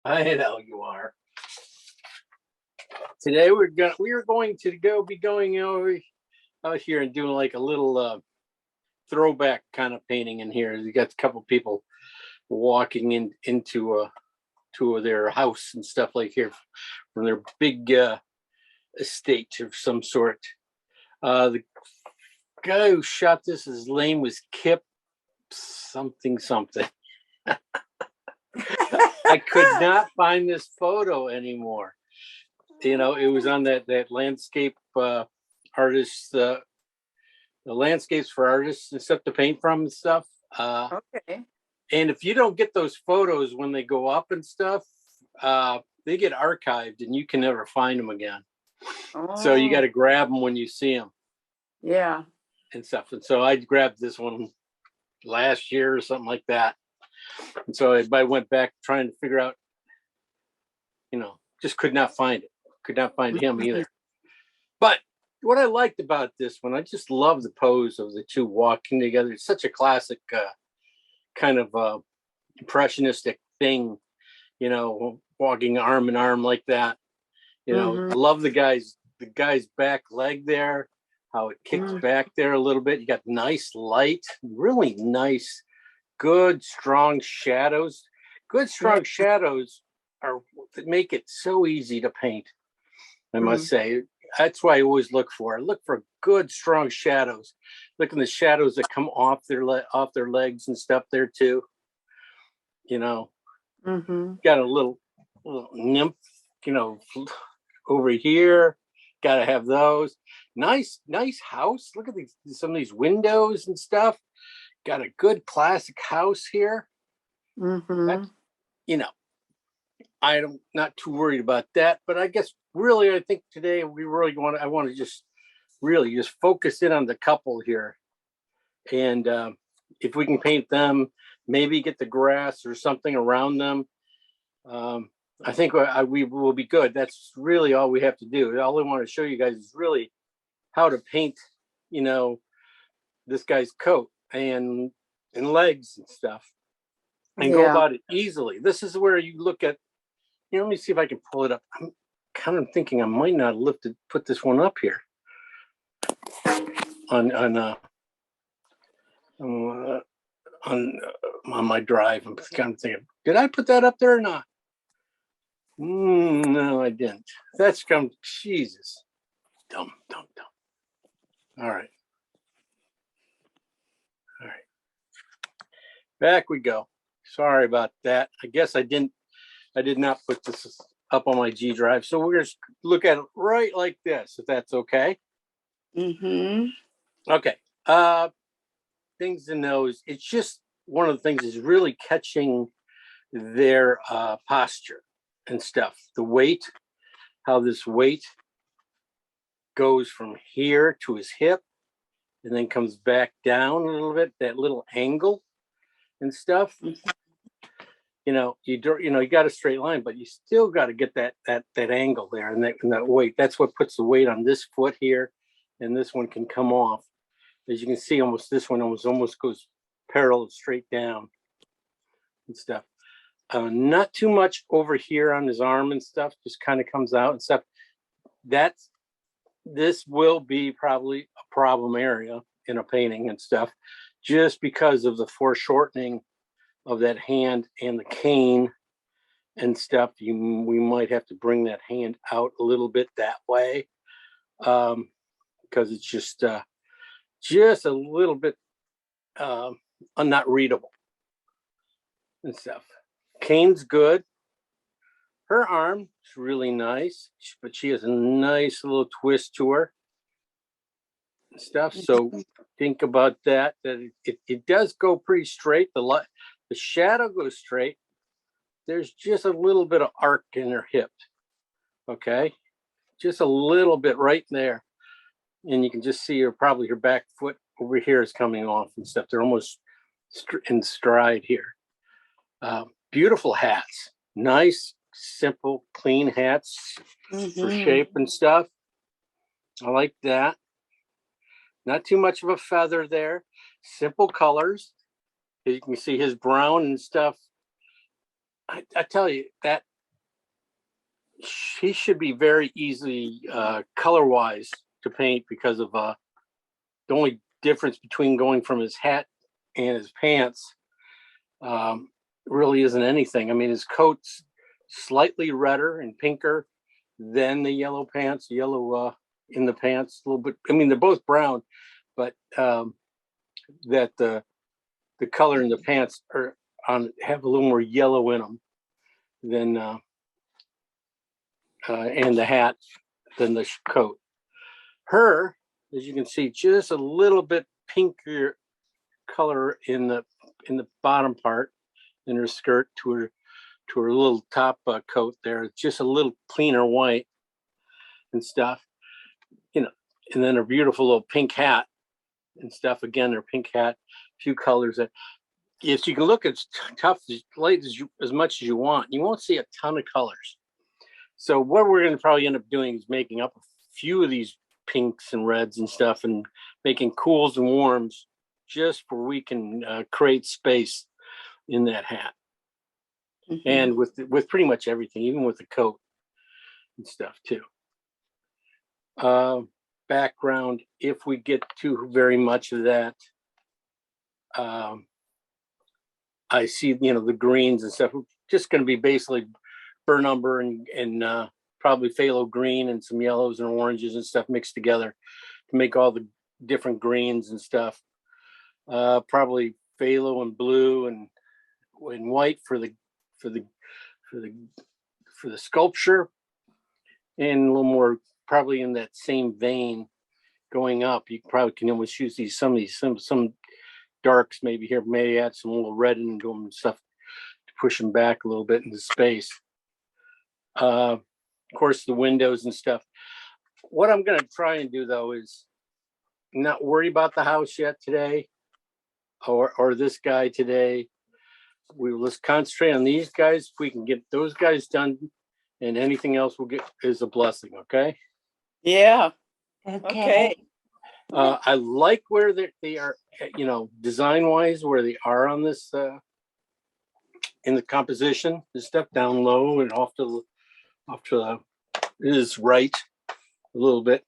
I know you are. Today we are going to be going over out here and doing like a little throwback kind of painting in here. You got a couple people walking into to their house and stuff like here from their big estate of some sort. The guy who shot this, his name was Kip something. I could not find this photo anymore. You know, it was on that landscape artist, the landscapes for artists and stuff to paint from and stuff. Okay. And if you don't get those photos when they go up and stuff, they get archived and you can never find them again. Oh. So you got to grab them when you see them. Yeah. And stuff. And so I grabbed this one last year or something like that. And so I went back trying to figure out, you know, just could not find it. Could not find him either. But what I liked about this one, I just love the pose of the two walking together. It's such a classic kind of impressionistic thing, you know, walking arm in arm like that. You know, I love the guy's back leg there, how it kicks back there a little bit. You got nice light, really nice, good, strong shadows. Good, strong shadows make it so easy to paint, I must say. That's why I always look for good, strong shadows. Look at the shadows that come off their legs and stuff there too. You know, got a little nymph, you know, over here. Got to have those. Nice house. Look at some of these windows and stuff. Got a good classic house here. You know, I'm not too worried about that, but I guess really, I think today I want to just really just focus in on the couple here. And if we can paint them, maybe get the grass or something around them, I think we will be good. That's really all we have to do. All I want to show you guys is really how to paint, you know, this guy's coat and legs and stuff, and go about it easily. This is where you look at, you know, let me see if I can pull it up. I'm kind of thinking I might not have put this one up here on my drive. I'm kind of thinking, did I put that up there or not? No, I didn't. That's Jesus. Dumb. All right. Back we go. Sorry about that. I guess I did not put this up on my G drive. So we're going to look at it right like this, if that's okay. Okay. Things to know is it's just one of the things is really catching their posture and stuff. The weight, how this weight goes from here to his hip and then comes back down a little bit, that little angle and stuff. You know, you got a straight line, but you still got to get that angle there and that weight. That's what puts the weight on this foot here, and this one can come off. As you can see, this one almost goes parallel straight down and stuff. Not too much over here on his arm and stuff, just kind of comes out and stuff. This will be probably a problem area in a painting and stuff, just because of the foreshortening of that hand and the cane and stuff. We might have to bring that hand out a little bit that way, because it's just a little bit not readable and stuff. Cane's good. Her arm is really nice, but she has a nice little twist to her and stuff. So think about that it does go pretty straight. The shadow goes straight. There's just a little bit of arc in her hip. Okay, just a little bit right there, and you can just see her back foot over here is coming off and stuff. They're almost in stride here. Beautiful hats, nice, simple, clean hats for shape and stuff. I like that. Not too much of a feather there. Simple colors. You can see his brown and stuff. I tell you, that he should be very easy color wise to paint because of the only difference between going from his hat and his pants really isn't anything. I mean, his coat's slightly redder and pinker than the yellow pants, yellow in the pants a little bit. I mean, they're both brown, but that the color in the pants are have a little more yellow in them than and the hat than the coat. Her, as you can see, just a little bit pinker color in the bottom part in her skirt to her little top coat there. It's just a little cleaner white and stuff, you know. And then her beautiful little pink hat and stuff. Again, her pink hat, a few colors that if you can look as tough as much as you want, you won't see a ton of colors. So what we're going to probably end up doing is making up a few of these pinks and reds and stuff and making cools and warms just for we can create space in that hat. Mm-hmm. And with pretty much everything, even with the coat and stuff too. Background, if we get too very much of that, I see, the greens and stuff, just going to be basically burn umber and probably phthalo green and some yellows and oranges and stuff mixed together to make all the different greens and stuff. Probably phthalo and blue and white for the sculpture, and a little more probably in that same vein going up. You probably can almost use some darks maybe here, maybe add some little red and go and stuff to push them back a little bit into space. Of course, the windows and stuff. What I'm going to try and do though is not worry about the house yet today, or this guy today. Let's concentrate on these guys. If we can get those guys done, and anything else we'll get is a blessing. Okay. Yeah. Okay. I like where they are, design wise, where they are on this in the composition. The step down low and off to the is right a little bit.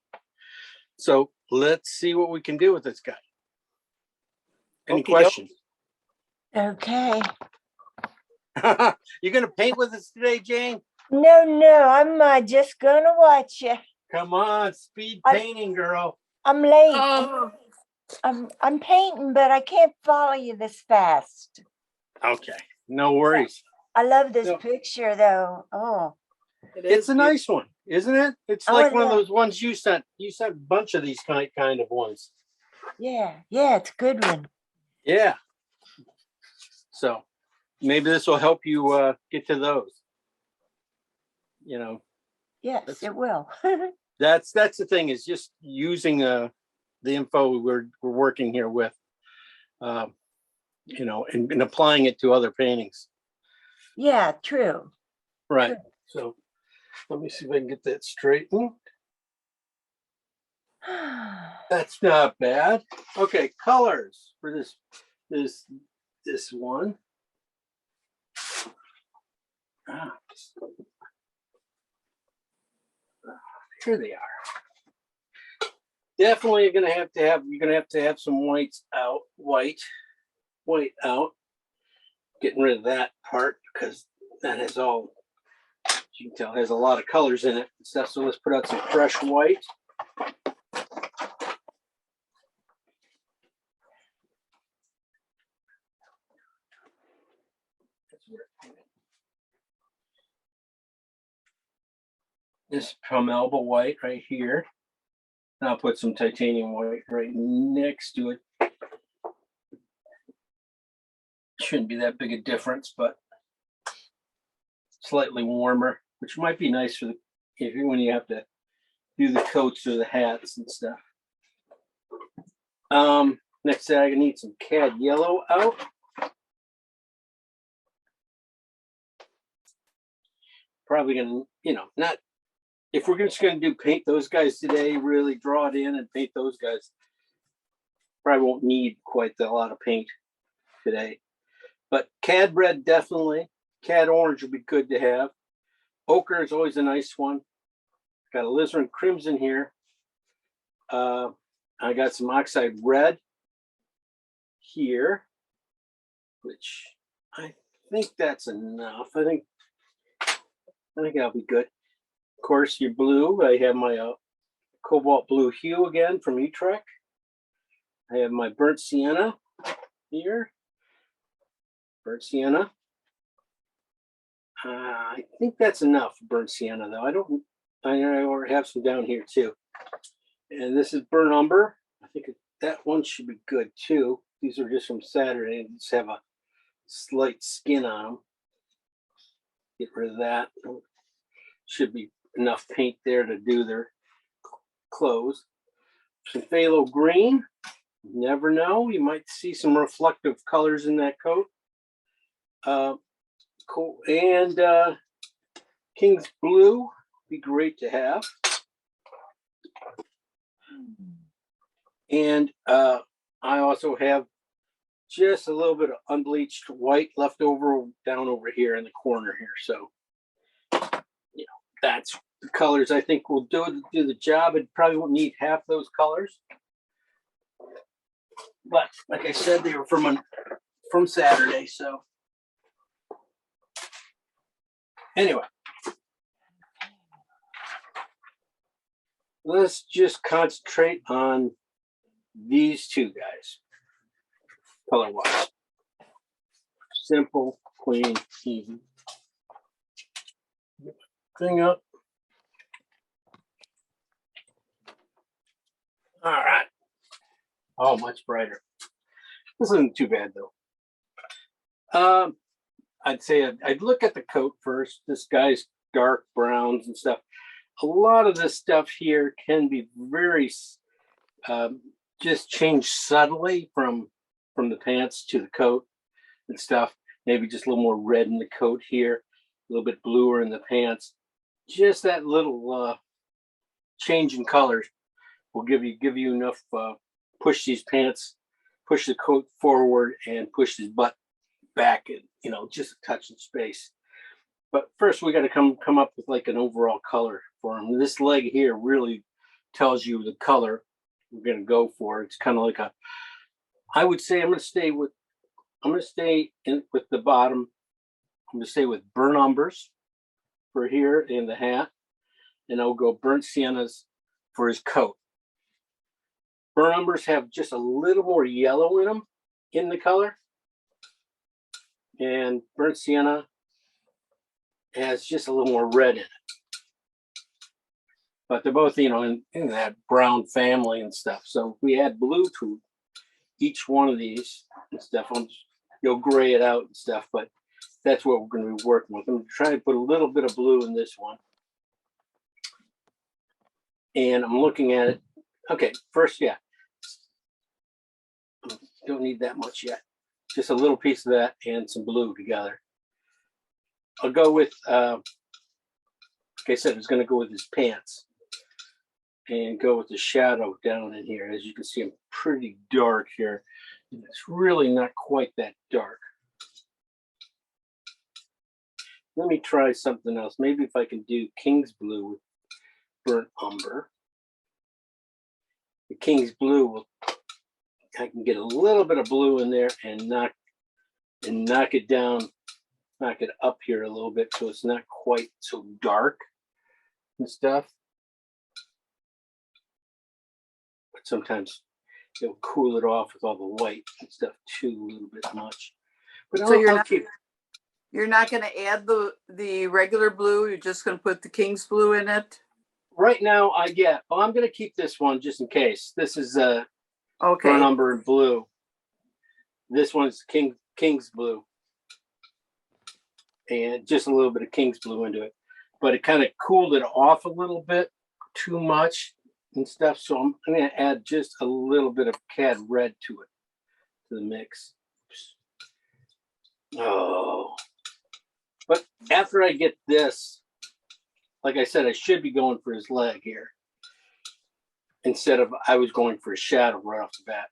So let's see what we can do with this guy. Any questions? Okay. You gonna paint with us today, Jane? No, I'm just gonna watch you. Come on, speed painting, girl. I'm late. I'm painting, but I can't follow you this fast. Okay, no worries. I love this picture, though. Oh, it's a nice one, isn't it? It's like one of those ones you sent. You sent a bunch of these kind of ones. Yeah, it's a good one. Yeah. So maybe this will help you get to those. Yes, it will. That's the thing, is just using the info we're working here with, and applying it to other paintings. Yeah, true. Right. True. So let me see if I can get that straightened. That's not bad. Okay, colors for this one. Here they are. Definitely you're gonna have to have some white out. Getting rid of that part because that has all, as you can tell, has a lot of colors in it and stuff. So let's put out some fresh white. This from elbow white right here. And I'll put some titanium white right next to it. Shouldn't be that big a difference, but slightly warmer, which might be nice for when you have to do the coats or the hats and stuff. Next thing, I need some cad yellow out. Probably gonna, not, if we're just gonna paint those guys today, really draw it in and paint those guys. Probably won't need quite a lot of paint today. But cad red, definitely. Cad orange would be good to have. Ochre is always a nice one. Got alizarin crimson here. I got some oxide red here, which I think that's enough. I think that'll be good. Of course, your blue. I have my cobalt blue hue again from Utrecht. I have my burnt sienna here. Burnt sienna. I think that's enough burnt sienna, though. I already have some down here too. And this is burnt umber. I think that one should be good too. These are just from Saturday. They just have a slight skin on them. Get rid of that. Should be enough paint there to do their clothes. Some phthalo green. You never know. You might see some reflective colors in that coat. Cool. And King's blue be great to have. And I also have just a little bit of unbleached white left over down over here in the corner here. So, that's the colors I think will do the job. It probably won't need half those colors. But like I said, they were from Saturday. So anyway, let's just concentrate on these two guys, color-wise. Simple, clean, easy. Thing up. All right. Oh, much brighter. This isn't too bad though. I'd say I'd look at the coat first. This guy's dark browns and stuff. A lot of this stuff here can be very just change subtly from the pants to the coat and stuff. Maybe just a little more red in the coat here, a little bit bluer in the pants. Just that little change in colors will give you enough push these pants, push the coat forward, and push his butt back, and just a touch of space. But first, we got to come up with like an overall color for him. This leg here really tells you the color we're going to go for. It's kind of like I would say I'm going to stay with the bottom. I'm going to stay with burnt umbers for here in the hat, and I'll go burnt siennas for his coat. Burnt umbers have just a little more yellow in them in the color, and burnt sienna has just a little more red in it. But they're both, in that brown family and stuff. So if we add blue to each one of these and stuff, you'll gray it out and stuff, but that's what we're going to be working with. I'm going to try to put a little bit of blue in this one. And I'm looking at it. Okay, first, yeah. Don't need that much yet. Just a little piece of that and some blue together. I'll go with, like I said, I was going to go with his pants and go with the shadow down in here. As you can see, I'm pretty dark here. And it's really not quite that dark. Let me try something else. Maybe if I can do King's blue with burnt umber. The King's blue I can get a little bit of blue in there and knock it down, knock it up here a little bit so it's not quite so dark and stuff. But sometimes it'll cool it off with all the white and stuff too, a little bit much. But So you're not going to add the regular blue. You're just going to put the King's blue in it. Right now, I'm going to keep this one just in case. This is Okay. burnt umber and blue. This one's King's blue, and just a little bit of King's blue into it. But it kind of cooled it off a little bit too much and stuff. So I'm going to add just a little bit of cad red to it, to the mix. Oops. Oh. But after I get this, like I said, I should be going for his leg here. Instead of, I was going for a shadow right off the bat,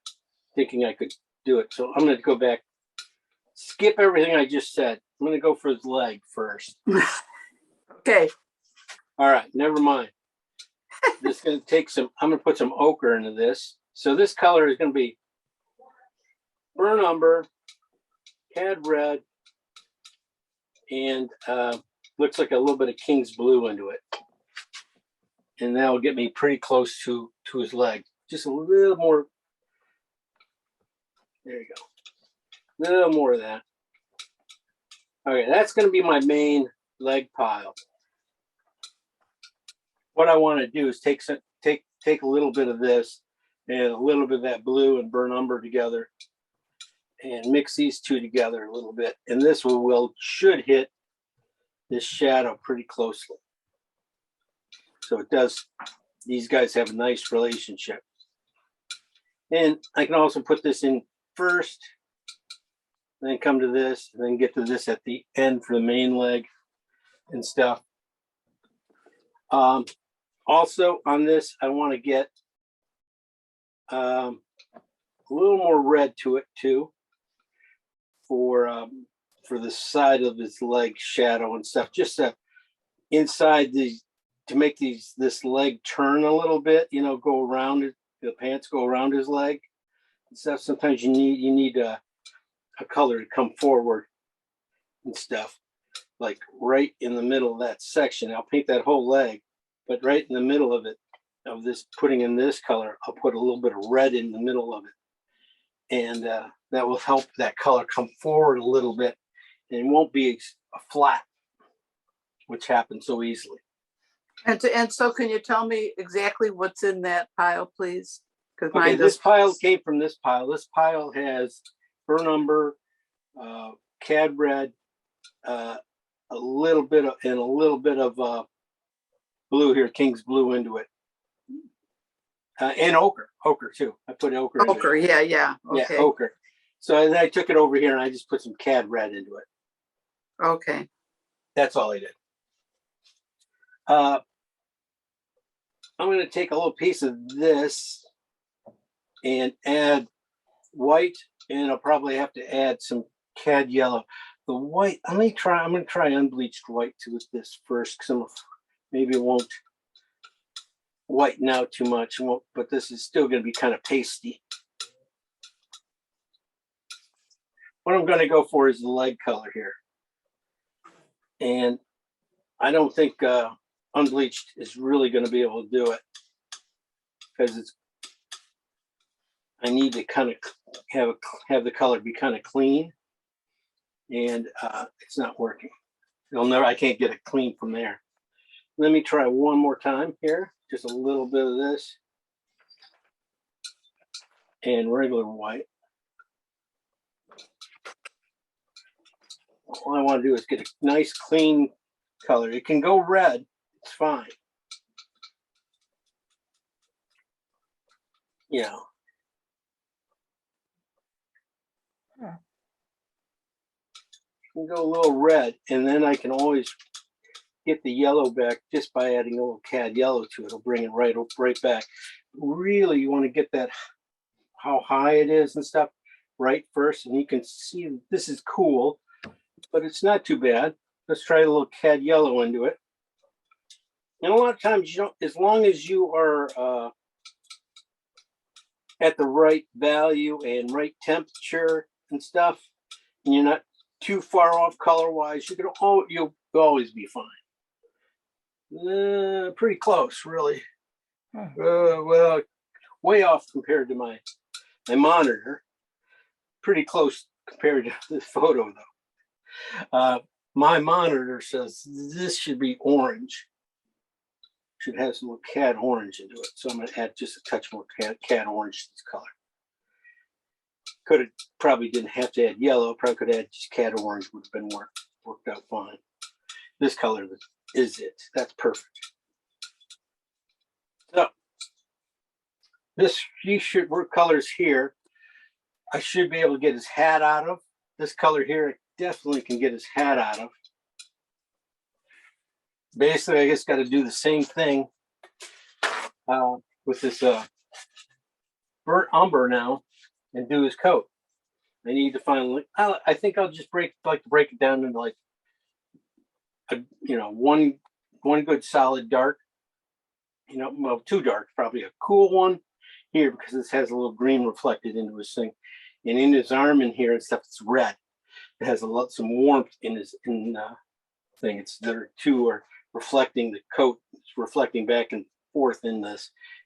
thinking I could do it. So I'm going to go back, skip everything I just said. I'm going to go for his leg first. Okay. All right, never mind. This is going to take some, I'm going to put some ochre into this. So this color is going to be burnt umber, cad red, and looks like a little bit of King's blue into it. And that will get me pretty close to his leg. Just a little more. There you go. A little more of that. Okay, that's going to be my main leg pile. What I want to do is take a little bit of this and a little bit of that blue and burnt umber together and mix these two together a little bit. And this should hit this shadow pretty closely. So it does, these guys have a nice relationship. And I can also put this in first, then come to this, and then get to this at the end for the main leg and stuff. Also on this, I want to get a little more red to it too, for the side of his leg shadow and stuff. Just inside to make this leg turn a little bit, go around it. The pants go around his leg and stuff. Sometimes you need a color to come forward and stuff, like right in the middle of that section. I'll paint that whole leg, but right in the middle of it, of this, putting in this color, I'll put a little bit of red in the middle of it. And that will help that color come forward a little bit. And it won't be a flat, which happens so easily. And so can you tell me exactly what's in that pile, please? Okay, this pile came from this pile. This pile has burnt umber, cad red, a little bit of blue here, King's blue into it, and ochre too. I put ochre. Ochre, yeah. Okay. Yeah, ochre. So then I took it over here and I just put some cad red into it. Okay. That's all I did. I'm going to take a little piece of this and add white, and I'll probably have to add some cad yellow. The white, I'm going to try unbleached white with this first, because maybe it won't whiten out too much, but this is still going to be kind of pasty. What I'm going to go for is the leg color here. And I don't think unbleached is really going to be able to do it, because I need to kind of have the color be kind of clean, and it's not working. I can't get it clean from there. Let me try one more time here. Just a little bit of this and regular white. All I want to do is get a nice clean color. It can go red, it's fine. Can go a little red, and then I can always get the yellow back just by adding a little cad yellow to it. It'll bring it right back. Really, you want to get that, how high it is and stuff, right first, and you can see this is cool, but it's not too bad. Let's try a little cad yellow into it. And a lot of times, as long as you are at the right value and right temperature and stuff, and you're not too far off color-wise, you'll always be fine. Pretty close, really. Well, way off compared to my monitor. Pretty close compared to the photo, though. My monitor says this should be orange. Should have some more cad orange into it. So I'm going to add just a touch more cad orange to this color. Probably didn't have to add yellow. Probably could add just cad orange. Would have been worked out fine. This color is it. That's perfect. So these should work colors here. I should be able to get his hat out of. This color here, I definitely can get his hat out of. Basically, I just got to do the same thing with this burnt umber now and do his coat. I need to find, I think I'll just break it down into like, one one good solid dark, you know, well, too dark, probably a cool one here because this has a little green reflected into his thing. And in his arm in here and stuff, it's red. It has some warmth in his thing. It's there two are reflecting the coat. It's reflecting back and forth in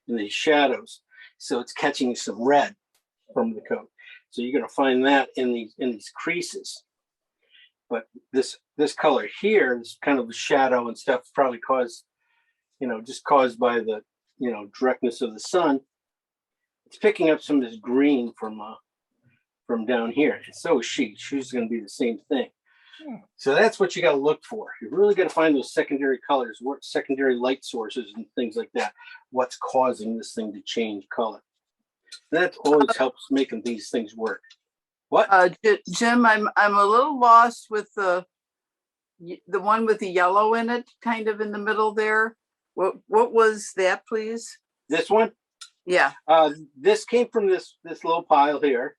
these shadows. So it's catching some red from the coat. So you're going to find that in these creases. But this color here is kind of the shadow and stuff, probably caused, just caused by the, directness of the sun. It's picking up some of this green from down here. And so is she. She's going to be the same thing. So that's what you got to look for. You're really going to find those secondary colors, secondary light sources and things like that. What's causing this thing to change color? That always helps making these things work. What? Jim, I'm a little lost with the one with the yellow in it, kind of in the middle there. What was that, please? This one? Yeah. This came from this little pile here.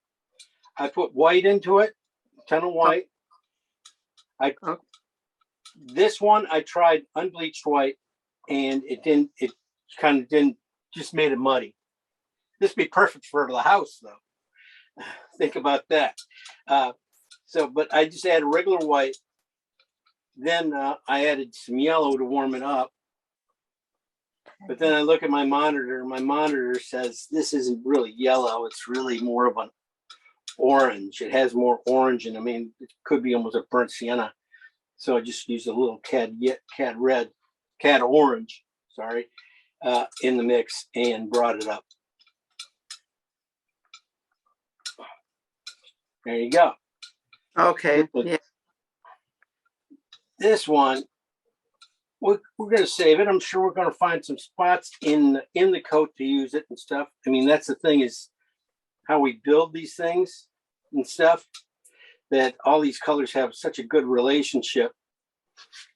I put white into it, a ton of white. This one I tried unbleached white, and it kind of didn't, just made it muddy. This would be perfect for the house though. Think about that. But I just added regular white. Then I added some yellow to warm it up. But then I look at my monitor. My monitor says this isn't really yellow. It's really more of an orange. It has more orange, and I mean, it could be almost a burnt sienna. So I just used a little cad orange, in the mix and brought it up. There you go. Okay. Yeah. This one, we're going to save it. I'm sure we're going to find some spots in the coat to use it and stuff. I mean, that's the thing, is how we build these things and stuff, that all these colors have such a good relationship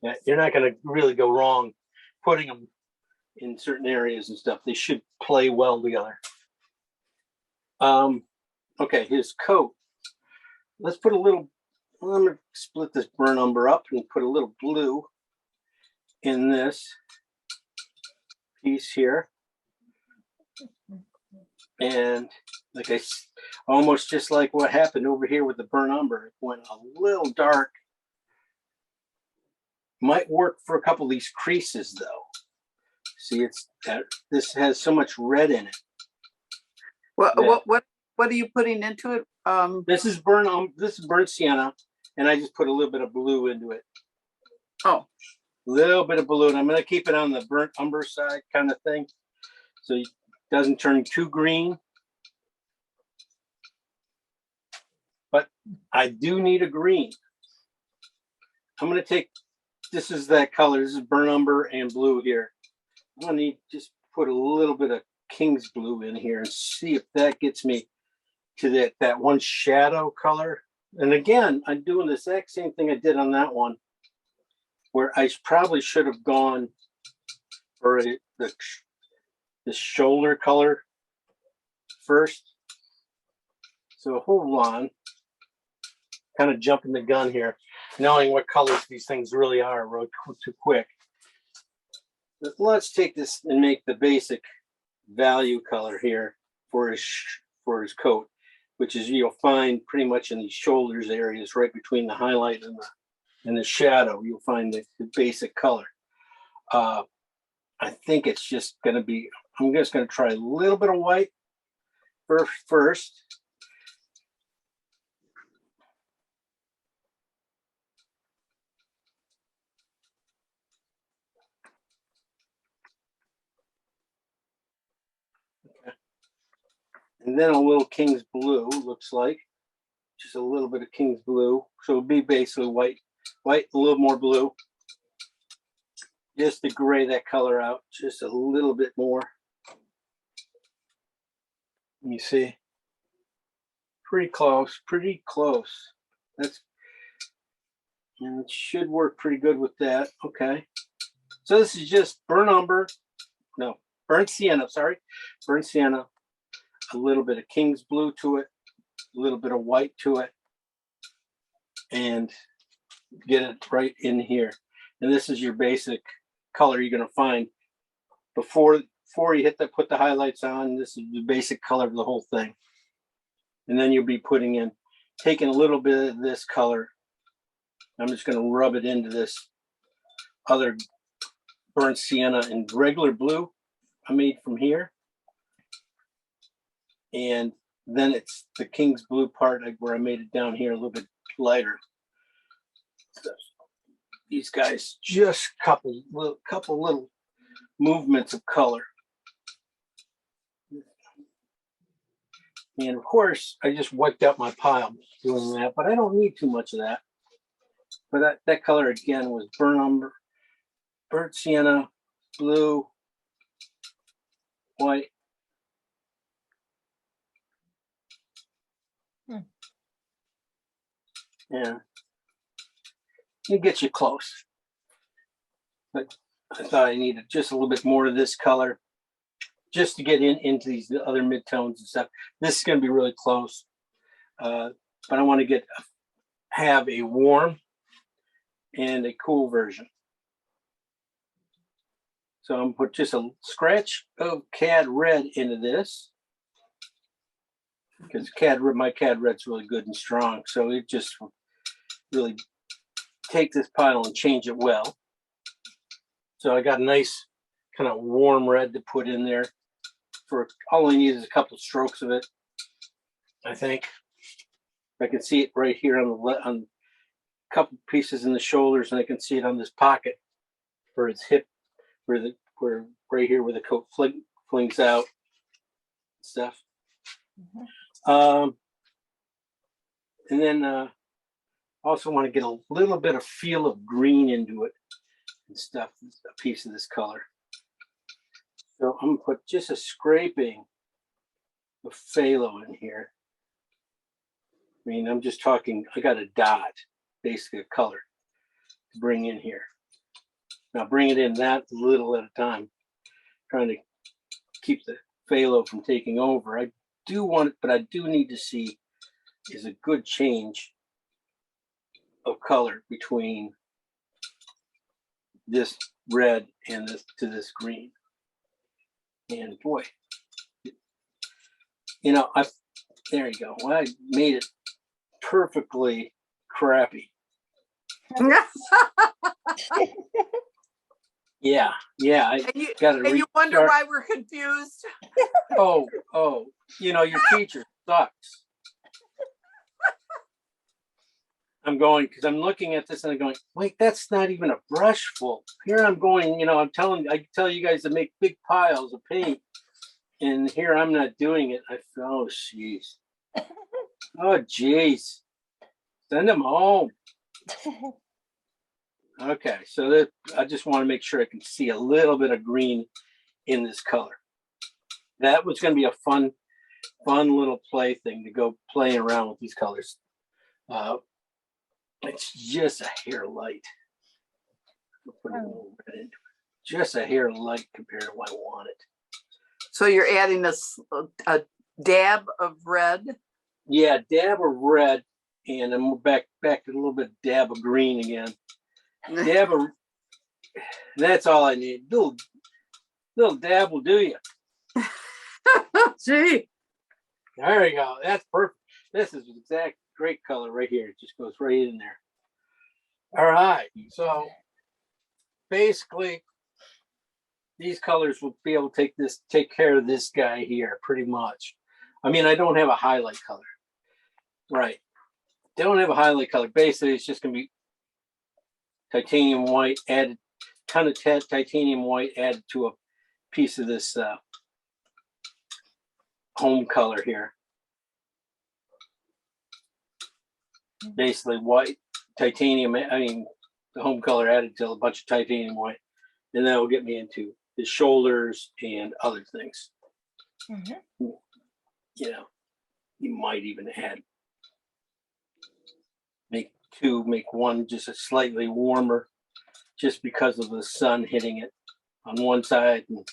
that you're not going to really go wrong putting them in certain areas and stuff. They should play well together. Okay, his coat. Let's put a little, I'm going to split this burnt umber up and put a little blue in this piece here. And like almost just like what happened over here with the burnt umber, it went a little dark. Might work for a couple of these creases though. See, this has so much red in it. What are you putting into it? This is burnt sienna, and I just put a little bit of blue into it. Oh, a little bit of blue, and I'm going to keep it on the burnt umber side kind of thing, so it doesn't turn too green. But I do need a green. I'm going to take, this is that color. This is burnt umber and blue here. I'm going to need just put a little bit of King's blue in here and see if that gets me to that one shadow color. And again, I'm doing the exact same thing I did on that one, where I probably should have gone for the shoulder color first. So hold on, kind of jumping the gun here, knowing what colors these things really are real too quick. But let's take this and make the basic value color here for his coat, which is, you'll find pretty much in these shoulders areas, right between the highlight and the shadow. You'll find the basic color. I think it's just going to be, I'm just going to try a little bit of white first. And then a little King's blue, looks like. Just a little bit of King's blue. So it'll be basically white, a little more blue. Just to gray that color out just a little bit more. You see? Pretty close, and it should work pretty good with that. Okay. So this is just burnt sienna, burnt sienna. A little bit of King's blue to it, a little bit of white to it, and get it right in here. And this is your basic color you're going to find before you put the highlights on. This is the basic color of the whole thing. And then you'll be taking a little bit of this color. I'm just going to rub it into this other burnt sienna and regular blue I made from here. And then it's the King's Blue part where I made it down here a little bit lighter. So these guys, just couple little movements of color. And of course, I just wiped out my pile doing that, but I don't need too much of that. But that color again was burnt umber, burnt sienna, blue, white. Yeah, it gets you close. But I thought I needed just a little bit more of this color just to get into these other midtones and stuff. This is going to be really close, but I want to have a warm and a cool version. So I'm going to put just a scratch of Cad Red into this, because my Cad Red's really good and strong. So it just really take this pile and change it well. So I got a nice kind of warm red to put in there. For all I need is a couple strokes of it, I think. I can see it right here on a couple pieces in the shoulders, and I can see it on this pocket for its hip, where right here where the coat flings out stuff. And then also want to get a little bit of feel of green into it and stuff, a piece of this color. So I'm gonna put just a scraping of phthalo in here. I mean, I'm just talking, I got a dot, basically a color to bring in here. Now bring it in that little at a time, trying to keep the phthalo from taking over. I do want it, but I do need to see is a good change of color between this red and this green. And boy, you know, there you go. Well, I made it perfectly crappy. Yeah. I got it. And you wonder why we're confused. Oh, you know, your teacher sucks. I'm going, because I'm looking at this and I'm going, wait, that's not even a brush full. Here I'm going, you know, I tell you guys to make big piles of paint. And here I'm not doing it. Oh, jeez. Oh, jeez. Send them home. Okay, so I just want to make sure I can see a little bit of green in this color. That was going to be a fun little play thing to go playing around with these colors. It's just a hair light. Put a little red into it. Just a hair light compared to what I wanted. So you're adding a dab of red? Yeah, dab of red, and then back to a little bit dab of green again. That's all I need. Little dab will do you. Gee. There we go. That's perfect. This is exact great color right here. It just goes right in there. All right. So basically, these colors will be able to take care of this guy here pretty much. I mean, I don't have a highlight color. Right. Don't have a highlight color. Basically, it's just going to be titanium white added, kind of titanium white added to a piece of this home color here. Basically white, titanium, I mean, the home color added to a bunch of titanium white. And that will get me into the shoulders and other things. Mm-hmm. You know, you might even make one just a slightly warmer, just because of the sun hitting it on one side, and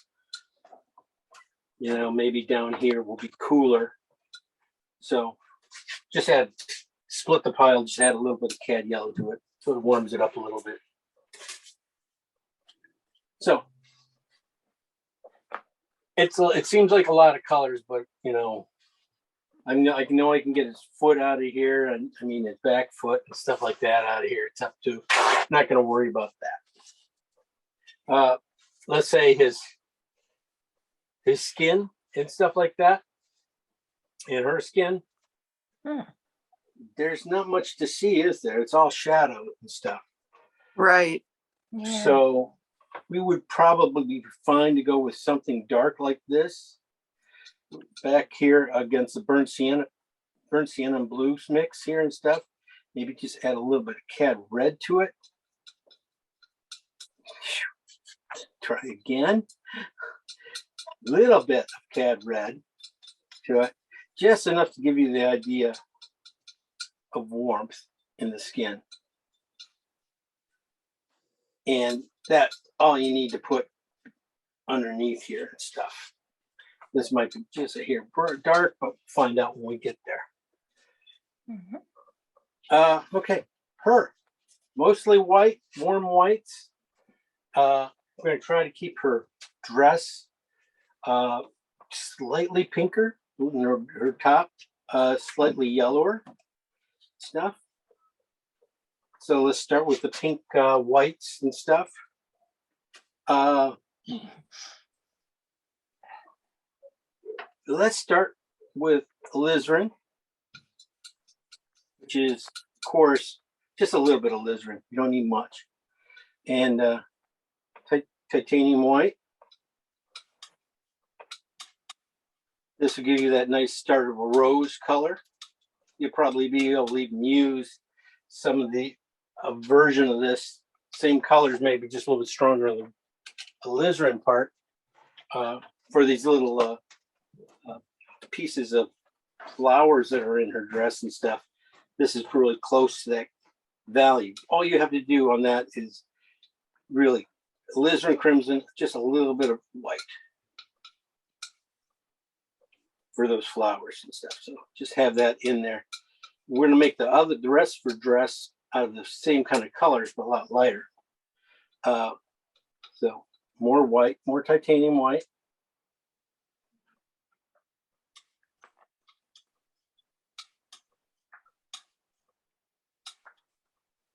you know, maybe down here will be cooler. So just split the pile, just add a little bit of cad yellow to it so it warms it up a little bit. So it seems like a lot of colors, but you know, I know I can get his foot out of here, and I mean his back foot and stuff like that out of here. It's up to. I'm not going to worry about that. Let's say his skin and stuff like that, and her skin. There's not much to see, is there? It's all shadow and stuff. Right. Yeah. So we would probably be fine to go with something dark like this. Back here against the burnt sienna and blues mix here and stuff. Maybe just add a little bit of cad red to it. Try again. Little bit of cad red to it. Just enough to give you the idea of warmth in the skin. And that's all you need to put underneath here and stuff. This might be just a hair dark, but find out when we get there. Okay, her. Mostly white, warm whites. We're going to try to keep her dress slightly pinker, her top slightly yellower stuff. So let's start with the pink whites and stuff. Let's start with alizarin, which is, of course, just a little bit of alizarin. You don't need much. And titanium white. This will give you that nice start of a rose color. You'll probably be able to even use some of the version of this same colors, maybe just a little bit stronger on the alizarin part for these little pieces of flowers that are in her dress and stuff. This is really close to that value. All you have to do on that is really alizarin crimson, just a little bit of white for those flowers and stuff. So just have that in there. We're going to make the rest of her dress out of the same kind of colors, but a lot lighter. So more white, more titanium white.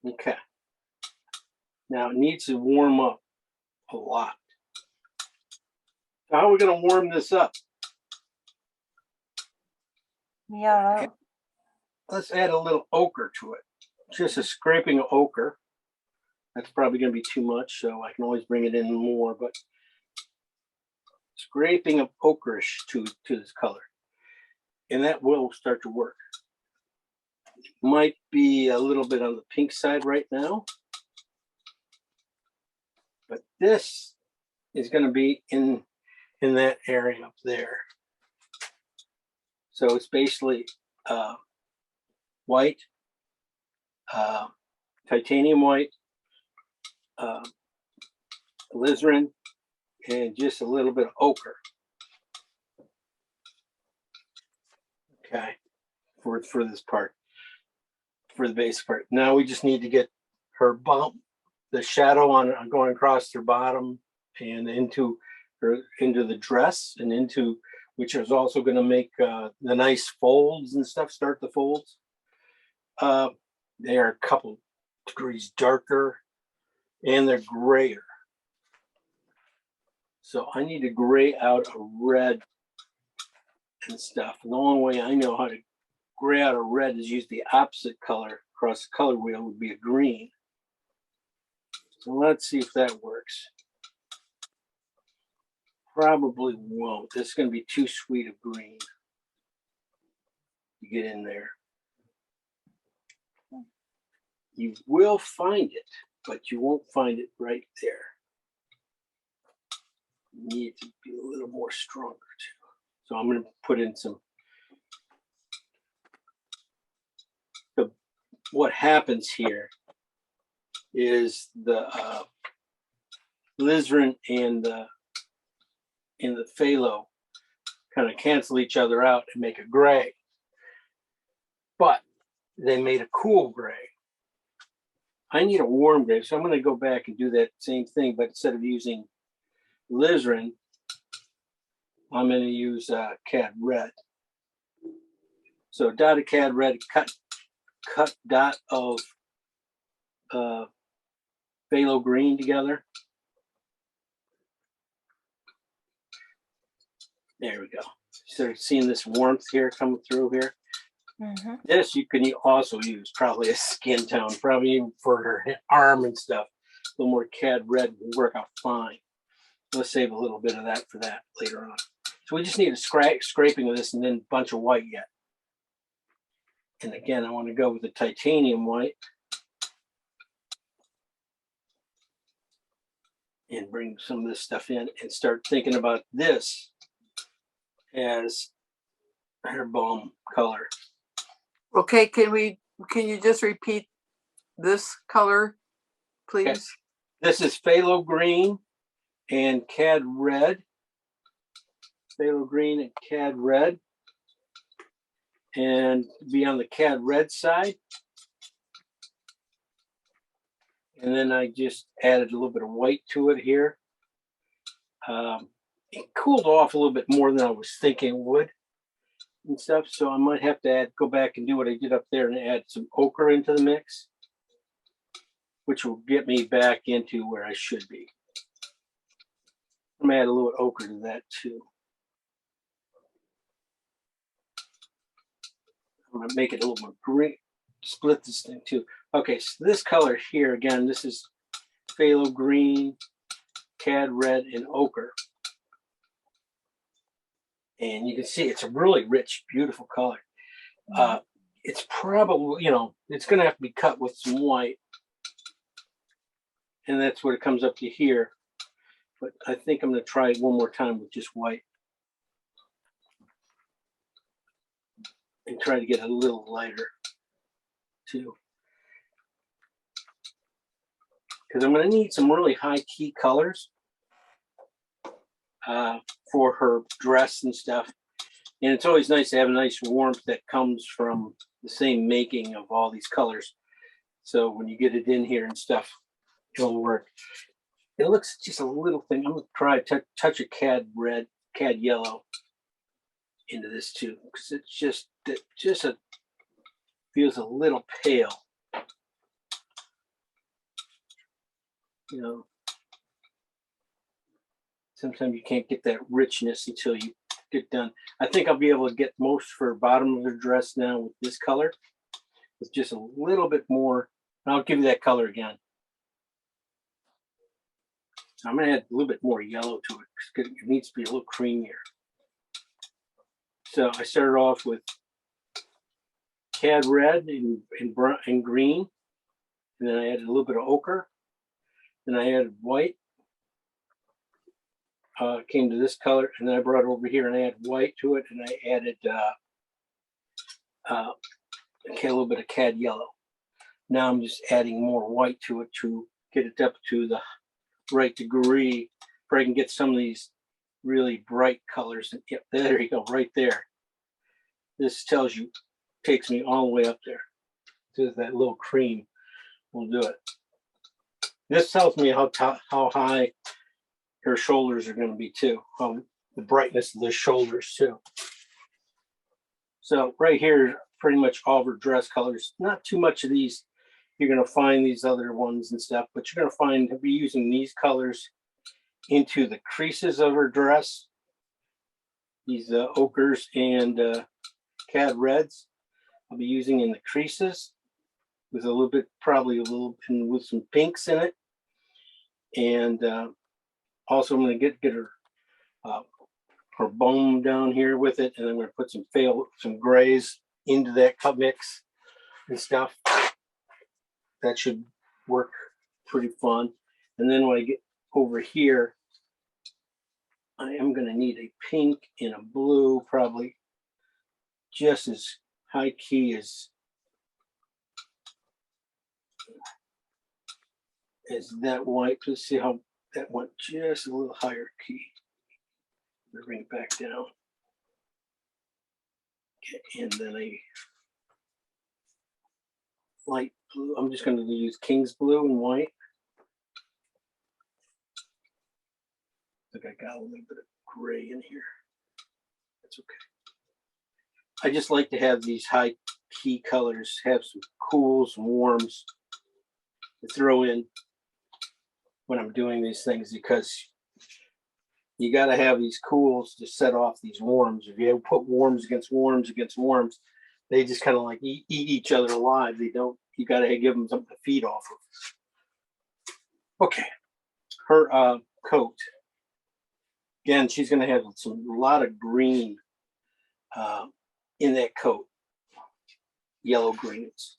Okay. Now it needs to warm up a lot. So how are we going to warm this up? Yeah. Okay. Let's add a little ochre to it. Just a scraping of ochre. That's probably going to be too much, so I can always bring it in more, but scraping of ochreish to this color. And that will start to work. Might be a little bit on the pink side right now, but this is going to be in that area up there. So it's basically white, titanium white, alizarin, and just a little bit of ochre. Okay, for this part, for the base part. Now we just need to get her bump, the shadow on going across her bottom and into the dress and into, which is also going to make the nice folds and stuff. Start the folds. They are a couple degrees darker, and they're grayer. So I need to gray out a red and stuff. And the only way I know how to gray out a red is use the opposite color across the color wheel, would be a green. So let's see if that works. Probably won't. This is going to be too sweet of green to get in there. You will find it, but you won't find it right there. You need to be a little more stronger too. So I'm going to put in some. What happens here is the alizarin and the phthalo kind of cancel each other out and make a gray, but they made a cool gray. I need a warm gray, so I'm going to go back and do that same thing, but instead of using alizarin, I'm going to use cad red. So dot of cad red, cut dot of phthalo green together. There we go. Start seeing this warmth here coming through here. Mm-hmm. This you can also use probably a skin tone, probably even for her arm and stuff. A little more cad red will work out fine. Let's save a little bit of that for that later on. So we just need a scraping of this and then a bunch of white yet. And again, I want to go with the titanium white and bring some of this stuff in and start thinking about this as her balm color. Okay, can you just repeat this color, please? Okay. This is phthalo green and cad red. Phthalo green and cad red. And be on the cad red side. And then I just added a little bit of white to it here. It cooled off a little bit more than I was thinking it would and stuff. So I might have to go back and do what I did up there and add some ochre into the mix, which will get me back into where I should be. I'm gonna add a little ochre to that too. I'm gonna make it a little more green, split this thing too. Okay, so this color here, again, this is phthalo green, cad red, and ochre. And you can see it's a really rich, beautiful color. It's probably, it's going to have to be cut with some white. And that's what it comes up to here. But I think I'm going to try it one more time with just white. And try to get a little lighter too. Because I'm going to need some really high key colors for her dress and stuff. And it's always nice to have a nice warmth that comes from the same making of all these colors. So when you get it in here and stuff, it'll work. It looks just a little thing. I'm going to try to touch a cad red, cad yellow into this too. Because it just feels a little pale. Sometimes you can't get that richness until you get done. I think I'll be able to get most for bottom of the dress now with this color, with just a little bit more. I'll give you that color again. I'm going to add a little bit more yellow to it because it needs to be a little creamier. So I started off with cad red and green, and then I added a little bit of ochre. Then I added white. Came to this color, and then I brought it over here and I added white to it, and I added a little bit of cad yellow. Now I'm just adding more white to it to get it up to the right degree where I can get some of these really bright colors. And yep, there you go, right there. This tells you, takes me all the way up there to that little cream. We'll do it. This tells me how high her shoulders are going to be too, the brightness of the shoulders too. So right here, pretty much all of her dress colors. Not too much of these. You're going to find these other ones and stuff, but you're going to find to be using these colors into the creases of her dress. These ochres and cad reds I'll be using in the creases with a little bit, probably a little, with some pinks in it. And also I'm going to get her bone down here with it, and I'm going to put some grays into that cut mix and stuff. That should work pretty fun. And then when I get over here, I am going to need a pink and a blue, probably just as high key as that white. Let's see how that went, just a little higher key. Bring it back down. Okay, and then a light blue. I'm just going to use King's blue and white. like I got a little bit of gray in here. That's okay. I just like to have these high key colors, have some cools, some warms to throw in when I'm doing these things, because you got to have these cools to set off these warms. If you put warms against warms against warms, they just kind of like eat each other alive. They don't, you got to give them something to feed off of. Okay. Her coat. Again, she's going to have a lot of green in that coat. Yellow greens.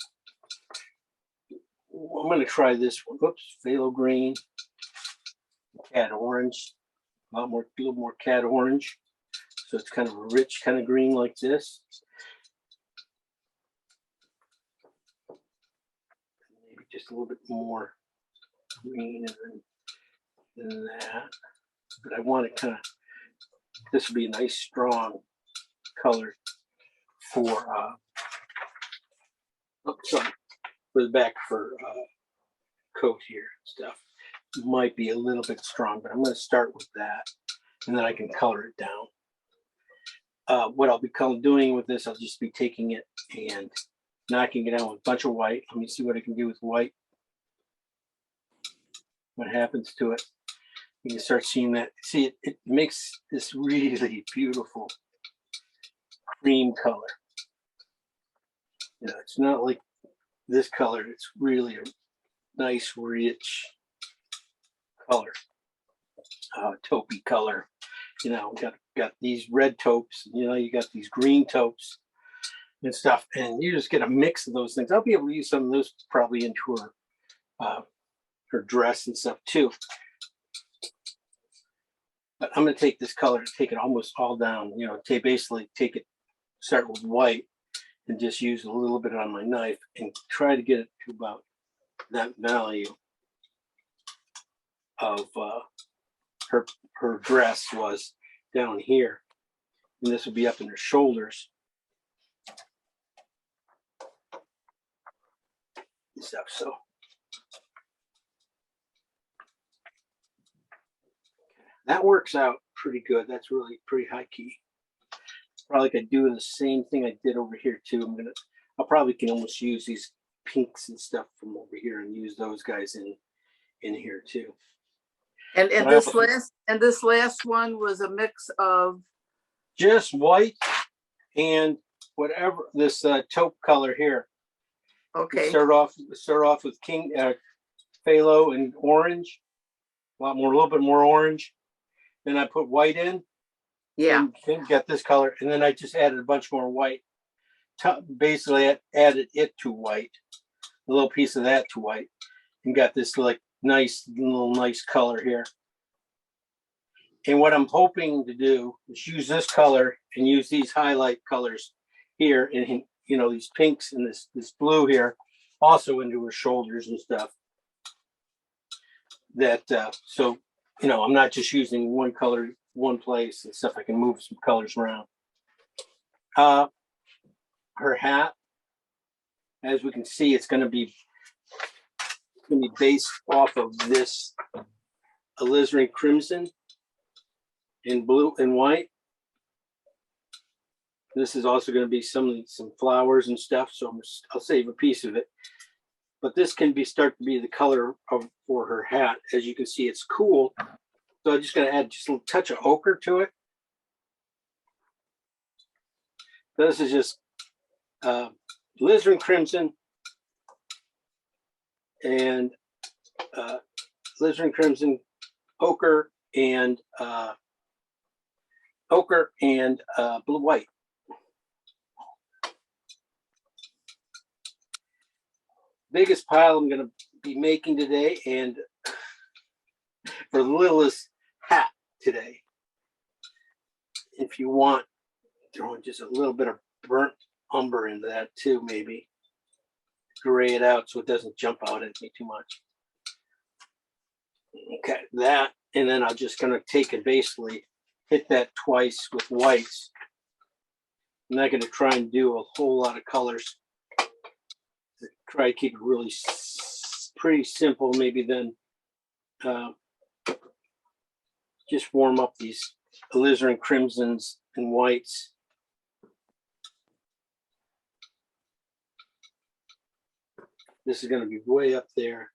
I'm going to try this one. Oops, phthalo green. Cat orange. A little more cat orange. So it's kind of a rich kind of green like this. Maybe just a little bit more green than that. But I want it kind of, this would be a nice strong color for for the back for coat here and stuff. It might be a little bit strong, but I'm going to start with that, and then I can color it down. What I'll be doing with this, I'll just be taking it and knocking it down with a bunch of white. Let me see what I can do with white. What happens to it? You can start seeing that. See, it makes this really beautiful cream color. You know, it's not like this color. It's really a nice, rich color, taupey color. You know, got these red taupes. You know, you got these green taupes and stuff, and you just get a mix of those things. I'll be able to use some of those probably into her dress and stuff too. But I'm going to take this color, take it almost all down. You know, basically take it, start with white, and just use a little bit on my knife and try to get it to about that value of her dress was down here, and this will be up in her shoulders and stuff. So that works out pretty good. That's really pretty high key. Probably could do the same thing I did over here too. I probably can almost use these pinks and stuff from over here and use those guys in here too. And this last one was a mix of just white and whatever this taupe color here. Okay. Start off with phthalo and orange, a little bit more orange. Then I put white in. Yeah. And get this color, and then I just added a bunch more white. Basically, added it to white, a little piece of that to white, and got this like nice color here. And what I'm hoping to do is use this color and use these highlight colors here, and you know, these pinks and this blue here, also into her shoulders and stuff. That so you know, I'm not just using one color one place and stuff. I can move some colors around. Her hat, as we can see, it's going to be based off of this alizarin crimson in blue and white. This is also going to be some flowers and stuff, so I'll save a piece of it. But this can start to be the color for her hat. As you can see, it's cool. So I'm just going to add just a little touch of ochre to it. This is just alizarin crimson and alizarin crimson, ochre and blue white. Biggest pile I'm going to be making today, and for the littlest hat today. If you want, throwing just a little bit of burnt umber into that too, maybe gray it out so it doesn't jump out at me too much. Okay, that, and then I'm just going to take and basically hit that twice with whites. I'm not going to try and do a whole lot of colors. Try to keep it really pretty simple, maybe then just warm up these alizarin crimsons and whites. This is going to be way up there.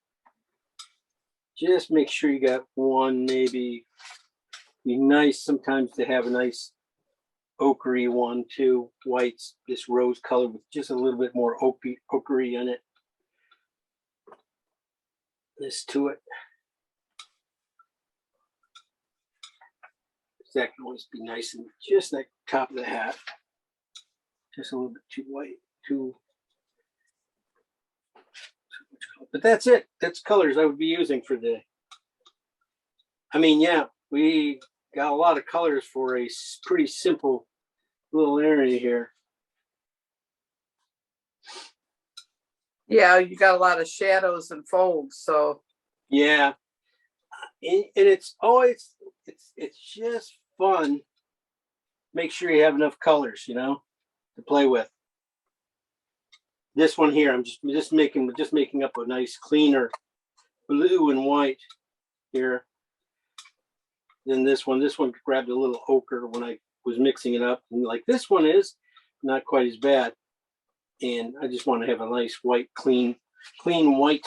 Just make sure you got one, maybe. Be nice sometimes to have a nice ochre one, too. Whites, this rose color with just a little bit more ochre in it. This to it. That can always be nice and just like top of the hat. Just a little bit too white, too much color. But that's it. That's colors I would be using for the. I mean, yeah, we got a lot of colors for a pretty simple little area here. Yeah, you got a lot of shadows and folds, so. Yeah, and it's always it's just fun. Make sure you have enough colors, you know, to play with. This one here, I'm just making up a nice cleaner blue and white here. Then this one grabbed a little ochre when I was mixing it up, and like this one is not quite as bad. And I just want to have a nice white, clean white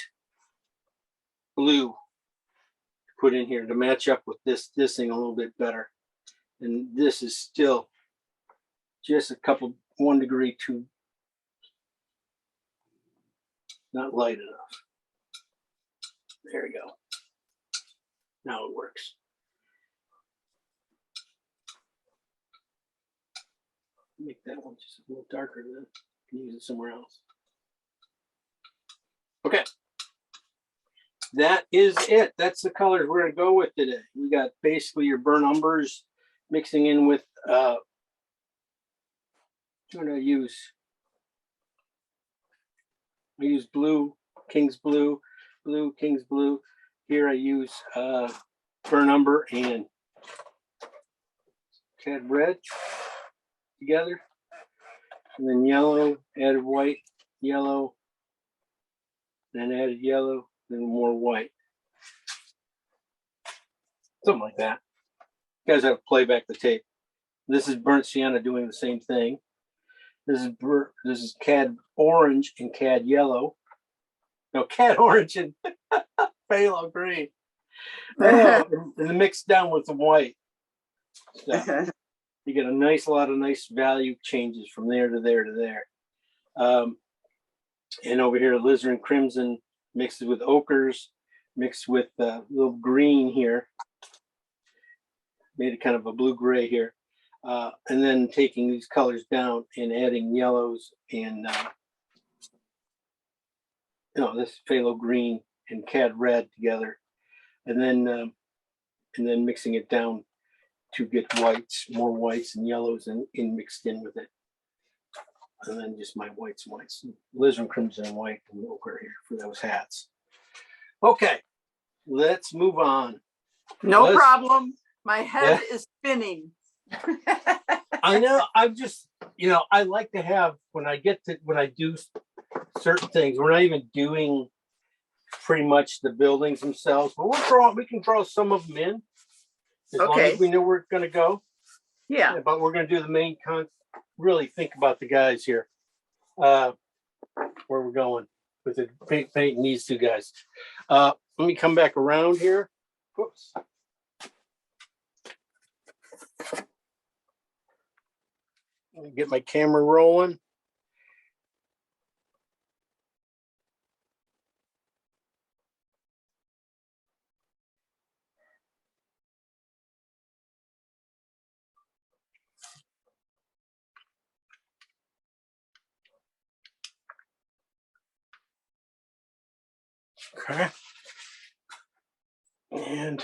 blue to put in here to match up with this thing a little bit better. And this is still just a couple 1 degree too not light enough. There we go. Now it works. Make that one just a little darker, then you can use it somewhere else. Okay. That is it. That's the colors we're going to go with today. We got basically your burnt umbers mixing in with what did I use? I use blue, King's blue, King's blue. Here I use burnt umber and cad red together. And then yellow, added white, yellow, then added yellow, then more white. Something like that. You guys have to play back the tape. This is burnt sienna doing the same thing. This is cad orange and cad yellow. No, cad orange and phthalo green. Oh, and mixed down with the white stuff. You get a lot of nice value changes from there to there to there. And over here, alizarin crimson mixed with ochres, mixed with a little green here. Made it kind of a blue-gray here. And then taking these colors down and adding yellows and this phthalo green and cad red together, and then mixing it down to get whites, more whites and yellows and mixed in with it. And then just my whites, alizarin crimson and white and ochre here for those hats. Okay, let's move on. No problem. My head is spinning. I know. I'm just, I like to have when I do certain things. We're not even doing pretty much the buildings themselves, but we can draw some of them in as long as we know where it's going to go. Yeah. But we're going to do the main really think about the guys here, where we're going with the painting these two guys. Let me come back around here. Whoops. Let me get my camera rolling. Okay. And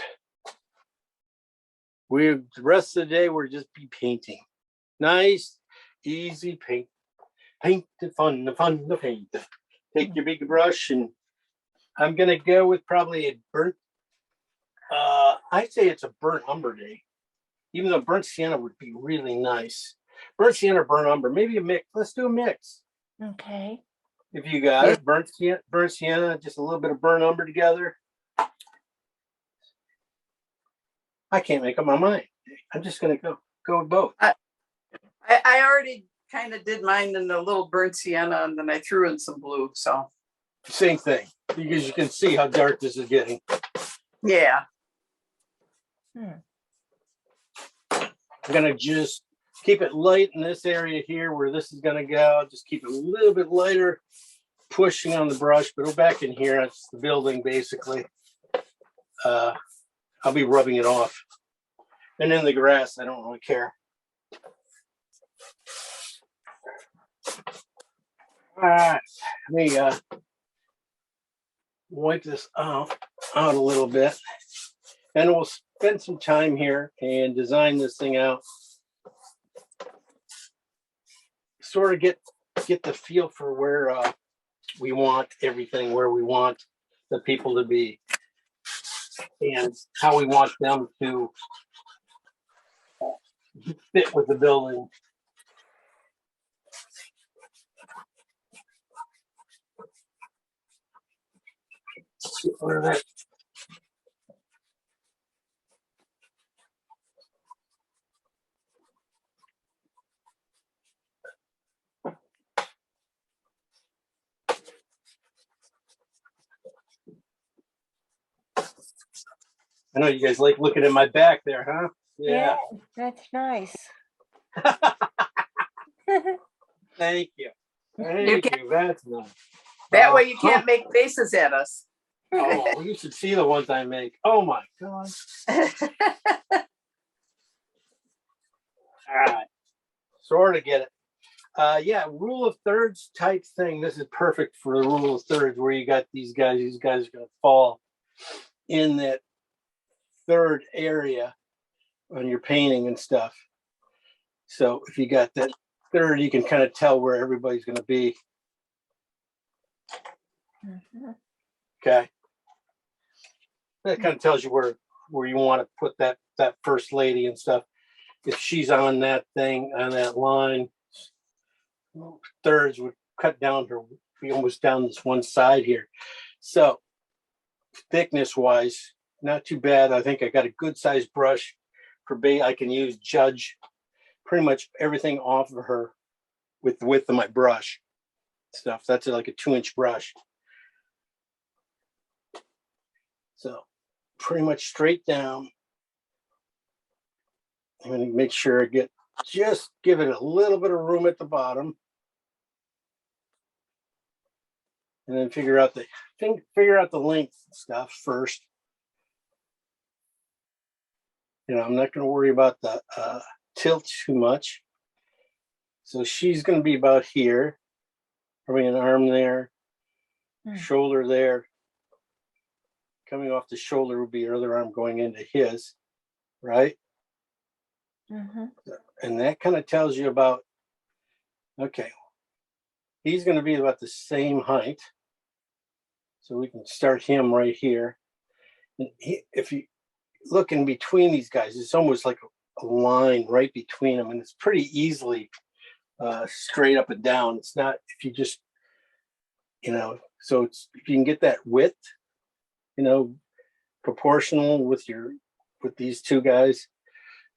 the rest of the day, we'll just be painting. Nice, easy paint. Paint the fun to paint. Take your big brush, and I'm going to go with probably a burnt, I'd say it's a burnt umber day. Even though burnt sienna would be really nice. Burnt sienna or burnt umber, maybe a mix. Let's do a mix. Okay. If you got it, burnt sienna, just a little bit of burnt umber together. I can't make up my mind. I'm just gonna go with both. I already kind of did mine in a little burnt sienna, and then I threw in some blue. So Same thing, because you can see how dark this is getting. yeah. I'm gonna just keep it light in this area here where this is gonna go. Just keep it a little bit lighter, pushing on the brush, but go back in here. It's the building basically. I'll be rubbing it off. And in the grass, I don't really care. All right, let me wipe this out a little bit, and we'll spend some time here and design this thing out. Sort of get the feel for where we want everything, where we want the people to be, and how we want them to fit with the building. Where that. I know you guys like looking at my back there, huh? Yeah, that's nice. Thank you. You Thank you. That's nice. That way you can't make faces at us. Oh, you should see the ones I make. Oh my God. All right. Sort of get it. Yeah, rule of thirds type thing. This is perfect for the rule of thirds where you got these guys are going to fall in that third area on your painting and stuff. So if you got that third, you can kind of tell where everybody's going to be. Okay. That kind of tells you where you want to put that first lady and stuff. If she's on that thing, on that line, thirds would cut down her, be almost down this one side here. So thickness wise, not too bad. I think I got a good sized brush for bait. I can use judge pretty much everything off of her with the width of my brush stuff. That's like a 2-inch brush. So pretty much straight down. I'm going to make sure I just give it a little bit of room at the bottom. And then figure out the length and stuff first. You know, I'm not going to worry about the tilt too much. So she's going to be about here. Probably an arm there, shoulder there. Coming off the shoulder would be your other arm going into his, right? And that kind of tells you about, okay, he's going to be about the same height. So we can start him right here. And if you look in between these guys, it's almost like a line right between them. And it's pretty easily straight up and down. It's not, if you just, you know, so it's, if you can get that width, you know, proportional with these two guys,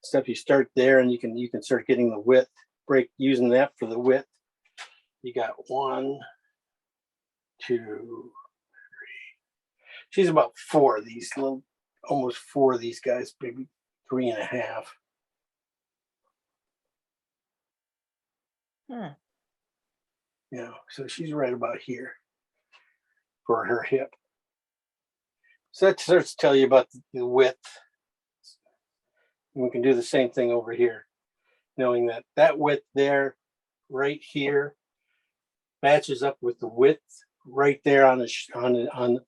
stuff, you start there and you can start getting the width, using that for the width. You got 1, 2, 3. She's about 4 of these almost 4 of these guys, maybe 3.5. Yeah, so she's right about here for her hip. So that starts to tell you about the width. And we can do the same thing over here, knowing that width there, right here, matches up with the width right there on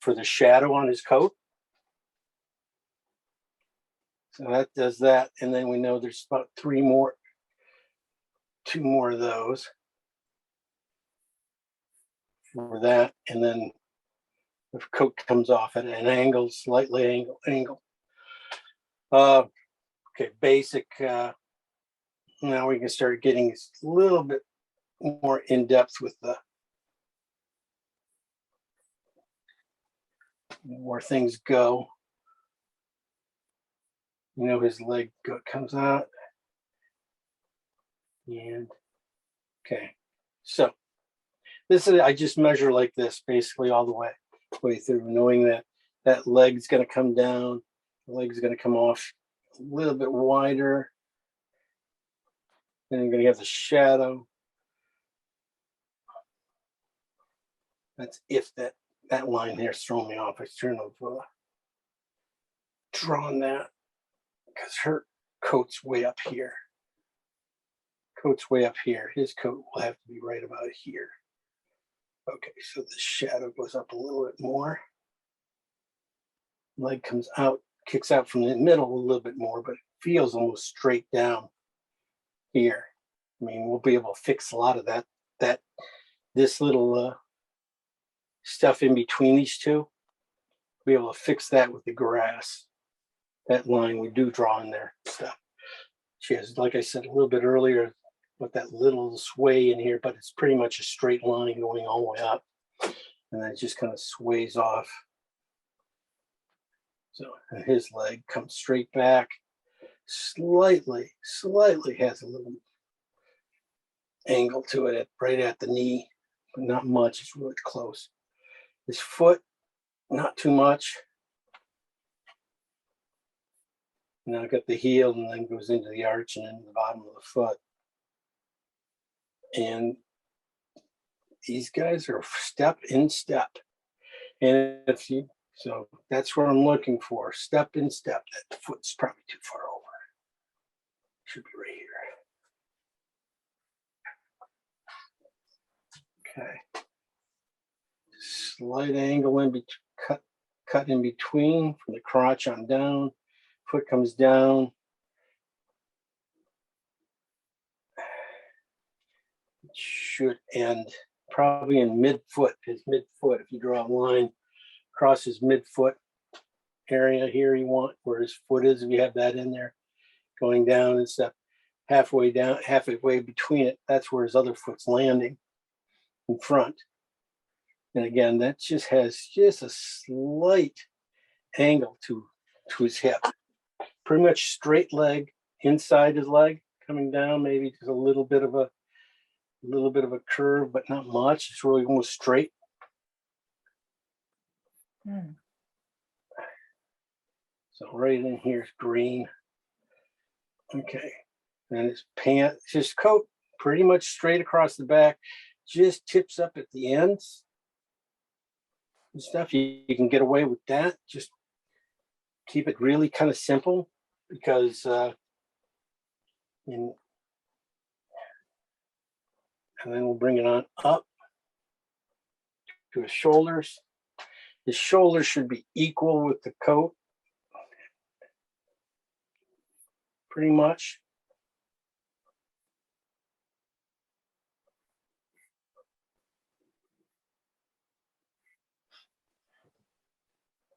for the shadow on his coat. So that does that, and then we know there's about 2 more of those for that, and then the coat comes off at an angle, slightly angle. Okay, basic. Now we can start getting a little bit more in depth with the where things go. You know, his leg comes out. And okay, so this is, I just measure like this basically all the way through, knowing that that leg's going to come down, the leg's going to come off a little bit wider. Then you're going to have the shadow. That's if that line there is throwing me off. I shouldn't have drawn that because her coat's way up here. Coat's way up here. His coat will have to be right about here. Okay, so the shadow goes up a little bit more. Leg comes out, kicks out from the middle a little bit more, but it feels almost straight down here. I mean, we'll be able to fix a lot of this little stuff in between these two. We'll be able to fix that with the grass. That line we do draw in there stuff. She has, like I said a little bit earlier, with that little sway in here, but it's pretty much a straight line going all the way up. And then it just kind of sways off. So, and his leg comes straight back, slightly has a little angle to it right at the knee, but not much. It's really close. His foot, not too much. Now I got the heel and then goes into the arch and into the bottom of the foot. And these guys are step in step. And if you, so that's what I'm looking for, step in step. That foot's probably too far over. Should be right here. Okay. Slight angle in between, cut in between from the crotch on down. Foot comes down. It should end probably in midfoot. His midfoot, if you draw a line across his midfoot area here, you want where his foot is, if you have that in there, going down and stuff, halfway down, halfway between it, that's where his other foot's landing in front. And again, that just has just a slight angle to his hip. Pretty much straight leg inside his leg coming down, maybe just a little bit of a curve, but not much. It's really almost straight. So right in here is green. Okay. And his pants, his coat, pretty much straight across the back, just tips up at the ends and stuff. You can get away with that. Just keep it really kind of simple because and then we'll bring it on up to his shoulders. His shoulders should be equal with the coat, pretty much.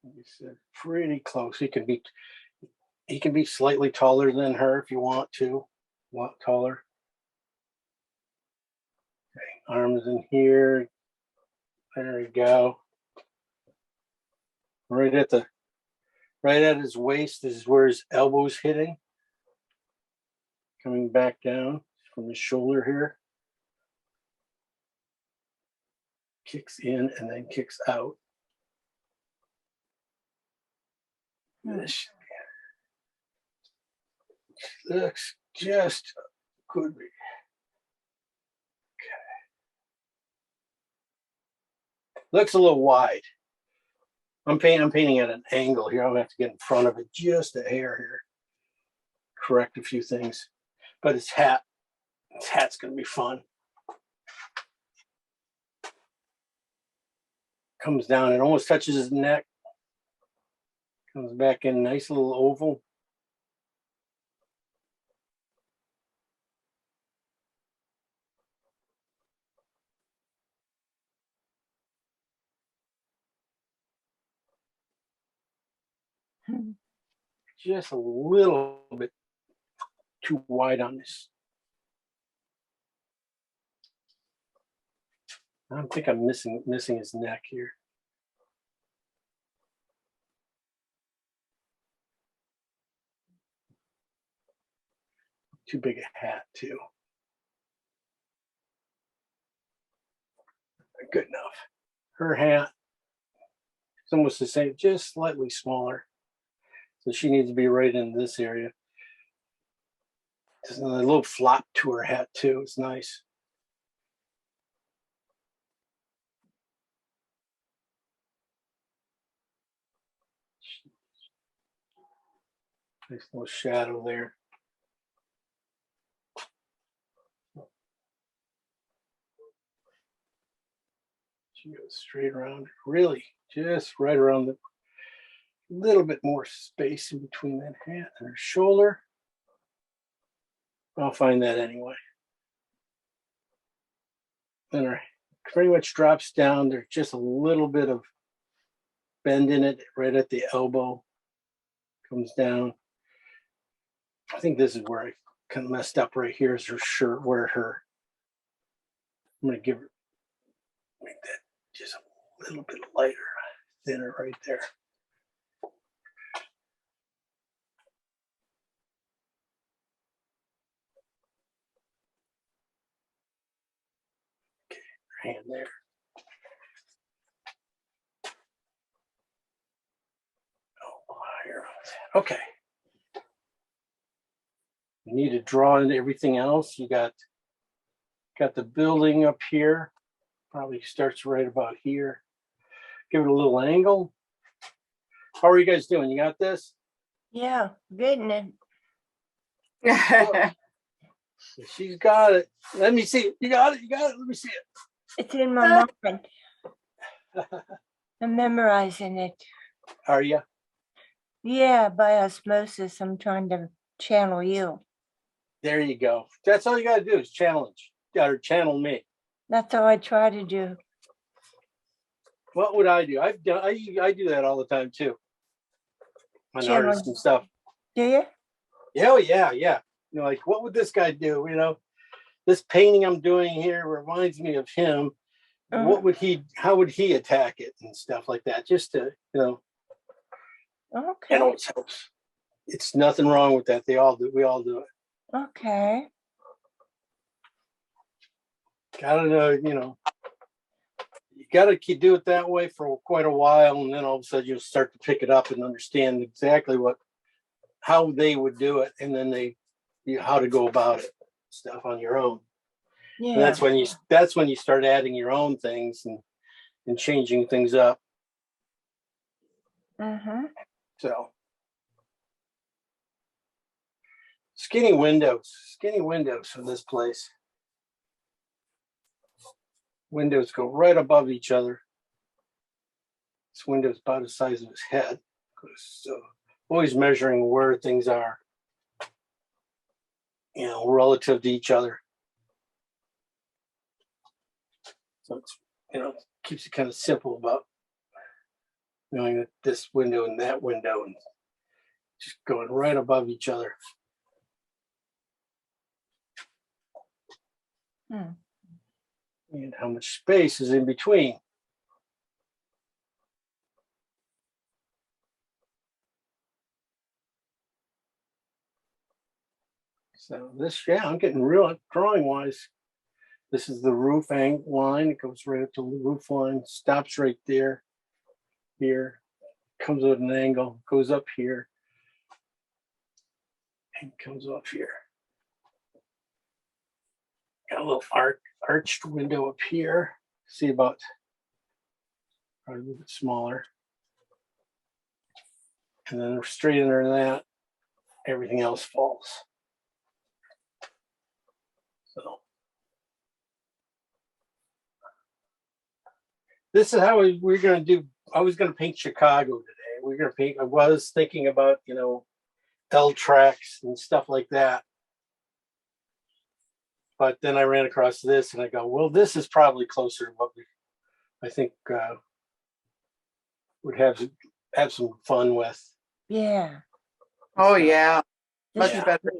Like I said, pretty close. He can be slightly taller than her if you want to. Want taller. Okay, arms in here. There we go. Right at his waist is where his elbow's hitting. Coming back down from his shoulder here. Kicks in and then kicks out. This looks just could be. Okay. Looks a little wide. I'm painting at an angle here. I'm gonna have to get in front of it just a hair here. Correct a few things. But his hat's gonna be fun. Comes down, it almost touches his neck. Comes back in, nice little oval. Just a little bit too wide on this. I think I'm missing his neck here. too big a hat too. Good enough. Her hat is almost the same, just slightly smaller. So she needs to be right in this area. There's a little flop to her hat too. It's nice. Nice little shadow there. She goes straight around, really, just right around the little bit more space in between that hat and her shoulder. I'll find that anyway. Then her pretty much drops down. There's just a little bit of bend in it right at the elbow. Comes down. I think this is where I kind of messed up right here is her shirt, where her, I'm going to make that just a little bit lighter, thinner right there. Okay, her hand there. Oh, here. Okay. You need to draw in everything else. You got the building up here. Probably starts right about here. Give it a little angle. How are you guys doing? You got this? Yeah, getting it. She's got it. Let me see it. You got it. You got it. Let me see it. It's in my mind. I'm memorizing it. Are you? Yeah, by osmosis, I'm trying to channel you. There you go. That's all you got to do is challenge. Or channel me. That's all I try to do. What would I do? I do that all the time too. On Channel. artists and stuff. Do you? Yeah, yeah, yeah. You know, like what would this guy do? You know, this painting I'm doing here reminds me of him. What would he? How would he attack it and stuff like that? Just to, you know. Okay. It always helps. It's nothing wrong with that. They all do. We all do it. Okay. Gotta know, you know. You gotta do it that way for quite a while, and then all of a sudden you'll start to pick it up and understand exactly how they would do it, and then how to go about it, stuff on your own. Yeah. And that's when you start adding your own things and changing things up. Mm-hmm. So skinny windows in this place. Windows go right above each other. This window's about the size of his head. So always measuring where things are, you know, relative to each other. So it's, you know, keeps it kind of simple about knowing that this window and that window and just going right above each other. And how much space is in between. So this, yeah, I'm getting real drawing wise. This is the roof line. It goes right up to the roof line, stops right there, here, comes at an angle, goes up here, and comes up here. Got a little arched window up here. See about probably a little bit smaller. And then straight under that, everything else falls. So this is how we're going to do. I was going to paint Chicago today. We're going to paint. I was thinking about, you know, L tracks and stuff like that. But then I ran across this and I go, well, this is probably closer to what I think would have some fun with. Yeah. Oh, yeah. Much Yeah. better.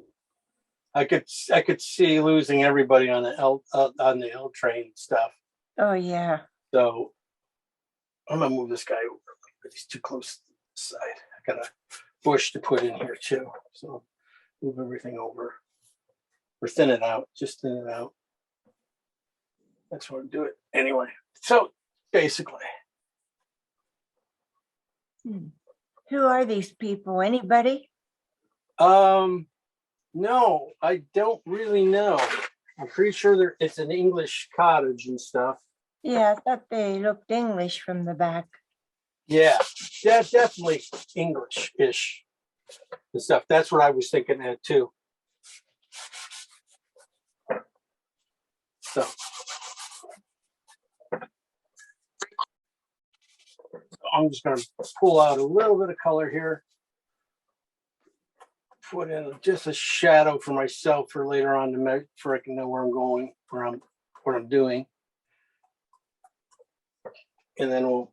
I could see losing everybody on the L train stuff. Oh, yeah. So I'm gonna move this guy over. But he's too close to the side. I got a bush to put in here too. So move everything over. or thin it out, just thin it out. That's what I do it anyway. So basically, Who are these people? Anybody? no, I don't really know. I'm pretty sure it's an English cottage and stuff. Yeah, I thought they looked English from the back. Yeah, definitely English-ish and stuff. That's what I was thinking that too. So I'm just going to pull out a little bit of color here. Put in just a shadow for myself for later on to make for I can know where I'm going, what I'm doing. And then we'll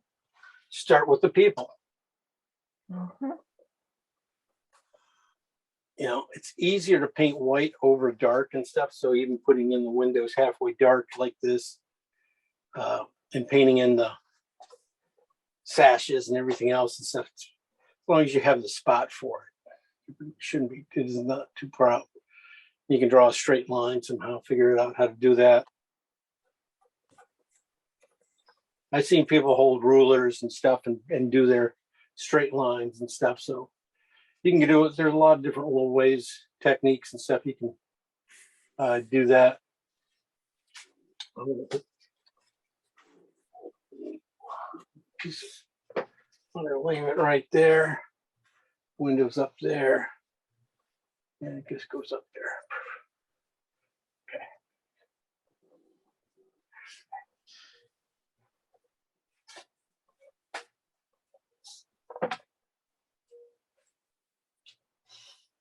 start with the people. Mhm. You know, it's easier to paint white over dark and stuff. So even putting in the windows halfway dark like this, and painting in the sashes and everything else and stuff, as long as you have the spot for it, it shouldn't be. It is not too proud. You can draw a straight line somehow. Figure it out how to do that. I've seen people hold rulers and stuff and do their straight lines and stuff. So you can do it. There's a lot of different little ways, techniques and stuff you can do that. I'm going to leave it right there. Windows up there. And it just goes up there.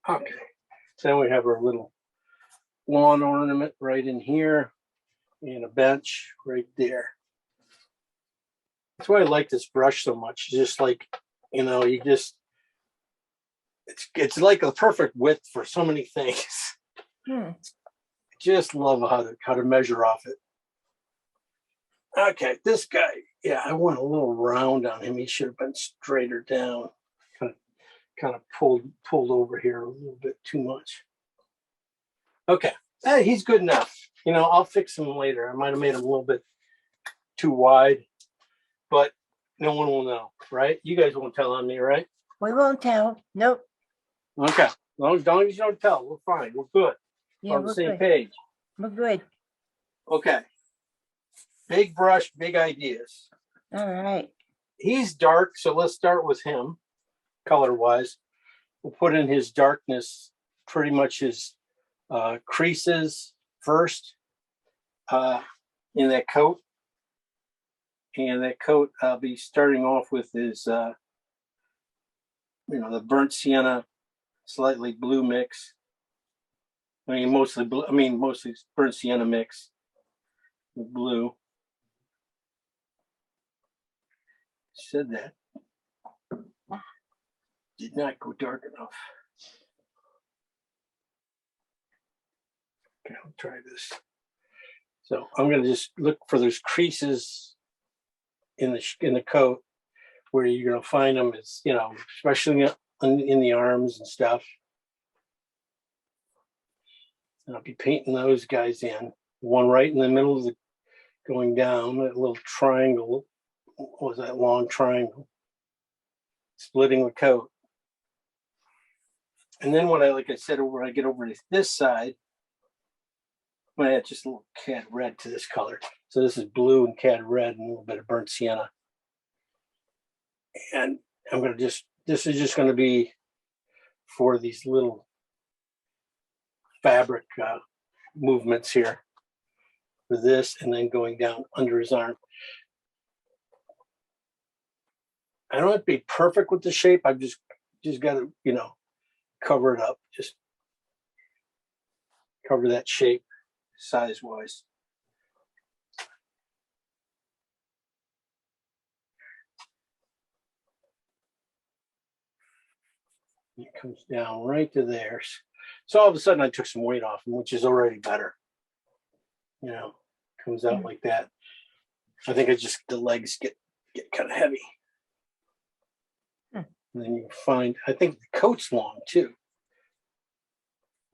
Okay, so then we have our little lawn ornament right in here and a bench right there. That's why I like this brush so much. Just like, you know, it's like a perfect width for so many things. Just love how to measure off it. Okay, this guy, yeah, I want a little round on him. He should have been straighter down. Kind of pulled over here a little bit too much. Okay, he's good enough. You know, I'll fix him later. I might have made him a little bit too wide, but no one will know, right? You guys won't tell on me, right? We won't tell. Nope. Okay, as long as you don't tell, we're fine. We're good. Yeah, On the we're same good. page. We're good. Okay. Big brush, big ideas. All right. He's dark, so let's start with him, color-wise. We'll put in his darkness, pretty much his creases first in that coat. And that coat, I'll be starting off with his, the burnt sienna, slightly blue mix. Mostly burnt sienna mix with blue. Said that. Did not go dark enough. Okay, I'll try this. So I'm going to just look for those creases in the coat where you're going to find them. It's, especially in the arms and stuff. And I'll be painting those guys in. One right in the middle of the going down, that little triangle. What was that long triangle? Splitting the coat. And then when I get over to this side, I'm going to add just a little cad red to this color. So this is blue and cad red and a little bit of burnt sienna. And I'm going to this is just going to be for these little fabric movements here for this, and then going down under his arm. I don't have to be perfect with the shape. I've just got to, cover it up. Just cover that shape size-wise. It comes down right to there. So all of a sudden I took some weight off him, which is already better. Comes out like that. I think the legs get kind of heavy. And then you find, I think the coat's long too.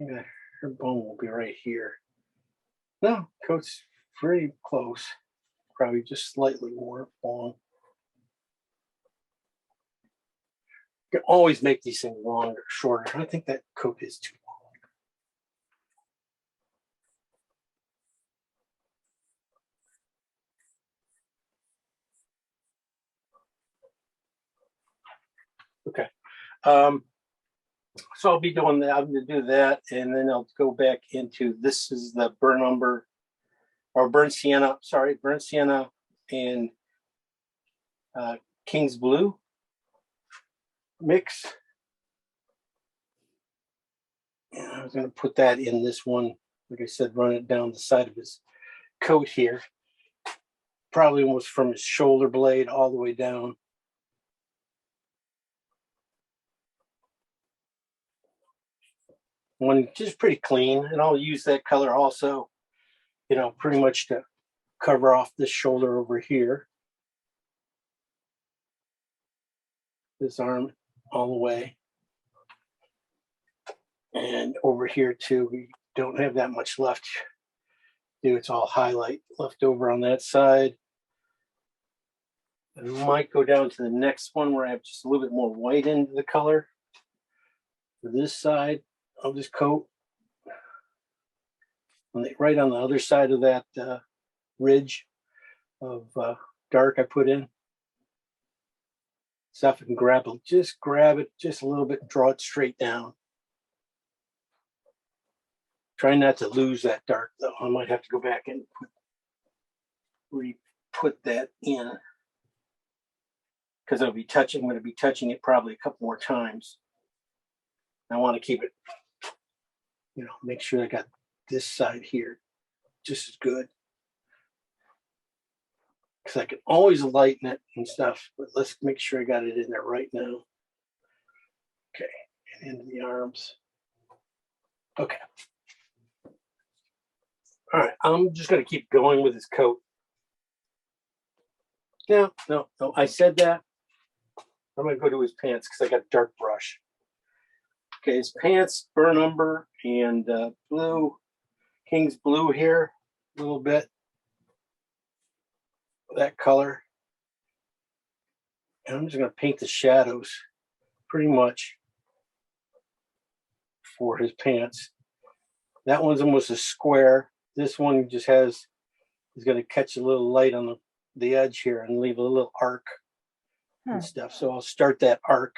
I'm gonna her bone will be right here. No, coat's pretty close. Probably just slightly more long. You can always make these things longer, shorter. I think that coat is too long. Okay. So I'll be doing that. I'm going to do that, and then I'll go back into this is the burnt umber or burnt sienna. Sorry, burnt sienna and King's Blue mix. And I was going to put that in this one. Like I said, run it down the side of his coat here. Probably almost from his shoulder blade all the way down. One just pretty clean, and I'll use that color also, you know, pretty much to cover off this shoulder over here. This arm all the way. And over here too, we don't have that much left. It's all highlight left over on that side. I might go down to the next one where I have just a little bit more white into the color. For this side, I'll just coat right on the other side of that ridge of dark I put in. So if I can grab it just a little bit and draw it straight down. Try not to lose that dark though. I might have to go back and put that in because I'm going to be touching it probably a couple more times. I want to keep it, you know, make sure I got this side here just as good. Because I can always lighten it and stuff, but let's make sure I got it in there right now. Okay, and into the arms. Okay. All right, I'm just going to keep going with his coat. No, I said that. I'm going to go to his pants because I got a dark brush. Okay, his pants, burnt umber and blue, King's Blue here, a little bit. That color. And I'm just going to paint the shadows pretty much for his pants. That one's almost a square. This one just is going to catch a little light on the edge here and leave a little arc and stuff. So I'll start that arc.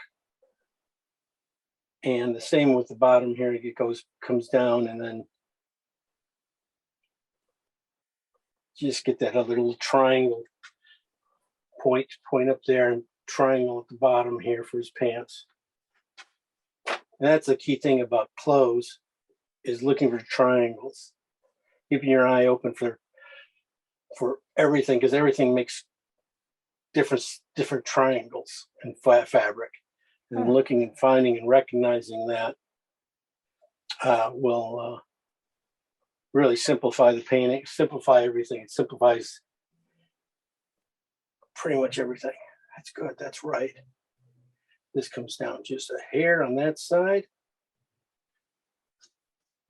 And the same with the bottom here. It comes down and then just get that other little triangle point up there and triangle at the bottom here for his pants. And that's the key thing about clothes is looking for triangles. Keeping your eye open for everything because everything makes different triangles in fabric. And looking and finding and recognizing that will really simplify the painting, simplify everything. It simplifies pretty much everything. That's good. That's right. This comes down just a hair on that side.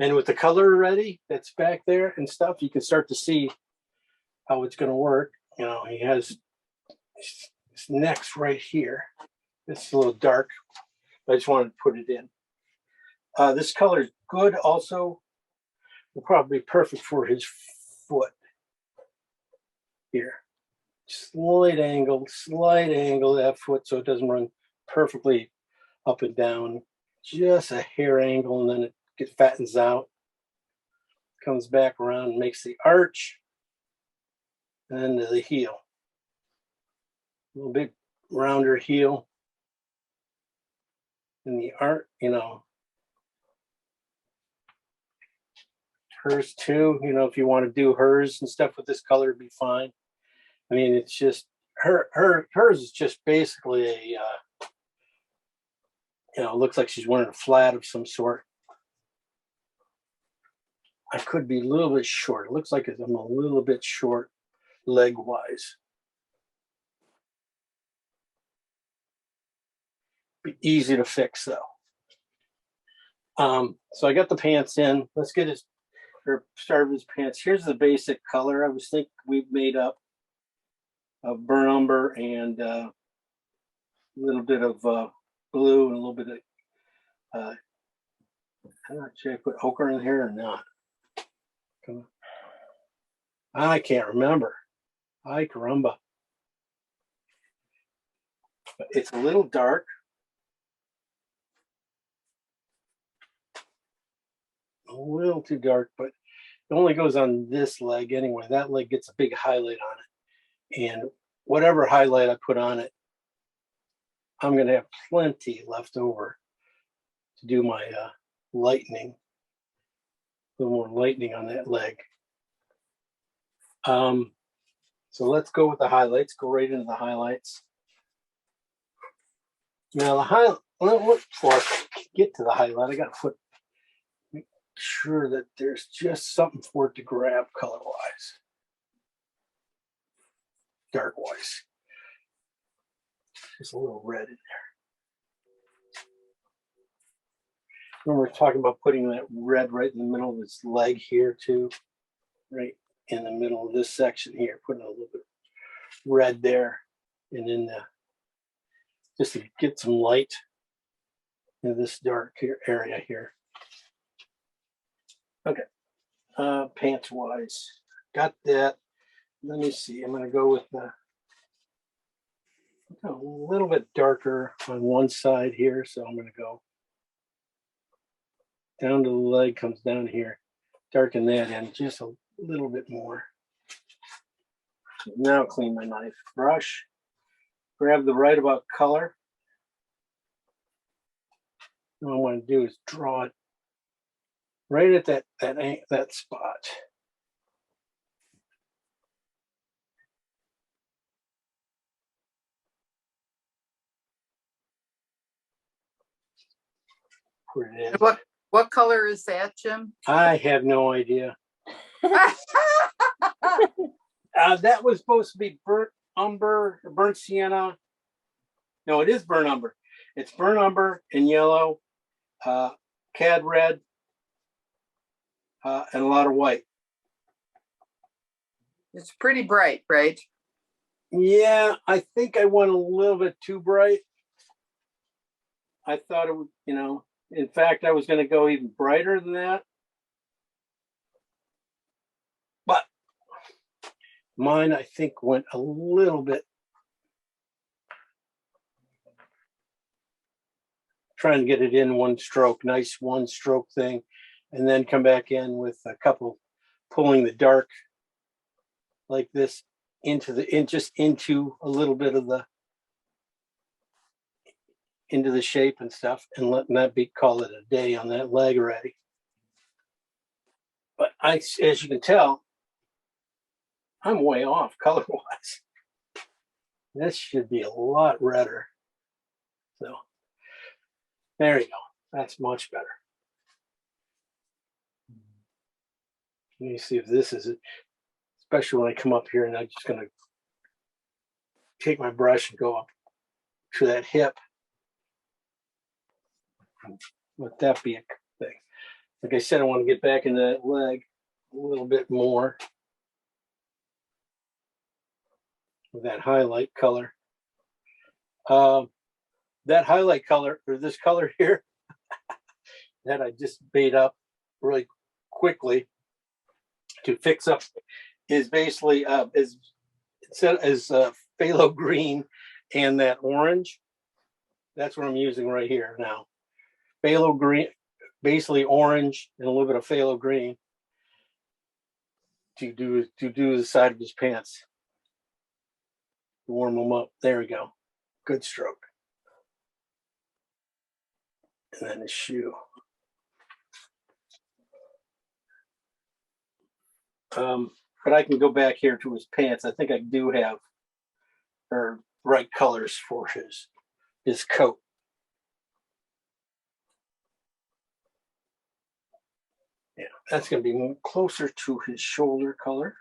And with the color ready that's back there and stuff, you can start to see how it's going to work. You know, he has his neck's right here. It's a little dark. I just wanted to put it in. This color is good also. Will probably be perfect for his foot here. Slight angle that foot so it doesn't run perfectly up and down. Just a hair angle and then it fattens out. Comes back around and makes the arch. And then to the heel. A little bit rounder heel. And the art, you know, hers too, you know, if you want to do hers and stuff with this color, it'd be fine. I mean, it's just hers is just basically a, you know, it looks like she's wearing a flat of some sort. I could be a little bit short. It looks like I'm a little bit short leg wise. Be easy to fix though. So I got the pants in. Let's get his, or start with his pants. Here's the basic color. I was thinking we've made up of burnt umber and a little bit of blue and a little bit of, I'm not sure I put ochre in here or not. I can't remember. Ay caramba. But it's a little dark. A little too dark, but it only goes on this leg anyway. That leg gets a big highlight on it. And whatever highlight I put on it, I'm going to have plenty left over to do my lightening. A little more lightening on that leg. So let's go with the highlights. Go right into the highlights. Now before I get to the highlight, I got to make sure that there's just something for it to grab color-wise, dark-wise. Just a little red in there. Remember talking about putting that red right in the middle of this leg here too, right in the middle of this section here, putting a little bit of red there, and then just to get some light in this dark area here. Okay, pants wise, got that. Let me see. I'm going to go with a little bit darker on one side here, so I'm going to go down to the leg, comes down here, darken that in just a little bit more. Now clean my knife, brush, grab the right about color. What I want to do is draw it right at that spot. Put it in. What color is that, Jim? I have no idea. That was supposed to be burnt umber, burnt sienna. No, it is burnt umber. It's burnt umber and yellow, cad red, and a lot of white. It's pretty bright, right? Yeah, I think I went a little bit too bright. I thought it would, in fact, I was going to go even brighter than that. But mine, I think, went a little bit. Trying to get it in one stroke, nice one stroke thing, and then come back in with a couple, pulling the dark like this just into a little bit of into the shape and stuff, and letting that call it a day on that leg already. But as you can tell, I'm way off color-wise. This should be a lot redder. So there you go. That's much better. Let me see if this is it. Especially when I come up here and I'm just going to take my brush and go up to that hip. Let that be a thing. Like I said, I want to get back into that leg a little bit more with that highlight color. That highlight color, or this color here, that I just made up really quickly to fix up, is basically is phthalo green and that orange. That's what I'm using right here now. Phthalo green, basically orange and a little bit of phthalo green to do the side of his pants. Warm them up. There we go. Good stroke. And then his shoe. But I can go back here to his pants. I think I do have right colors for his coat. Yeah, that's going to be closer to his shoulder color.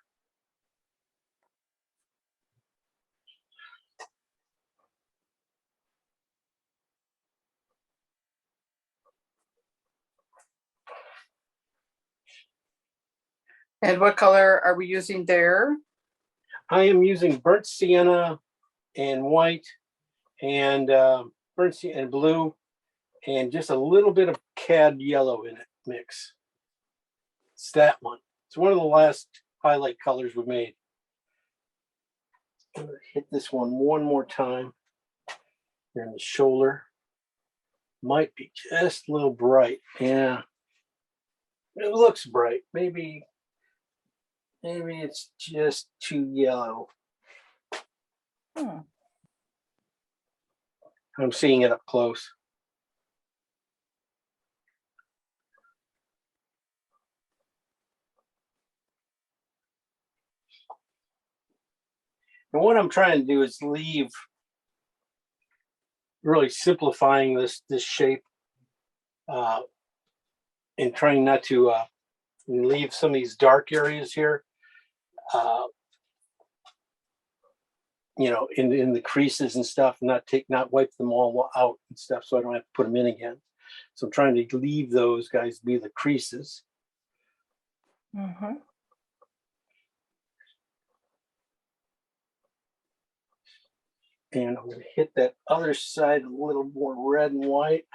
And what color are we using there? I am using burnt sienna and white and burnt sienna and blue and just a little bit of cad yellow in it mix. It's that one. It's one of the last highlight colors we made. I'm gonna hit this one more time. Here in the shoulder. Might be just a little bright. Yeah. It looks bright. Maybe it's just too yellow. Hmm. I'm seeing it up close. And what I'm trying to do is leave, really simplifying this shape, and trying not to leave some of these dark areas here, in the creases and stuff, not wipe them all out and stuff, so I don't have to put them in again. So I'm trying to leave those guys be the creases. Mm-hmm. And I'm going to hit that other side a little more red and white.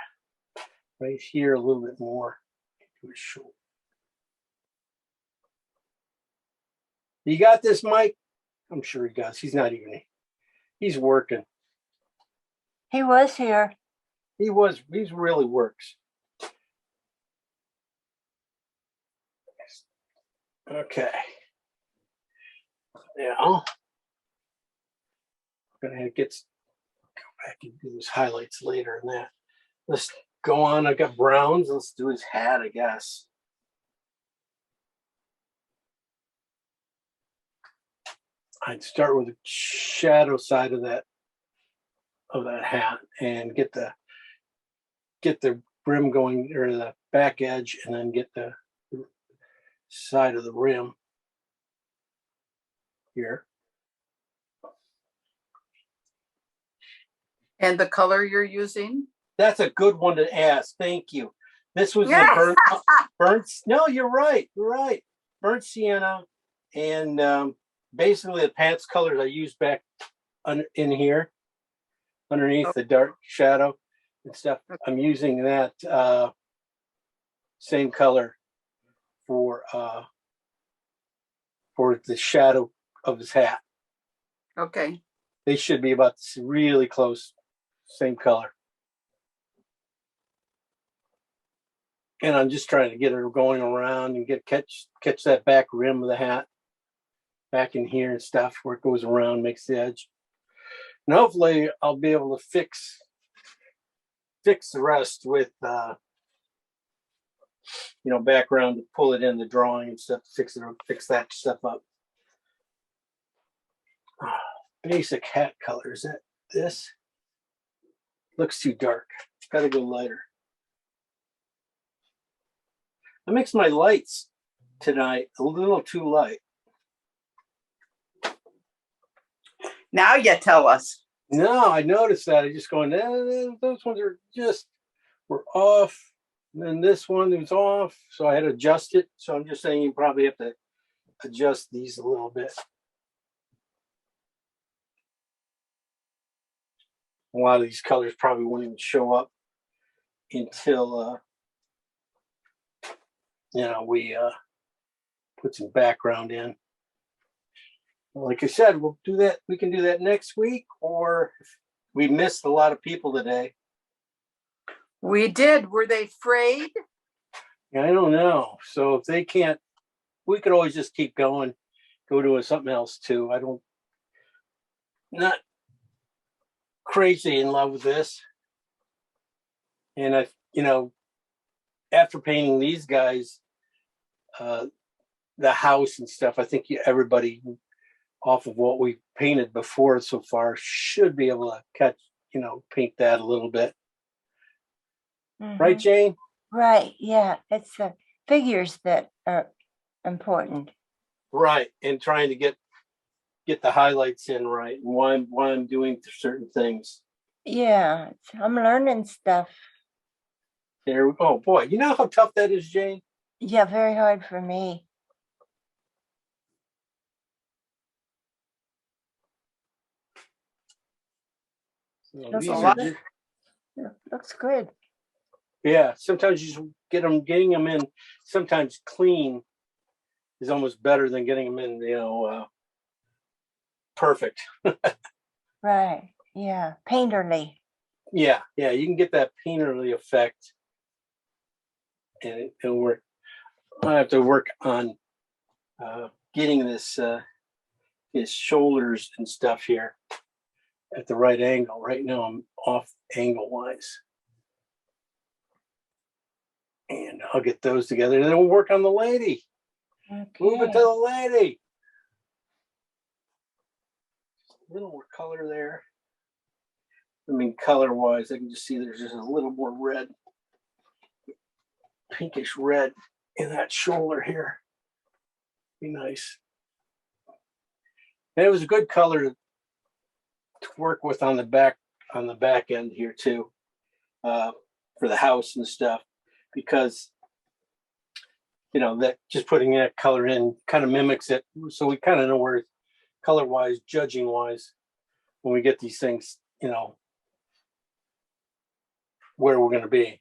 Right here, a little bit more. Do his shoulder. You got this, Mike? I'm sure he does. He's working. He was here. He's really works. Okay. Now, I'm going to go back and do his highlights later in that. Let's go on. I got browns. Let's do his hat, I guess. I'd start with the shadow side of that hat and get the brim going, or the back edge, and then get the side of the rim here. And the color you're using? That's a good one to ask. Thank you. This was the burnt. No, you're right. You're right. Burnt sienna, and basically the pants colors I used back in here, underneath the dark shadow and stuff. I'm using that same color for the shadow of his hat. Okay. They should be about really close, same color. And I'm just trying to get her going around and catch that back rim of the hat back in here and stuff where it goes around, makes the edge. And hopefully I'll be able to fix the rest with background to pull it in the drawing and stuff, fix that stuff up. Basic hat color. Is that this? Looks too dark. Gotta go lighter. I mixed my lights tonight a little too light. Now you tell us. No, I noticed that. I just going, those ones were off. And then this one was off. So I had to adjust it. So I'm just saying you probably have to adjust these a little bit. A lot of these colors probably won't even show up until we put some background in. Like I said, we'll do that. We can do that next week, or we missed a lot of people today. We did. Were they afraid? I don't know. So if they can't, we could always just keep going, go to something else too. Not crazy in love with this. And after painting these guys, the house and stuff, I think everybody off of what we painted before so far should be able to paint that a little bit. Mm-hmm. Right, Jane? Right, yeah. It's the figures that are important. Right, and trying to get the highlights in right, and why I'm doing certain things. Yeah, I'm learning stuff. There we go. Oh boy, you know how tough that is, Jane? Yeah, very hard for me. So Looks these a are lot. just, Looks good. yeah, sometimes you just getting them in, sometimes clean is almost better than getting them in, perfect. Right. Yeah. Painterly. Yeah, you can get that painterly effect, and it'll work. I have to work on getting this his shoulders and stuff here at the right angle. Right now I'm off angle wise, and I'll get those together, and then we'll work on the lady. Move it to Okay. the lady. A little more color there. I mean, color wise, I can just see there's just a little more red, pinkish red in that shoulder here. Be nice. And it was a good color to work with on the back end here too, for the house and stuff, because that just putting that color in kind of mimics it, so we kind of know where color wise, judging wise, when we get these things, where we're going to be,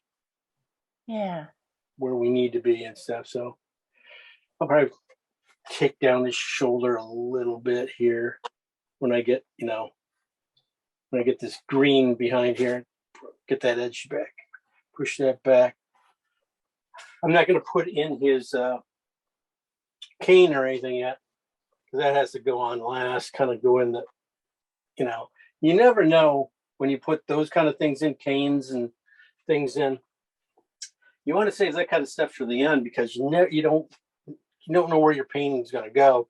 Yeah. where we need to be and stuff. So I'll probably kick down the shoulder a little bit here when I get this green behind here, get that edge back, push that back. I'm not going to put in his cane or anything yet, because that has to go on last, kind of go in the, you never know when you put those kind of things in, canes and things in. You want to save that kind of stuff for the end, because you don't know where your painting is going to go,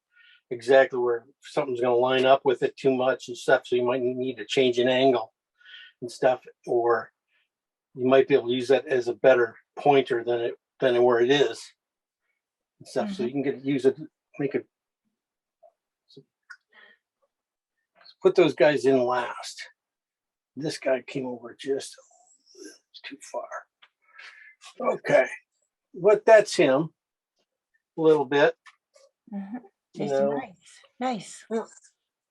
exactly where something's going to line up with it too much and stuff. So you might need to change an angle and stuff, or you might be able to use that as a better pointer than where it is and stuff. So you can use it, make it. Put those guys in last. This guy came over just too far. Okay, but that's him a little bit. It's nice. Nice.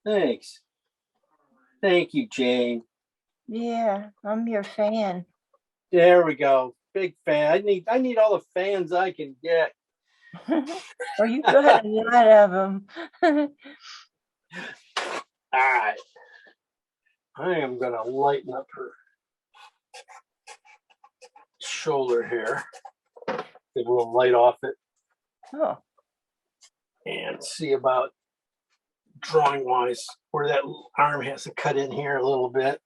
Thanks. Thank you, Jane. Yeah, I'm your fan. There we go. Big fan. I need all the fans I can get. Well, you got a lot of them. All right. I am gonna lighten up her shoulder here. Get a little light off it. Oh. And see about drawing wise where that arm has to cut in here a little bit.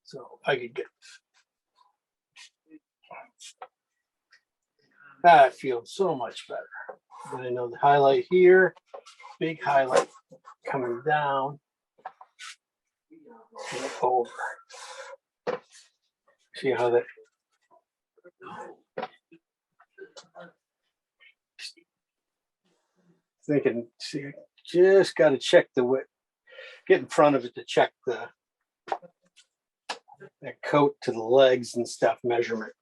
So I could get. I feel so much better. But I know the highlight here, big highlight coming down and over. See how that. Thinking, see, just got to check the width, get in front of it to check that coat to the legs and stuff measurement.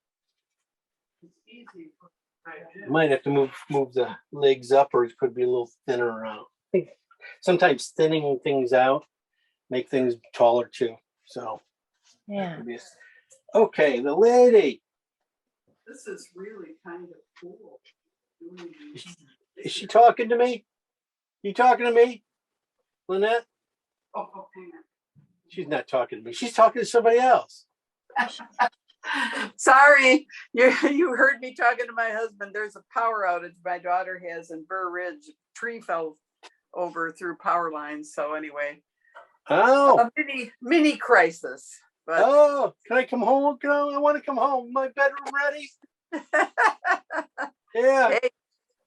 Might have to move the legs up, or it could be a little thinner around. I think sometimes thinning things out make things taller too. So Yeah. Okay, the lady. This is really kind of cool. Is she talking to me? You talking to me, Lynette? Oh, hang on. She's not talking to me. She's talking to somebody else. Sorry, you heard me talking to my husband. There's a power outage my daughter has in Burr Ridge. Tree fell over through power lines. So anyway, Oh, a mini crisis. But can I come home? I want to come home. My bedroom ready? Yeah. Hey,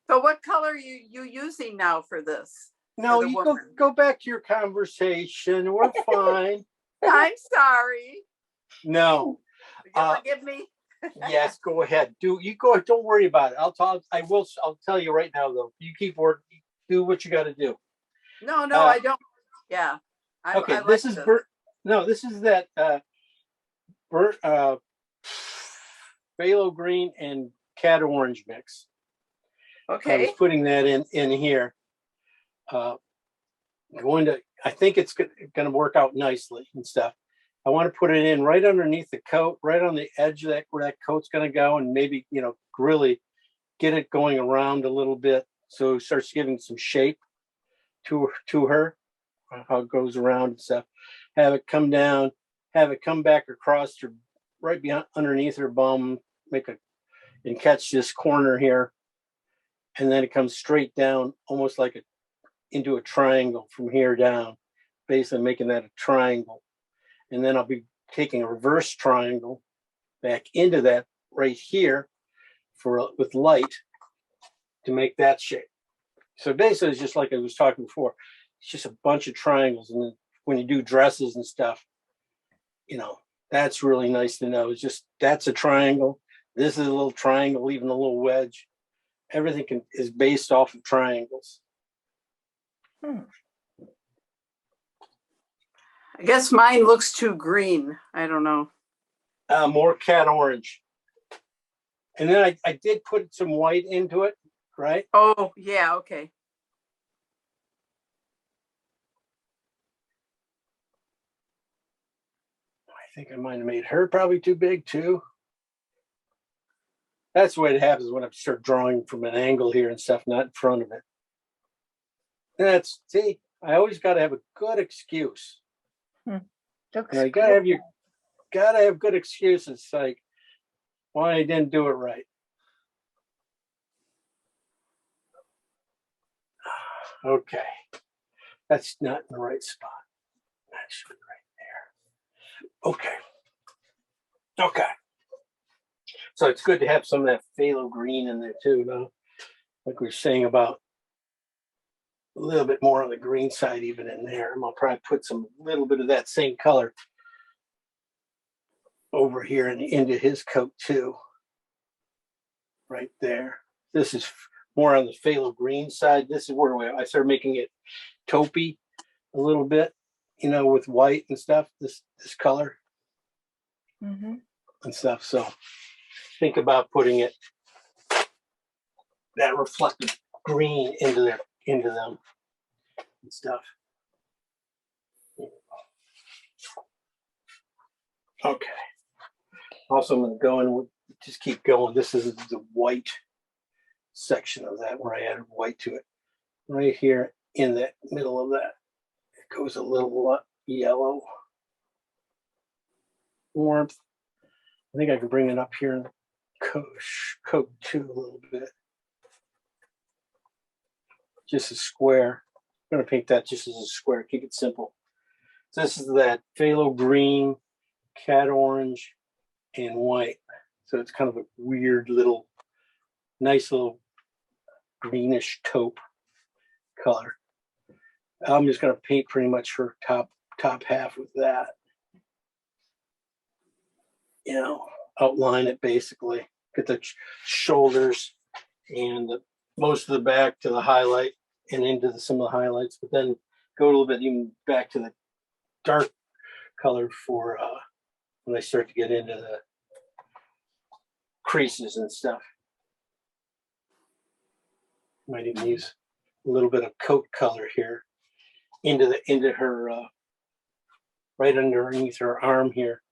so what color are you using now for this? No, for the you woman? go back to your conversation. We're fine. I'm sorry. No. You forgive me? Yes, go ahead. Go. Don't worry about it. I'll tell you right now though. You keep working. Do what you got to do. No, I don't. Yeah. Okay. This is that phthalo green and cat orange mix. Okay. I was putting that in here. I think it's going to work out nicely and stuff. I want to put it in right underneath the coat, right on the edge of that where that coat's going to go, and maybe, really get it going around a little bit so it starts giving some shape to her, how it goes around and stuff. Have it come down, have it come back across her, right behind underneath her bum, and catch this corner here, and then it comes straight down, almost like into a triangle from here down, basically making that a triangle. And then I'll be taking a reverse triangle back into that right here with light to make that shape. So basically it's just like I was talking before. It's just a bunch of triangles. And then when you do dresses and stuff, that's really nice to know. It's just, that's a triangle. This is a little triangle, even a little wedge. Everything is based off of triangles. I guess mine looks too green. I don't know. More cat orange. And then I did put some white into it, right? Oh, yeah, okay. I think I might have made her probably too big too. That's the way it happens when I start drawing from an angle here and stuff, not in front of it. See, I always got to have a good excuse. You gotta have good excuses, like why I didn't do it right. Okay, that's not in the right spot. That should be right there. Okay. So it's good to have some of that phthalo green in there too, though. Like we were saying about a little bit more on the green side, even in there. And I'll probably put some little bit of that same color over here and into his coat too. Right there. This is more on the phthalo green side. This is where I started making it taupey a little bit, with white and stuff, this color and stuff. So think about putting that reflective green into them and stuff. Okay. Also, I'm going to go in just keep going. This is the white section of that where I added white to it. Right here in the middle of that, it goes a little yellow warmth. I think I can bring it up here in the coat too a little bit. Just a square. I'm going to paint that just as a square. Keep it simple. So this is that phthalo green, cat orange, and white. So it's kind of a weird little, nice little greenish taupe color. I'm just going to paint pretty much her top half with that. Outline it basically. Get the shoulders and most of the back to the highlight and into some of the highlights, but then go a little bit even back to the dark color for when I start to get into the creases and stuff. Might even use a little bit of coat color here into her right underneath her arm here.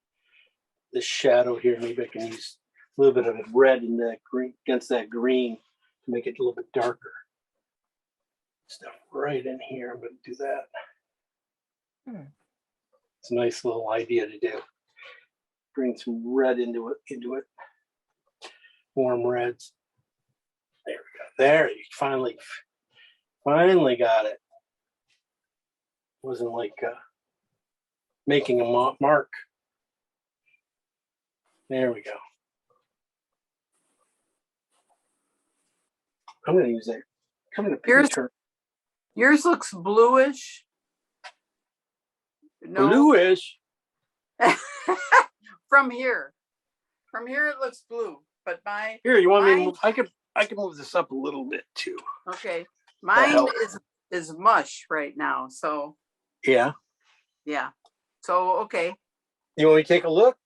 The shadow here, maybe I can use a little bit of red in that green against that green to make it a little bit darker. Stuff right in here. I'm going to do that. It's a nice little idea to do. Bring some red into it. Warm reds. There we go. There, you finally got it. Wasn't like making a mark. There we go. I'm going to use that. I'm going to paint her. Yours looks bluish. No. Bluish? From here it looks blue, but Here, you want me to move? I can move this up a little bit too. Okay. Mine is mush right now, so yeah. So okay. You want me to take a look?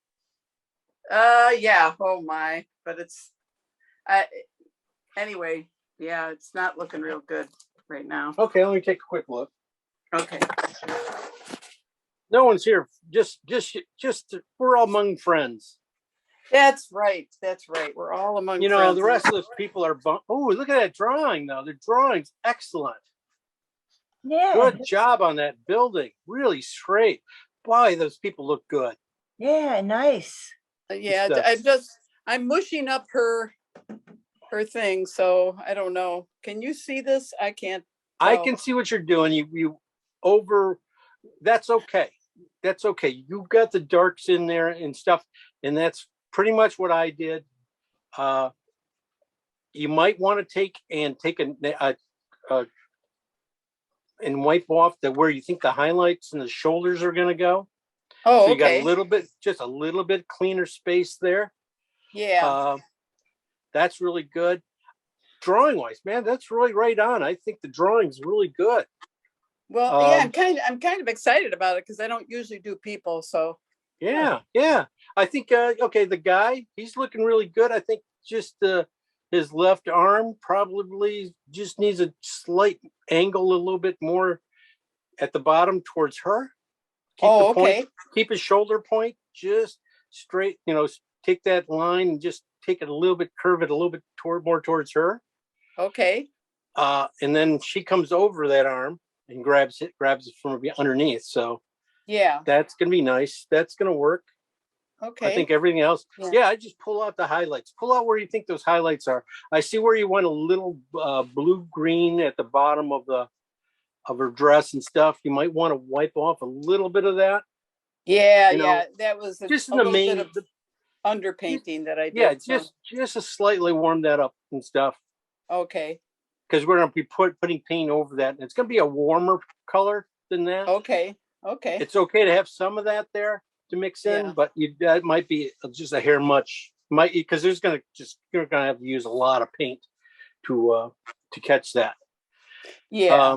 Yeah. Oh my, but it's anyway, yeah, it's not looking real good right now. Okay, let me take a quick look. Okay. No one's here. Just, we're all among friends. That's right. That's right. We're all among You know, friends. the rest of those people are. Oh, look at that drawing, though. The drawing's excellent. Yeah. Good job on that building. Really straight. Boy, those people look good. Yeah, nice. Yeah, Stuff. I'm mushing up her thing, so I don't know. Can you see this? I can't I tell. can see what you're doing. You over. That's okay. That's okay. You got the darks in there and stuff, and that's pretty much what I did. You might want to take a and wipe off the where you think the highlights and the shoulders are going to go. Oh, So you got okay. a little bit, just a little bit cleaner space there. Yeah. That's really good. Drawing wise, man, that's really right on. I think the drawing's really good. Well, yeah, I'm kind of excited about it because I don't usually do people. So Yeah. I think okay, the guy, he's looking really good. I think just his left arm probably just needs a slight angle a little bit more at the bottom towards her. Keep the point, okay. keep his shoulder point just straight, take that line and just take it a little bit, curve it a little bit more towards her. Okay. And then she comes over that arm and grabs it from underneath. So Yeah. that's gonna be nice. That's gonna work. Okay. I think everything else, I just pull out the highlights. Pull out where you think those highlights are. I see where you want a little blue green at the bottom of her dress and stuff. You might want to wipe off a little bit of that. Yeah. That was Just a in the little main, bit of underpainting that I did. yeah, So. just to slightly warm that up and stuff. Okay. Because we're gonna be putting paint over that, and it's gonna be a warmer color than that. Okay. It's okay to have some of that there to mix in, but that might be just a hair much. Might because you're gonna have to use a lot of paint to catch that. Yeah.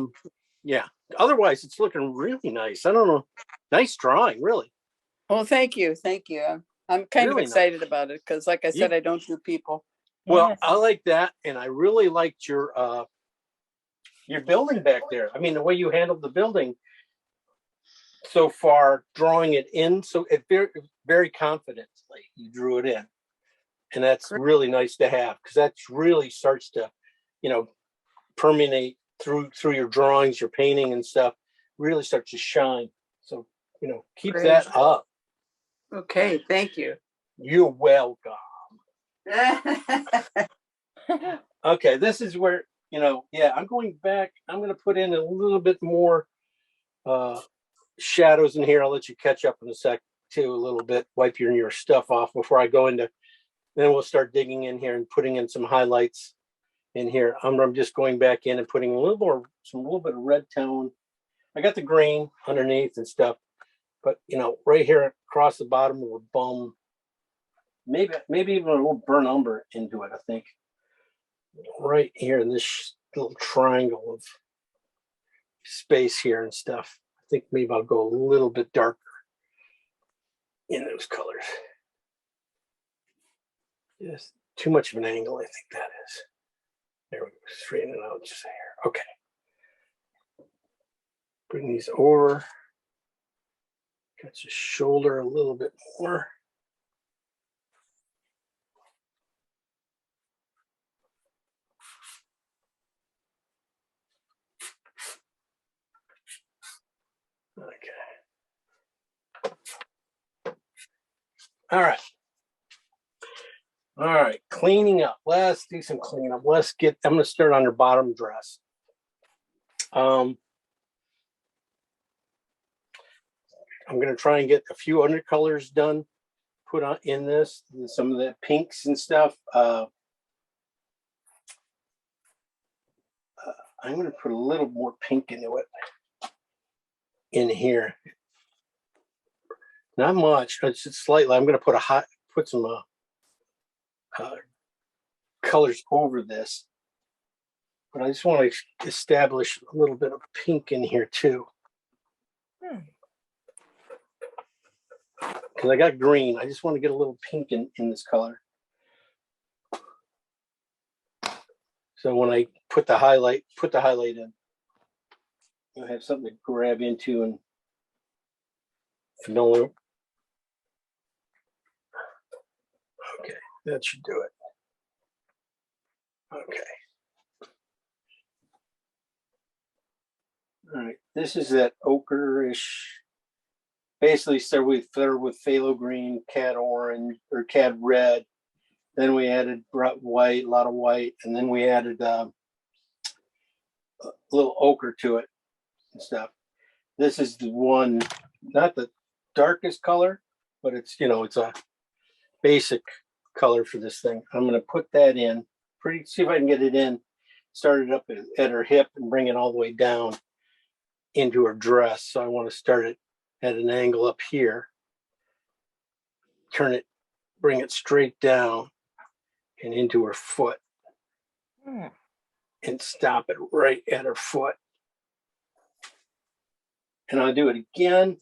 Yeah. Otherwise, it's looking really nice. I don't know. Nice drawing, really. Well, thank you. I'm kind Really of excited about it because, like I said, I don't do people. Well, Yes. I like that, and I really liked your building back there. I mean, the way you handled the building so far, drawing it in, so it very confidently you drew it in, and that's really nice to have because that really starts to, permeate through your drawings, your painting and stuff. Really starts to shine. So keep that up. Okay, thank you. You're welcome. Okay, this is where I'm going back. I'm going to put in a little bit more shadows in here. I'll let you catch up in a sec too, a little bit. Wipe your stuff off before I go into. Then we'll start digging in here and putting in some highlights in here. I'm just going back in and putting a little bit of red tone. I got the green underneath and stuff, but right here across the bottom of the bum, maybe even a little burnt umber into it. I think right here in this little triangle of space here and stuff. I think maybe I'll go a little bit darker in those colors. Just too much of an angle, I think that is. There we go. Straighten it out just here. Okay. Bring these over. Catch the shoulder a little bit more. Okay. All right. Cleaning up. Let's do some cleanup. I'm going to start on her bottom dress. I'm going to try and get a few undercolors done, put on in this, some of the pinks and stuff. I'm going to put a little more pink into it in here. Not much. It's just slightly. I'm going to put some colors over this, but I just want to establish a little bit of pink in here too. Because I got green. I just want to get a little pink in this color. So when I put the highlight in, you'll have something to grab into and Phthalo. Okay, that should do it. Okay. All right, this is that ochreish. Basically, started with phthalo green, cad orange, or cad red. Then we added white, a lot of white, and then we added a little ochre to it and stuff. This is the one, not the darkest color, but it's, you know, it's a basic color for this thing. I'm going to put that in, see if I can get it in, start it up at her hip and bring it all the way down into her dress. So I want to start it at an angle up here, turn it, bring it straight down and into her foot and stop it right at her foot. And I'll do it again.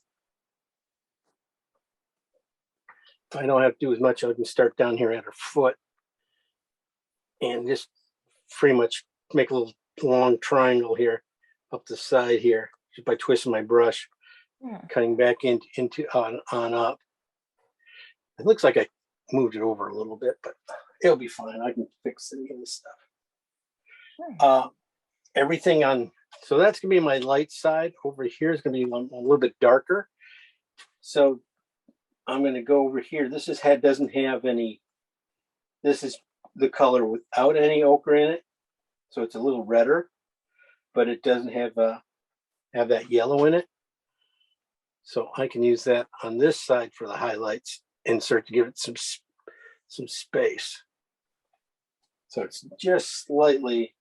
If I don't have to do as much, I can start down here at her foot and just pretty much make a little long triangle here up the side here just by twisting my brush, cutting back into on up. It looks like I moved it over a little bit, but it'll be fine. I can fix any of this stuff. Everything on, so that's gonna be my light side. Over here is gonna be a little bit darker. So I'm gonna go over here. This is doesn't have any. This is the color without any ochre in it, so it's a little redder, but it doesn't have that yellow in it. So I can use that on this side for the highlights and start to give it some space. So it's just slightly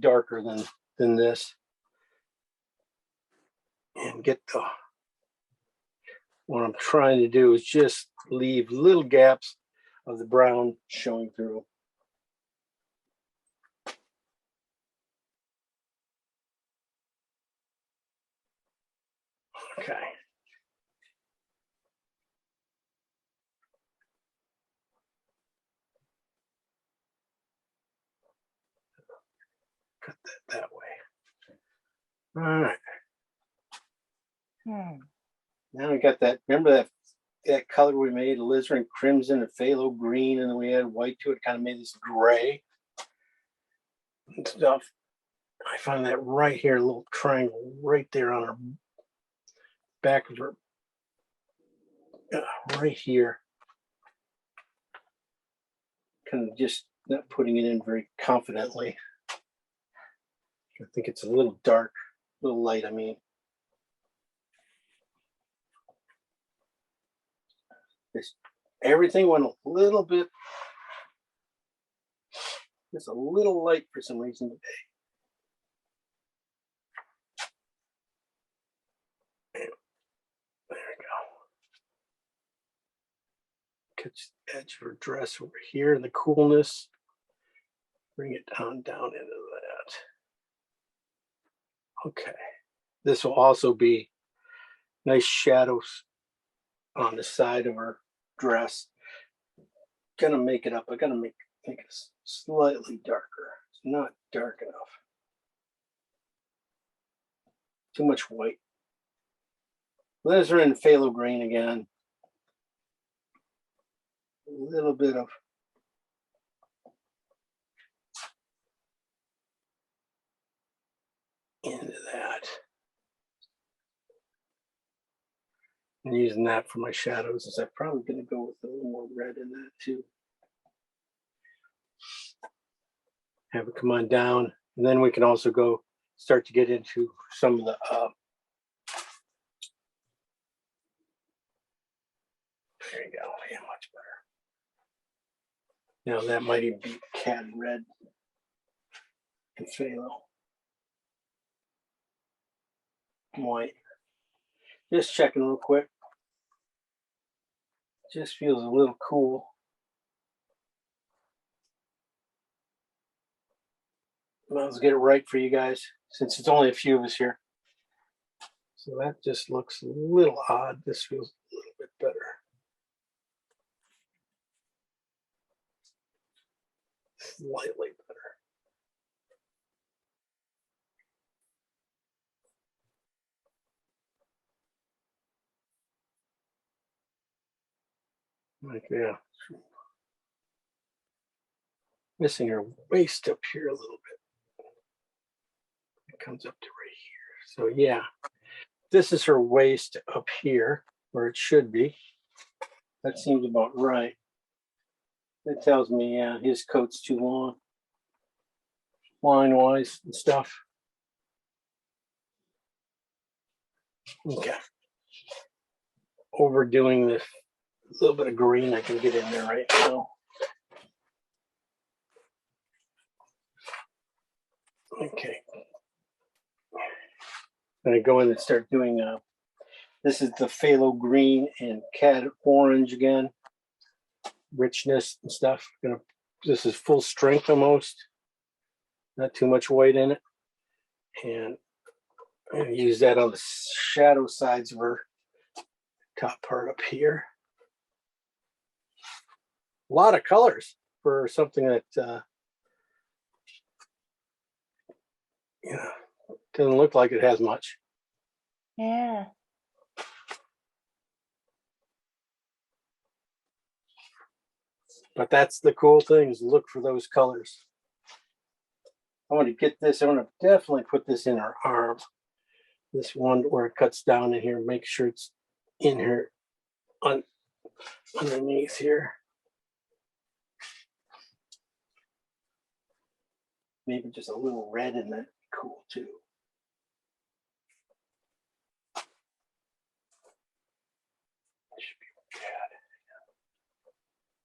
darker than this, and get the. What I'm trying to do is just leave little gaps of the brown showing through. Okay. Cut that way. All right. Now we got that. Remember that color we made, alizarin crimson and phthalo green, and then we added white to it. Kind of made this gray and stuff. I found that right here, a little triangle right there on her back of her, right here. Kind of just not putting it in very confidently. I think it's a little dark, a little light, I mean. Everything went a little bit, just a little light for some reason today. There we go. Catch the edge of her dress over here in the coolness. Bring it down into that. Okay. This will also be nice shadows on the side of her dress. Gonna make it up. I gotta make it slightly darker. It's not dark enough. Too much white. Alizarin phthalo green again. A little bit of into that. And using that for my shadows, is I'm probably going to go with a little more red in that too. Have it come on down, and then we can also start to get into some of the there you go. Yeah, much better. Now that might even be cad red and phthalo. White. Just checking real quick. Just feels a little cool. Let's get it right for you guys, since it's only a few of us here. So that just looks a little odd. This feels a little bit better. Slightly better. Like, yeah. Missing her waist up here a little bit. It comes up to right here. So yeah, this is her waist up here where it should be. That seems about right. It tells me, yeah, his coat's too long, line wise and stuff. Okay. Overdoing this little bit of green I can get in there right now. Okay. I'm gonna go in and start doing this is the phthalo green and cad orange again. Richness and stuff. This is full strength almost. Not too much white in it. And I'm gonna use that on the shadow sides of her top part up here. A lot of colors for something that you know, doesn't look like it has much. Yeah. But that's the cool thing, is look for those colors. I want to get this. I want to definitely put this in her arm. This one where it cuts down in here. Make sure it's in her underneath here. Maybe just a little red in that. Cool too.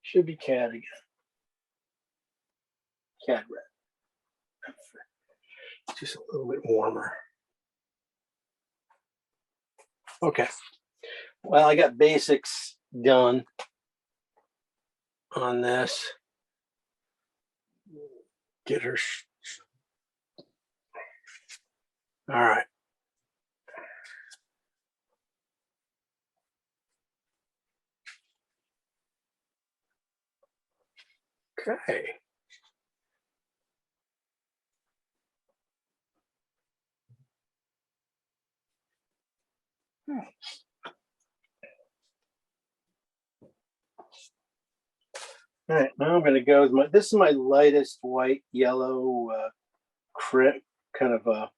Should be cat again. Cat red. Just a little bit warmer. Okay. Well, I got basics done on this. Get her. All right. Okay. All right, now I'm going to go with this is my lightest white, yellow, kind of a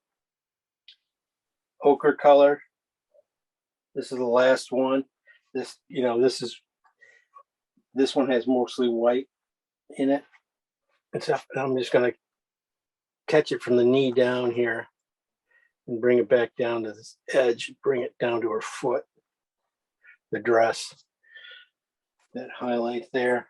ochre color. This is the last one. This one has mostly white in it. And I'm just going to catch it from the knee down here and bring it back down to this edge, bring it down to her foot, the dress, that highlight there.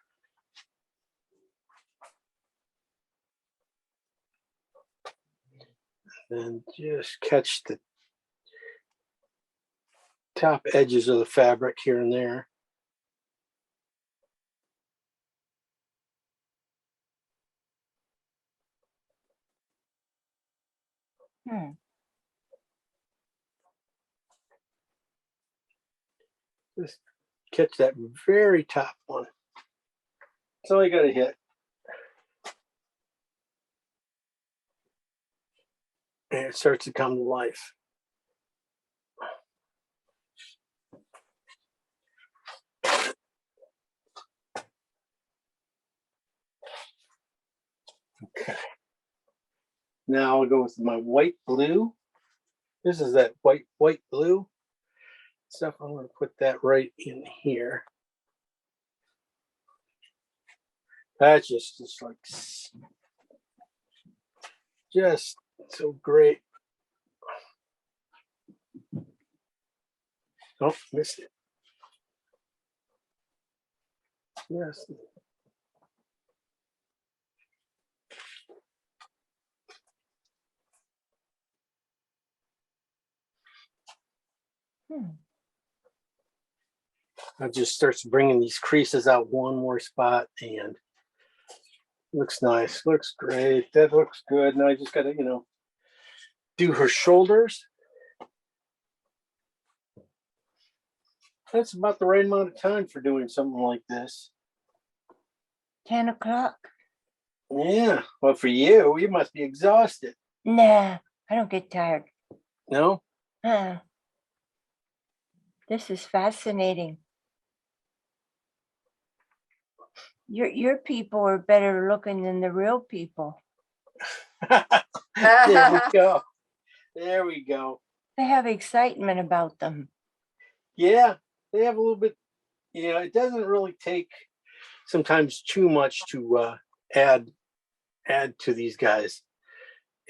And just catch the top edges of the fabric here and there. Just catch that very top one. That's all you got to hit. And it starts to come to life. Okay. Now I'll go with my white blue. This is that white blue stuff. I'm going to put that right in here. That's just like just so great. Oh, missed it. Yes. I just starts bringing these creases out one more spot, and looks nice. Looks great. That looks good. Now I just got to, do her shoulders. That's about the right amount of time for doing something like this. 10 o'clock? Yeah. Well, for you must be exhausted. Nah, I don't get tired. No? This is fascinating. Your people are better looking than the real people. There we go. There we go. They have excitement about them. Yeah, they have a little bit, it doesn't really take sometimes too much to add to these guys.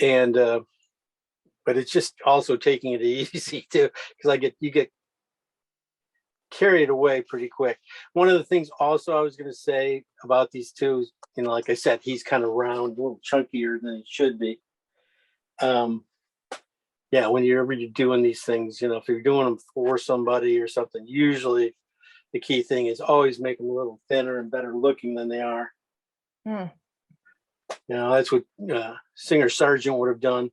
And but it's just also taking it easy too, because you get carried away pretty quick. One of the things also I was going to say about these two is, like I said, he's kind of round, a little chunkier than he should be. Yeah, when you're doing these things, if you're doing them for somebody or something, usually the key thing is always make them a little thinner and better looking than they are. That's what Singer Sargent would have done.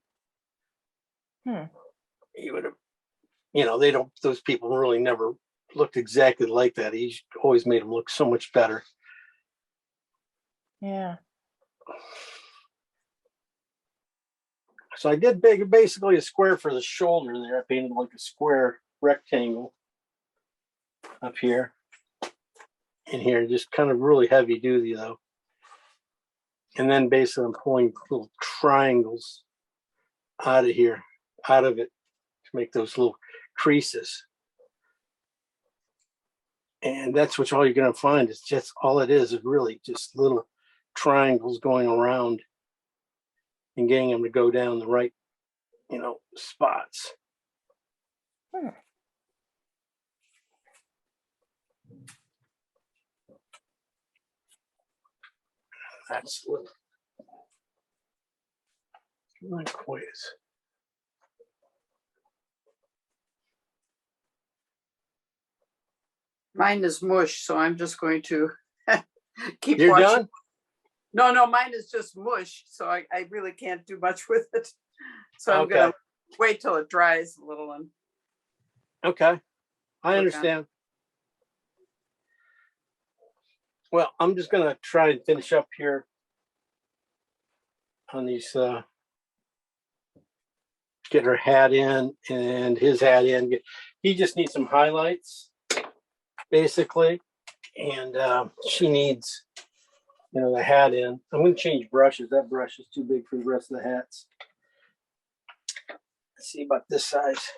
He would have, those people really never looked exactly like that. He always made them look so much better. Yeah. So I did basically a square for the shoulder there. I painted like a square rectangle up here. In here, just kind of really heavy duty though. And then basically I'm pulling little triangles out of it to make those little creases. And that's what all you're going to find is just all it is really just little triangles going around and getting them to go down the right, spots. That's not quite as. Mine is mush, so I'm just going to keep You're watching. done? No, mine is just mush, so I really can't do much with it. So I'm going to wait till it dries a little. And okay, I understand. Well, I'm just going to try and finish up here on these, get her hat in and his hat in. He just needs some highlights, basically. And she needs, the hat in. I'm going to change brushes. That brush is too big for the rest of the hats. Let's see about this size.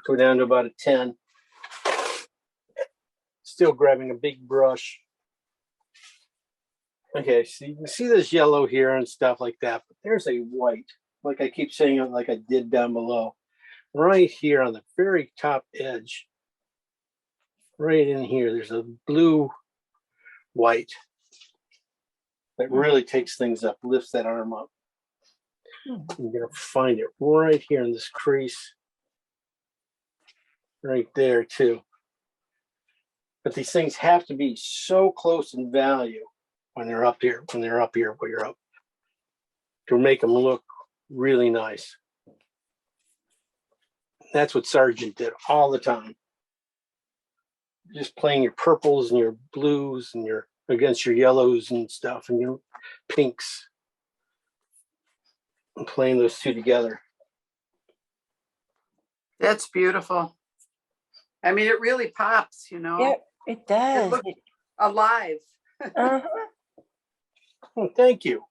Go down to about a 10. Still grabbing a big brush. Okay, so you can see this yellow here and stuff like that, but there's a white, like I keep saying it like I did down below. Right here on the very top edge, right in here, there's a blue white that really takes things up, lifts that arm up. I'm going to find it right here in this crease. Right there too. But these things have to be so close in value when they're up here, where you're up, to make them look really nice. That's what Sargent did all the time. Just playing your purples and your blues and against your yellows and stuff and your pinks and playing those two together. that's beautiful. I mean, it really pops, Yeah, it does. It looks alive. Well, thank you.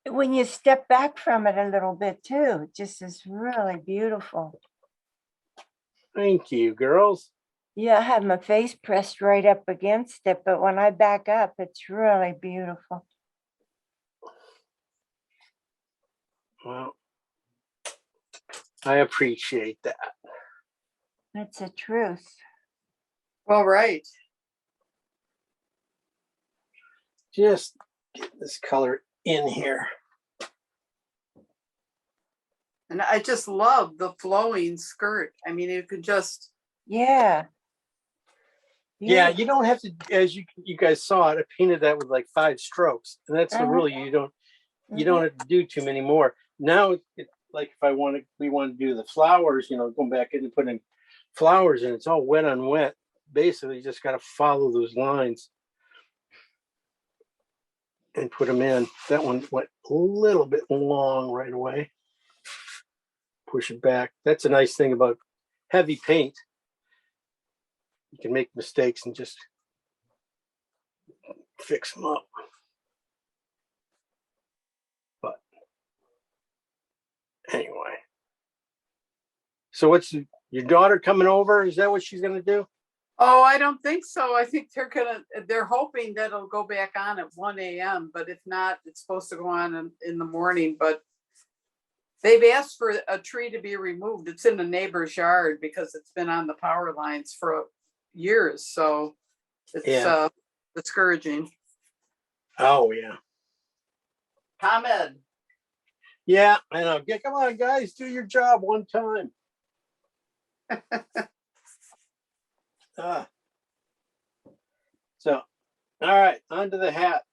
When you step back from it a little bit too, it just is really beautiful. Thank you, girls. Yeah, I have my face pressed right up against it, but when I back up, it's really beautiful. Well, I appreciate that. That's the truth. Well, right. Just get this color in here. And I just love the flowing skirt. I mean, you could just. Yeah. Yeah, you don't have to, as you guys saw it, I painted that with like 5 strokes. And that's the really, you don't have to do too many more. Now, like if we want to do the flowers, going back in and putting flowers in, it's all wet on wet. Basically, you just got to follow those lines and put them in. That one went a little bit long right away. Push it back. That's a nice thing about heavy paint. You can make mistakes and just fix them up. Anyway. So what's your daughter coming over? Is that what she's going to do? Oh, I don't think so. I think they're hoping that it'll go back on at 1 a.m. But if not, it's supposed to go on in the morning. But they've asked for a tree to be removed. It's in the neighbor's yard because it's been on the power lines for years. So it's discouraging. Oh, yeah. Ahmed. Yeah, I know. Come on, guys, do your job one time. So, all right, onto the hat.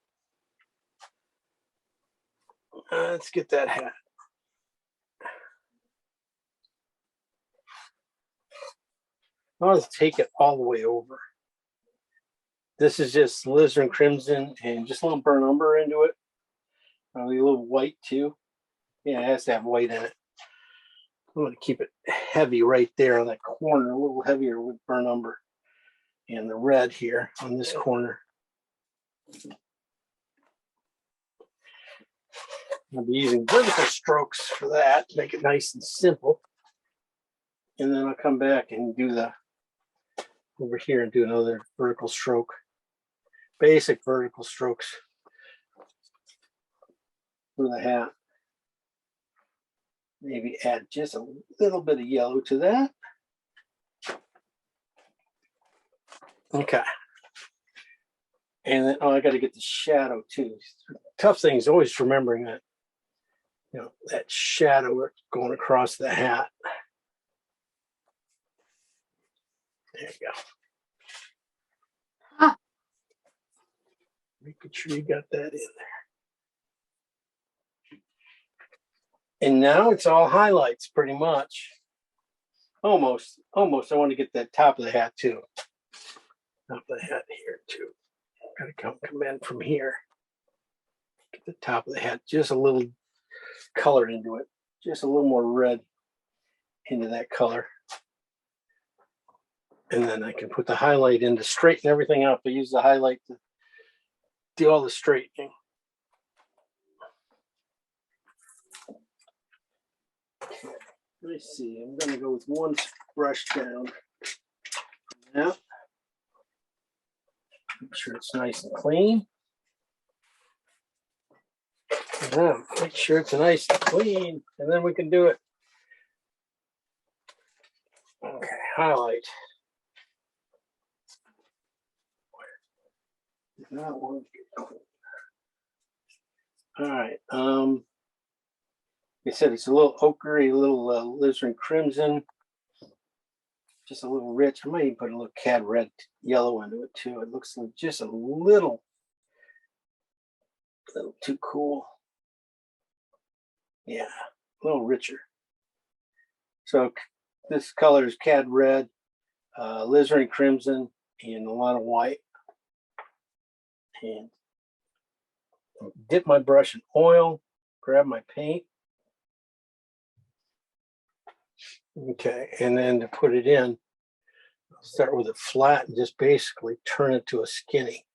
Let's get that hat. I'll just take it all the way over. This is just alizarin crimson and just a little burnt umber into it. Probably a little white too. Yeah, it has to have white in it. I'm going to keep it heavy right there on that corner, a little heavier with burnt umber. And the red here on this corner. I'll be using vertical strokes for that to make it nice and simple. And then I'll come back and do the over here and do another vertical stroke. Basic vertical strokes for the hat. Maybe add just a little bit of yellow to that. Okay. And then, I got to get the shadow too. Tough thing is always remembering that, that shadow going across the hat. There you go. Huh. Making sure you got that in there. And now it's all highlights pretty much. Almost. I want to get that top of the hat too. Top of the hat here too. Gotta come in from here. Get the top of the hat, just a little color into it. Just a little more red into that color. And then I can put the highlight in to straighten everything up. I use the highlight to do all the straightening. Let's see, I'm going to go with one brush down. Now, make sure it's nice and clean. Now, make sure it's nice and clean, and then we can do it. Okay, highlight. Not one. All right. Like I said, it's a little ochre, a little alizarin crimson, just a little rich. I might even put a little cad red yellow into it too. It looks like just a little too cool. Yeah, a little richer. So this color is cad red, alizarin crimson, and a lot of white. And dip my brush in oil, grab my paint. Okay, and then to put it in, I'll start with a flat and just basically turn it to a skinny.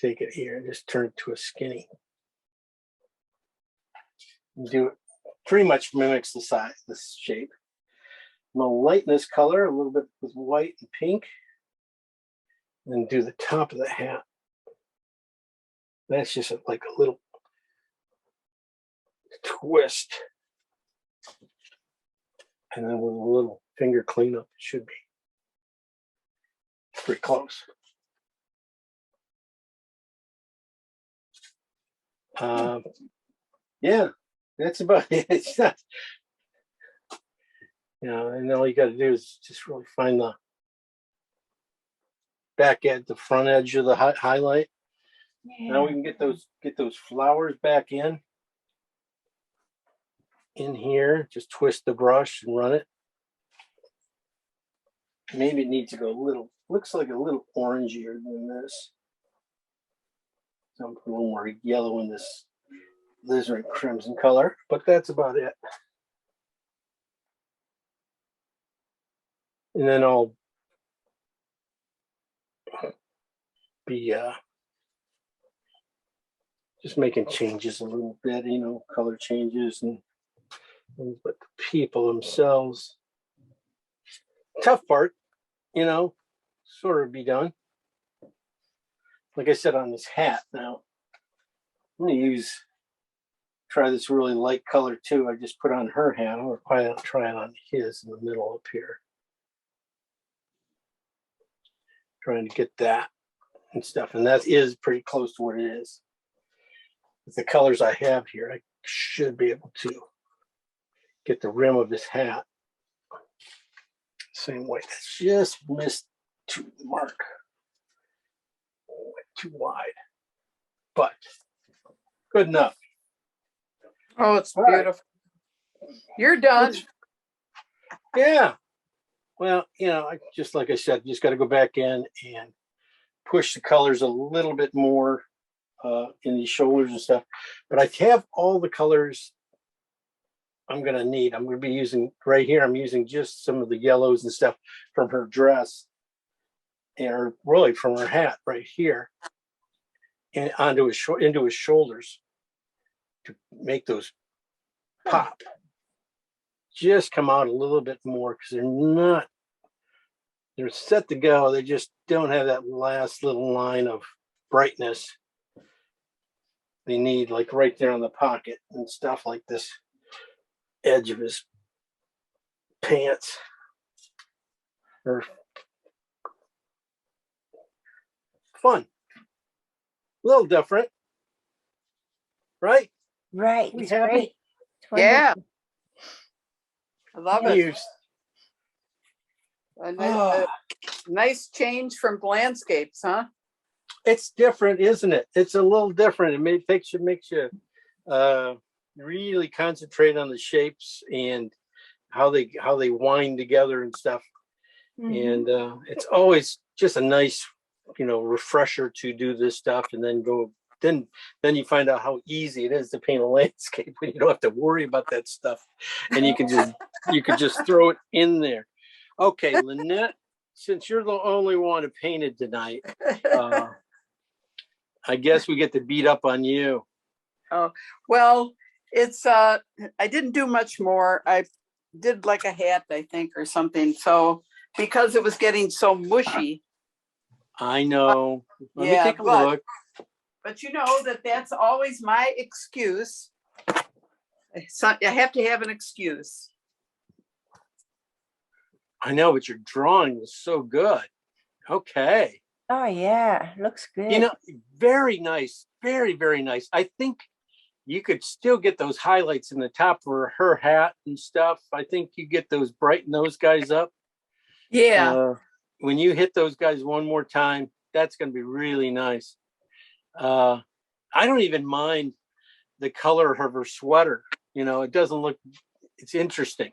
Take it here and just turn it to a skinny. And do it, pretty much mimics the size, this shape. I'm gonna lighten this color a little bit with white and pink. And then do the top of the hat. That's just like a little twist. And then with a little finger cleanup, it should be pretty close. Yeah, that's about it. It's not, and all you got to do is just really find the back at the front edge of the highlight. Yeah. Now we can get those flowers back in here. Just twist the brush and run it. Maybe it needs to go a little, looks like a little orangier than this. So I'm putting a little more yellow in this alizarin crimson color, but that's about it. And then I'll be just making changes a little bit, color changes and things, but the people themselves, tough part, sort of be done. Like I said on this hat now, I'm gonna try this really light color too. I just put on her hat. I'm gonna try it on his in the middle up here. Trying to get that and stuff. And that is pretty close to what it is. With the colors I have here, I should be able to get the rim of this hat same way. It's just missed to the mark. Went too wide, but good enough. Oh, it's All right. beautiful. You're done. Yeah. Well, just like I said, just got to go back in and push the colors a little bit more in these shoulders and stuff. But I have all the colors I'm going to need. I'm going to be using right here. I'm using just some of the yellows and stuff from her dress, or really from her hat right here, and into his shoulders to make those pop. Just come out a little bit more because they're set to go. They just don't have that last little line of brightness they need, like right there on the pocket and stuff, like this edge of his pants. Or fun. A little different. Right? Right. We It's happy? great. It's Yeah. wonderful. I love it. A nice change from landscapes, huh? It's different, isn't it? It's a little different. It makes you really concentrate on the shapes and how they wind together and stuff. Mhm. And it's always just a nice, refresher to do this stuff, and then then you find out how easy it is to paint a landscape when you don't have to worry about that stuff, and you can just throw it in there. Okay, Lynette, since you're the only one who painted tonight, I guess we get to beat up on you. Oh, well, it's I didn't do much more. I did like a hat, I think, or something. So because it was getting so mushy. I know. Let me take a look. But you know that's always my excuse. I have to have an excuse. I know, but your drawing was so good. Okay. Oh yeah, looks good. Very nice. Very, very nice. I think you could still get those highlights in the top for her hat and stuff. I think you get those, brighten those guys up. Yeah. When you hit those guys one more time, that's going to be really nice. I don't even mind the color of her sweater. It doesn't look, it's interesting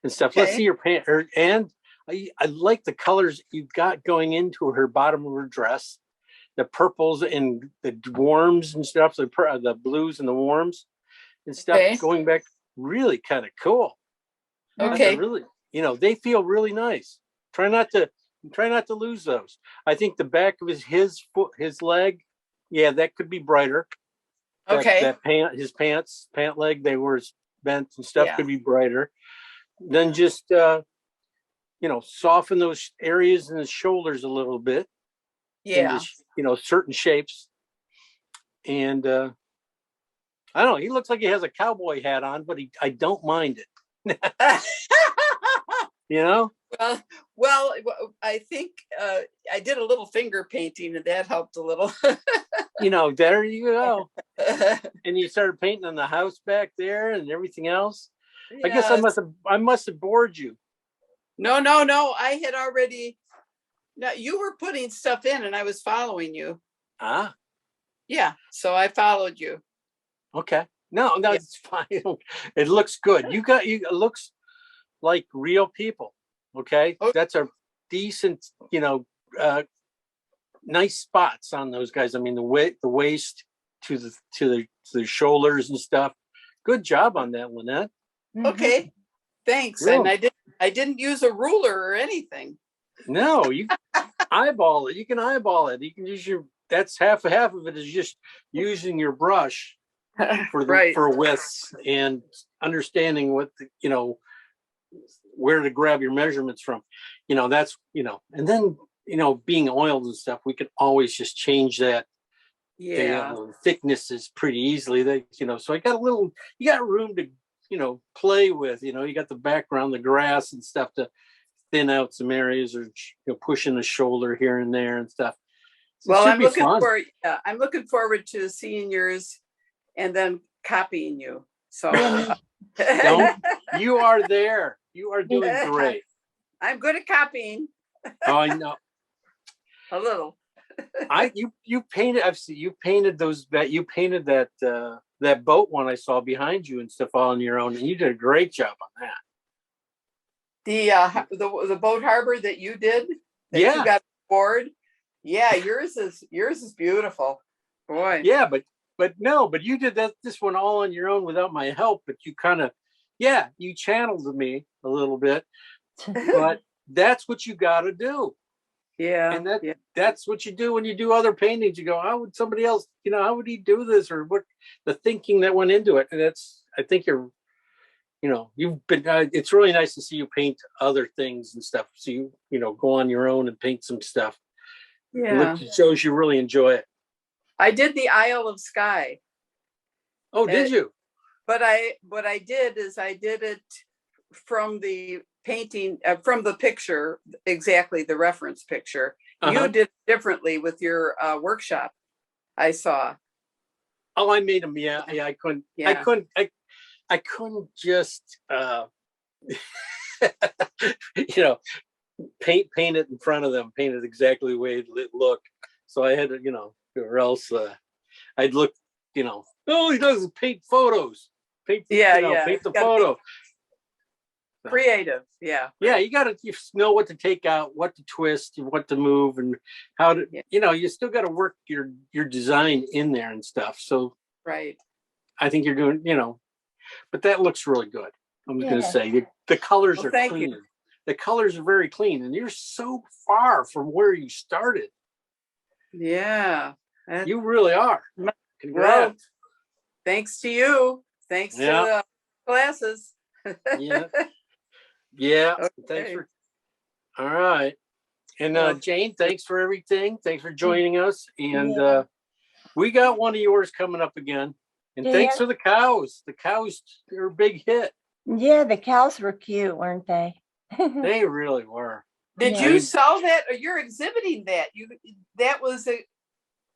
and stuff. Okay. Let's see your pant. And I like the colors you've got going into her bottom of her dress, the purples and the warms and stuff, the blues and the warms and stuff going back. Really kind of cool. Okay. Really, they feel really nice. Try not to lose those. I think the back of his foot, his leg, yeah, that could be brighter. Okay. His pant leg, they were bent and stuff, could be brighter. Then just soften those areas in the shoulders a little bit. Yeah. Into, certain shapes. And I don't know, he looks like he has a cowboy hat on, but I don't mind it. Well, I think I did a little finger painting, and that helped a little. There you go. And you started painting on the house back there and everything else. Yeah. I guess I must have bored you. No. I had already. No, you were putting stuff in, and I was following you. Ah. Yeah, so I followed you. Okay. No, it's fine. It looks good. It looks like real people. Okay. Oh. That's a decent, nice spots on those guys. I mean, the waist to the shoulders and stuff. Good job on that, Lynette. Okay. Thanks. Real. And I didn't use a ruler or anything. No, you eyeball it. You can eyeball it. You can use your that's half of it is just using your brush for Right. for widths and understanding what where to grab your measurements from. That's and then being oiled and stuff, we can always just change that. Yeah. Thickness is pretty easily. So I got you got room to play with. You got the background, the grass and stuff to thin out some areas, or pushing the shoulder here and there and stuff. So Well, I'm looking forward to seeing yours and then copying you. So you are there. You are doing great. I'm good at copying. Oh, I know. A little. You painted. I've seen you painted that boat one I saw behind you and stuff all on your own, and you did a great job on that. The boat harbor that you did, you got board. Yeah, yours is beautiful. Boy. Yeah, but you did this one all on your own without my help. But you kind of, you channeled me a little bit. But that's what you got to do. Yeah. And that's what you do when you do other paintings. You go, how would somebody else, how would he do this, or what the thinking that went into it? And I think you've been. It's really nice to see you paint other things and stuff. So you go on your own and paint some stuff. Yeah, it shows you really enjoy it. I did the Isle of Skye. Oh, did you? But what I did is I did it from the painting, from the picture, exactly the reference picture. You did it differently with your workshop, I saw. Oh, I made them. Yeah. I couldn't. Yeah. I couldn't just paint it in front of them, paint it exactly the way it looked. So I had to, or else I'd look, oh, he doesn't paint photos. Paint the photo. Creative, yeah. Yeah, you got to know what to take out, what to twist, what to move, and how to. You still got to work your design in there and stuff. So right. I think you're doing, but that looks really good. I'm going to say the colors are clean. You. The colors are very clean, and you're so far from where you started. Yeah, you really are. Congrats. Well, thanks to you. Thanks to the classes. Yeah. Okay. Thanks for. All right. And Jane, thanks for everything. Thanks for joining us. And we got one of yours coming up again. And thanks for the cows. The cows are a big hit. Yeah, the cows were cute, weren't they? They really were. Did you sell that, or you're exhibiting that? That was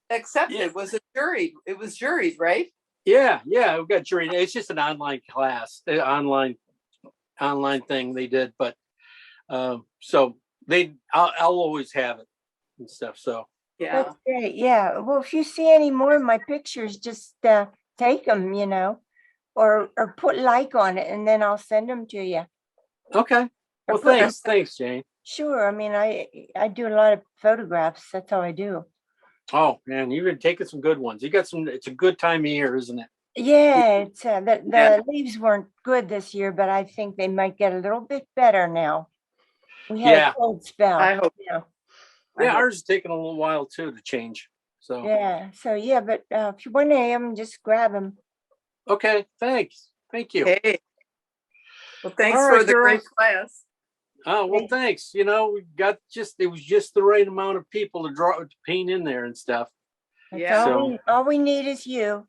accepted. Yeah. Was it juried? It was juried, right? Yeah, we got juried. It's just an online class, online thing they did, but so I'll always have it and stuff. So yeah, that's great. Yeah. Well, if you see any more of my pictures, just take them, or put like on it, and then I'll send them to you. Okay. Well, thanks, Jane. Sure. I mean, I do a lot of photographs. That's all I do. Oh man, you've been taking some good ones. You got some. It's a good time of year, isn't it? Yeah, it's the leaves weren't good this year, but I think they might get a little bit better now. We had a cold spell. I hope. Ours is taking a little while too to change. So but if you want them, just grab them. Okay, thanks. Thank you. Hey. Well, thanks for the great class. Oh, well, thanks. We got it was just the right amount of people to paint in there and stuff. All we need is you.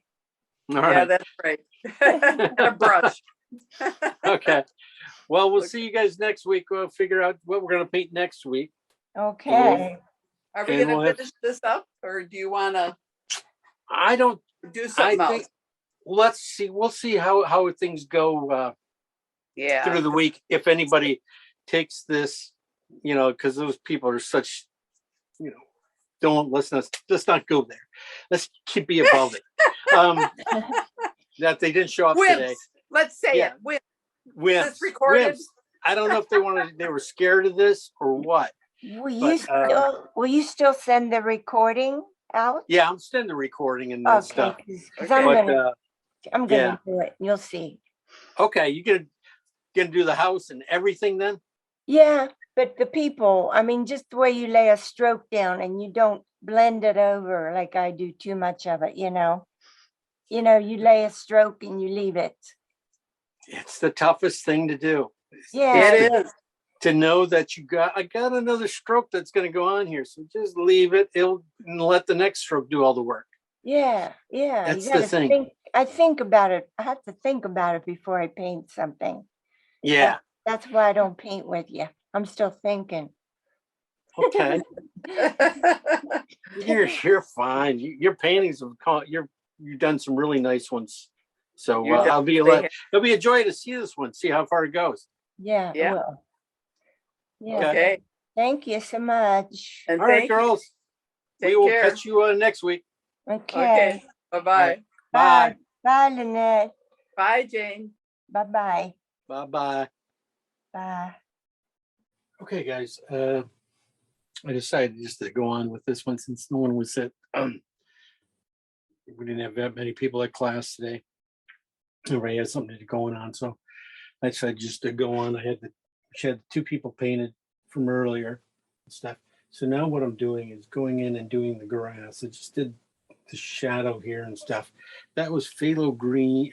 All right. That's right. And a brush. Okay. Well, we'll see you guys next week. We'll figure out what we're going to paint next week. Okay. Are we going to finish this up, or do you want to? I don't do something else. Let's see. We'll see how things go. Through the week, if anybody takes this, because those people are such, don't listen. Let's not go there. Let's be above it. That they didn't show up today. Let's say it. Wimps. This recorded. Wimps. I don't know if they were scared of this or what. Will you still send the recording out? Yeah, I'm sending the recording and that stuff. Because I'm gonna do it. You'll see. Okay, you gonna do the house and everything then? Yeah, but the people, I mean, just the way you lay a stroke down and you don't blend it over like I do too much of it, you know. You lay a stroke and you leave it. It's the toughest thing to do. Yeah. It is. To know that I got another stroke that's going to go on here. So just leave it. And let the next stroke do all the work. Yeah. Yeah. That's You the gotta thing. think. I think about it. I have to think about it before I paint something. Yeah. That's why I don't paint with you. I'm still thinking. Okay. You're fine. Your paintings you've done some really nice ones. So You it'll be a joy to see this one. See how far it goes. Yeah. Yeah. Well. Yeah. Okay. Thank you so much. And All right, thank you. girls. We Take will care. catch you next week. Okay. Okay. Bye-bye. right. Bye. Bye. Bye, Lynette. Bye, Jane. Bye-bye. Bye. Bye. Okay, guys. I decided just to go on with this one since no one was at. We didn't have that many people at class today. Everybody had something going on, so I decided just to go on. She had 2 people painted from earlier and stuff. So now what I'm doing is going in and doing the grass. I just did the shadow here and stuff. That was phthalo green,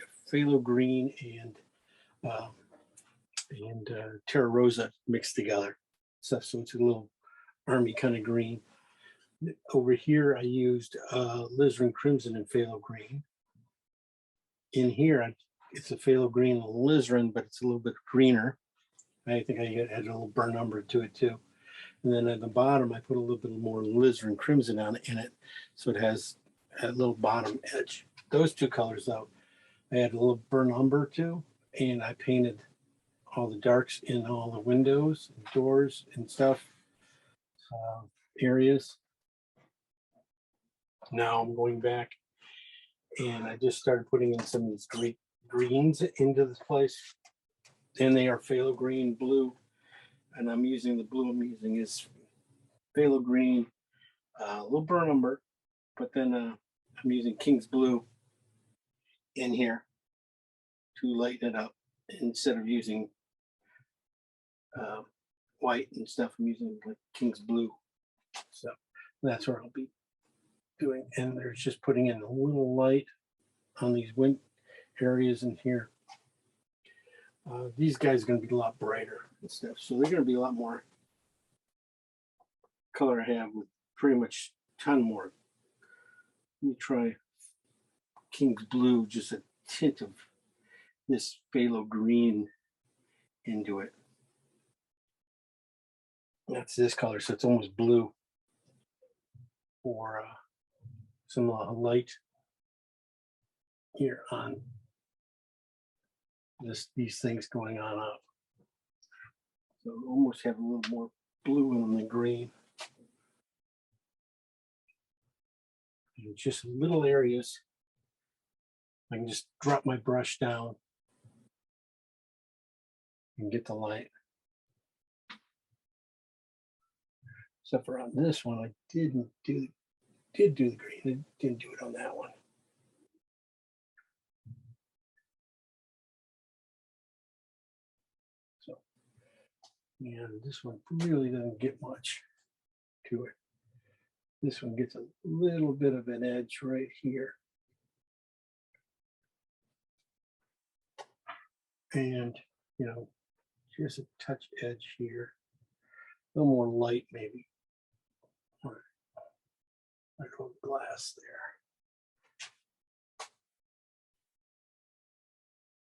uh, Terra Rosa mixed together stuff. So it's a little army kind of green. Over here, I used alizarin crimson and phthalo green. In here, it's a phthalo green and alizarin, but it's a little bit greener. I think I added a little burnt umber to it too. And then at the bottom, I put a little bit more alizarin crimson in it, so it has a little bottom edge. Those 2 colors, though, I added a little burnt umber too, and I painted all the darks in all the windows, and doors, and stuff areas. Now I'm going back, and I just started putting in some of these greens into this place, and they are phthalo green, blue, and I'm using the blue I'm using is phthalo green, a little burnt umber, but then I'm using King's Blue in here to lighten it up instead of using uh, white and stuff. I'm using like King's Blue. So that's what I'll be doing. And there's just putting in a little light on these wind areas in here. These guys are going to be a lot brighter and stuff. So they're going to be a lot more color I have with pretty much a ton more. Let me try King's Blue, just a tint of this phthalo green into it. That's this color, so it's almost blue. Or some light here on these things going on up. So almost have a little more blue in them than green. And just little areas. I can just drop my brush down and get the light. Except for on this one, I did do the green. I didn't do it on that one. So, and this one really doesn't get much to it. This one gets a little bit of an edge right here. And, here's a touch edge here. A little more light maybe. I go glass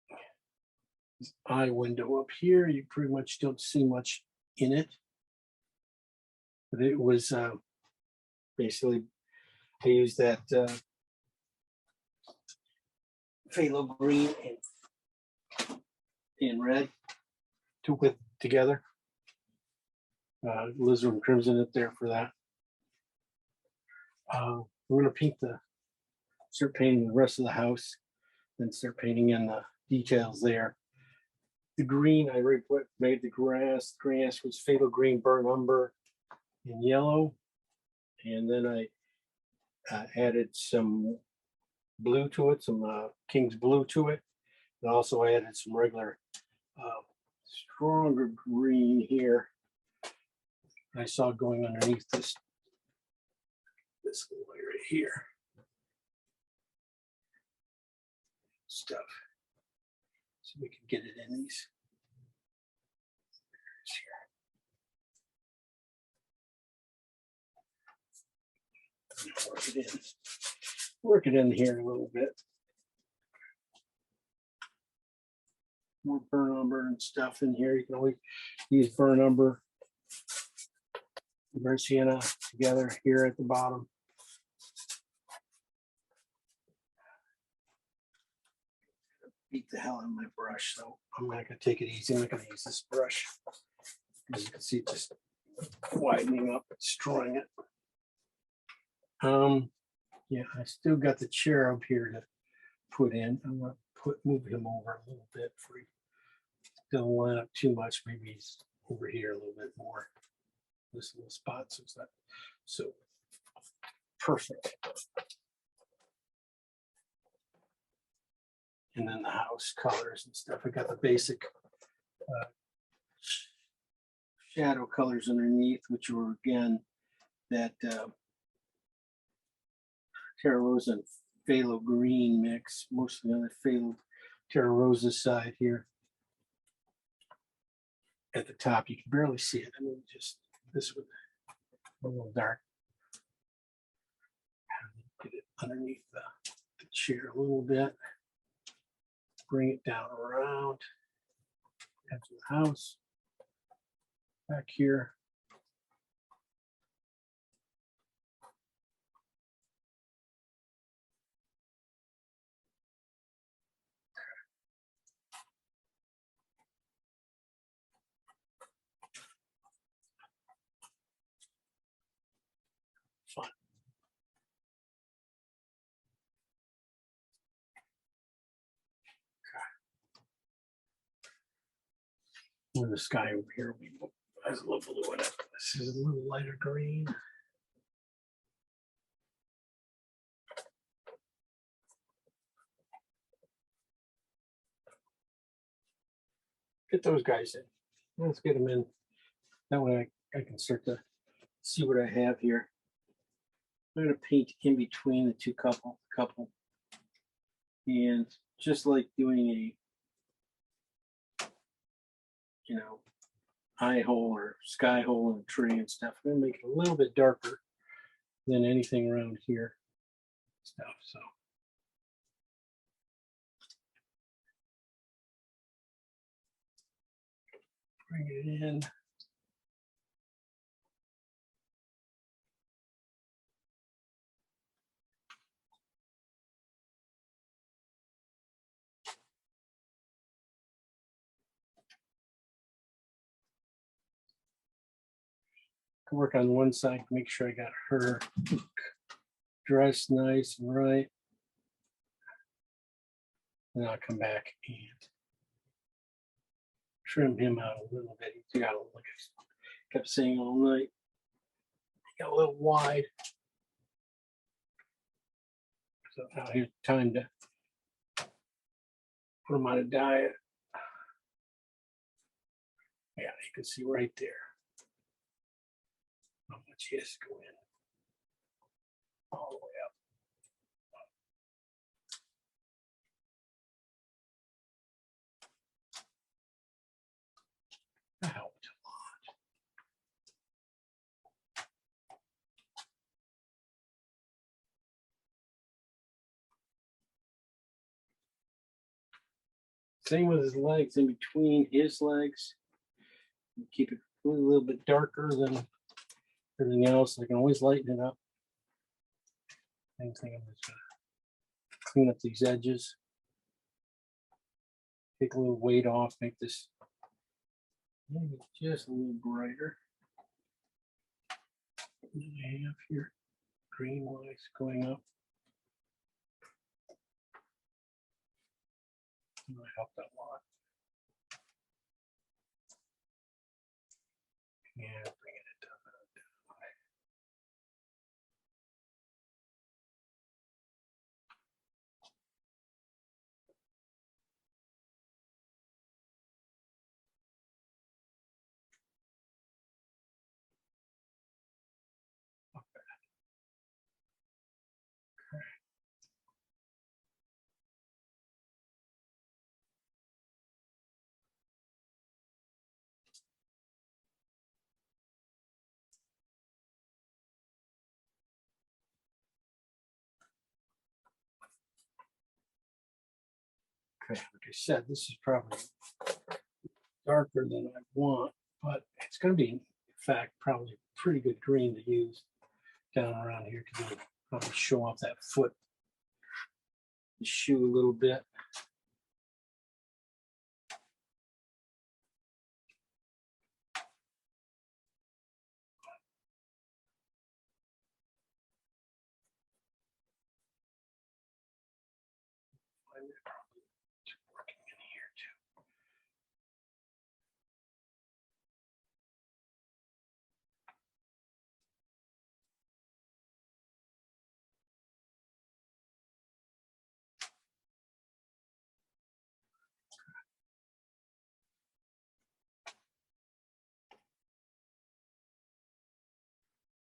there. This eye window up here, you pretty much don't see much in it. But it was basically, I used that phthalo green and red to put together. Alizarin crimson up there for that. We're going to start painting the rest of the house, then start painting in the details there. The green, I already made the grass. Grass was phthalo green, burnt umber, and yellow. And then I added some blue to it, some King's Blue to it. And also I added some regular stronger green here. I saw going underneath this little area here. Stuff. So we can get it in these. Work it in. Work it in here a little bit. More burn umber and stuff in here. You can always use burn umber, burn sienna together here at the bottom. Beat the hell out of my brush, so I'm not gonna take it easy. I'm not gonna use this brush. As you can see, just widening up, destroying it. Yeah, I still got the cherub here to put in. I'm gonna move him over a little bit for you. Don't line up too much. Maybe he's over here a little bit more. This little spot, so it's not so perfect. And then the house colors and stuff. I got the basic shadow colors underneath, which were again that Terra Rosa and Phthalo green mix, mostly on the Phthalo Terra Rosa side here. At the top, you can barely see it. I mean, just this one, a little dark. Get it underneath the chair a little bit. Bring it down around. Edge of the house. Back here. Fun. And the sky over here has a little blue in it. This is a little lighter green. Get those guys in. Let's get them in. That way I can start to see what I have here. I'm going to paint in between the two couple. And just like doing a, eye hole or sky hole in a tree and stuff, I'm going to make it a little bit darker than anything around here stuff. So bring it in. Can work on one side, make sure I got her dressed nice and right. And I'll come back and trim him out a little bit. He got, like I kept saying all night, he got a little wide. So now here's time to put him on a diet. Yeah, you can see right there how much he has to go in. All the way up. That helped a lot. Same with his legs, in between his legs. Keep it a little bit darker than everything else. I can always lighten it up. Same thing, I'm just gonna clean up these edges. Take a little weight off, make this maybe just a little brighter. What do I have here? Green wise going up. That helped a lot. Yeah, bringing it down. like I said, this is probably darker than I want, but it's going to be, in fact, probably a pretty good green to use down around here to probably show off that foot, the shoe a little bit. Working in here too.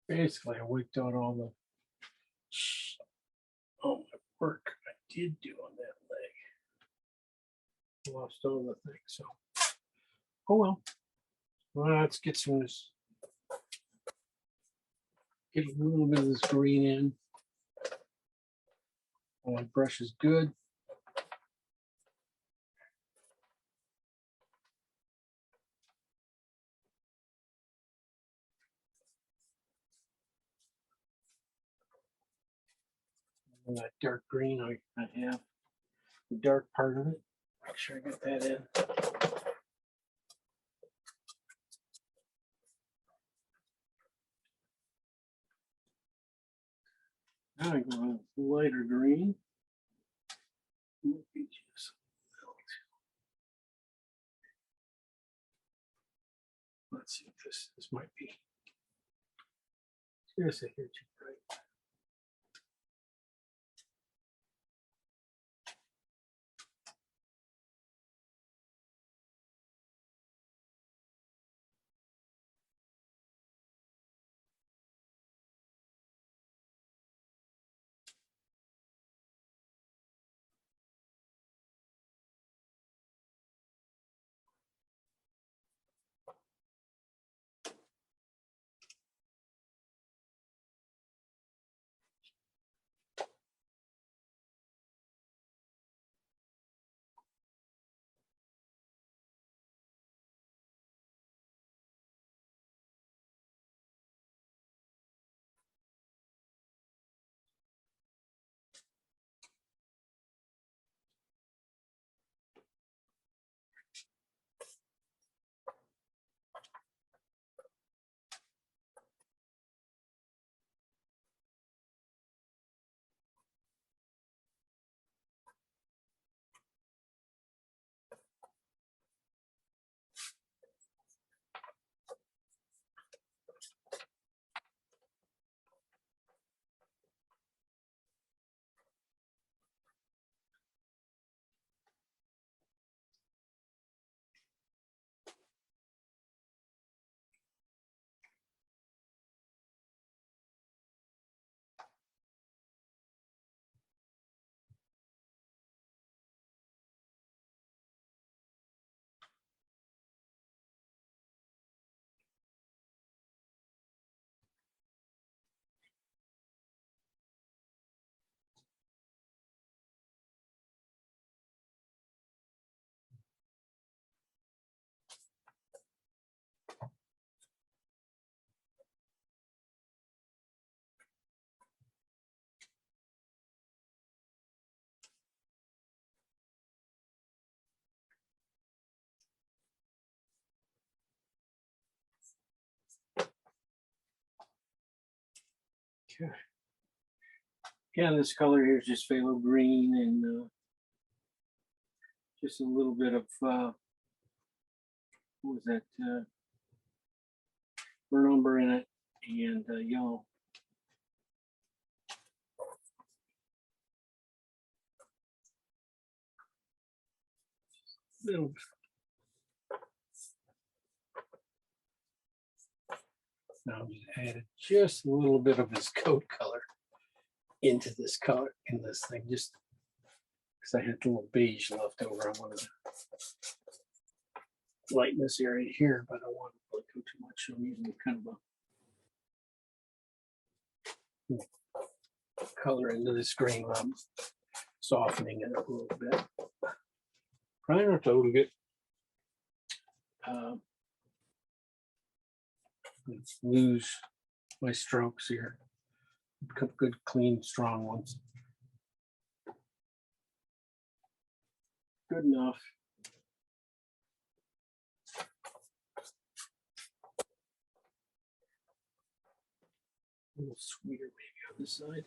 Basically, I wiped out all my work I did do on that leg. Lost all the things, so oh well. Well, let's get some of this. Get a little bit of this green in. Oh, my brush is good. And that dark green, I have the dark part of it. Make sure I get that in. Now I go on lighter green. Let's see if this might be. Seriously, here too bright. Okay. Yeah, this color here is just phthalo green and just a little bit of what was that? Burnt umber in it and yellow. Little bit. Now I'm just added just a little bit of his coat color into this color in this thing, just because I had a little beige left over. I wanted to lighten this area here, but I don't want to really go too much. So I'm using kind of a color into this green. I'm softening it a little bit. Trying not to get lose my strokes here. Good, clean, strong ones. Good enough. A little sweeter maybe on this side.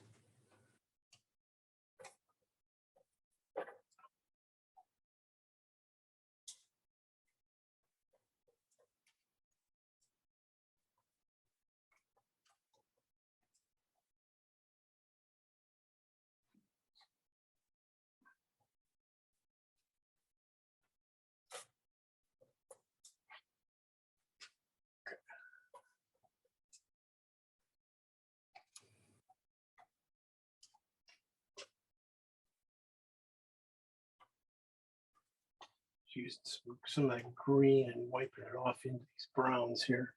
Use some of that green and wiping it off into these browns here.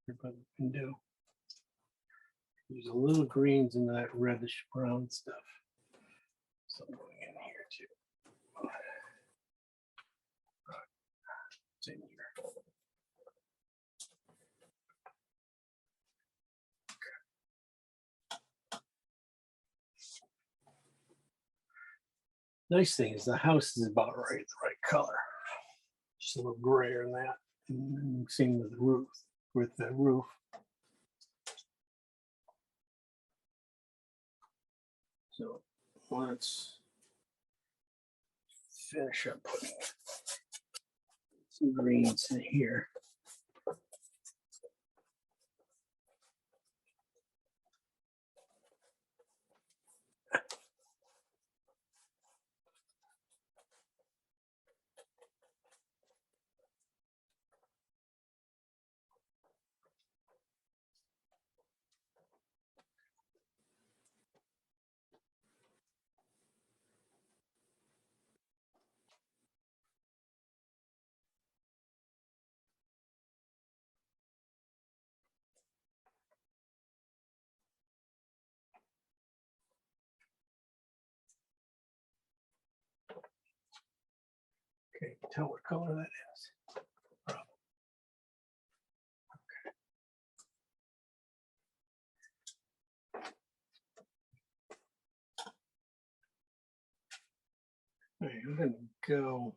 Everybody can do. Use a little greens into that reddish brown stuff. So I'm going in here too. It's in here. Nice thing is the house is about right, the right color. Just a little grayer than that. And same with the roof. So let's finish up putting some greens in here. Okay, tell what color that is. All right, I'm gonna go.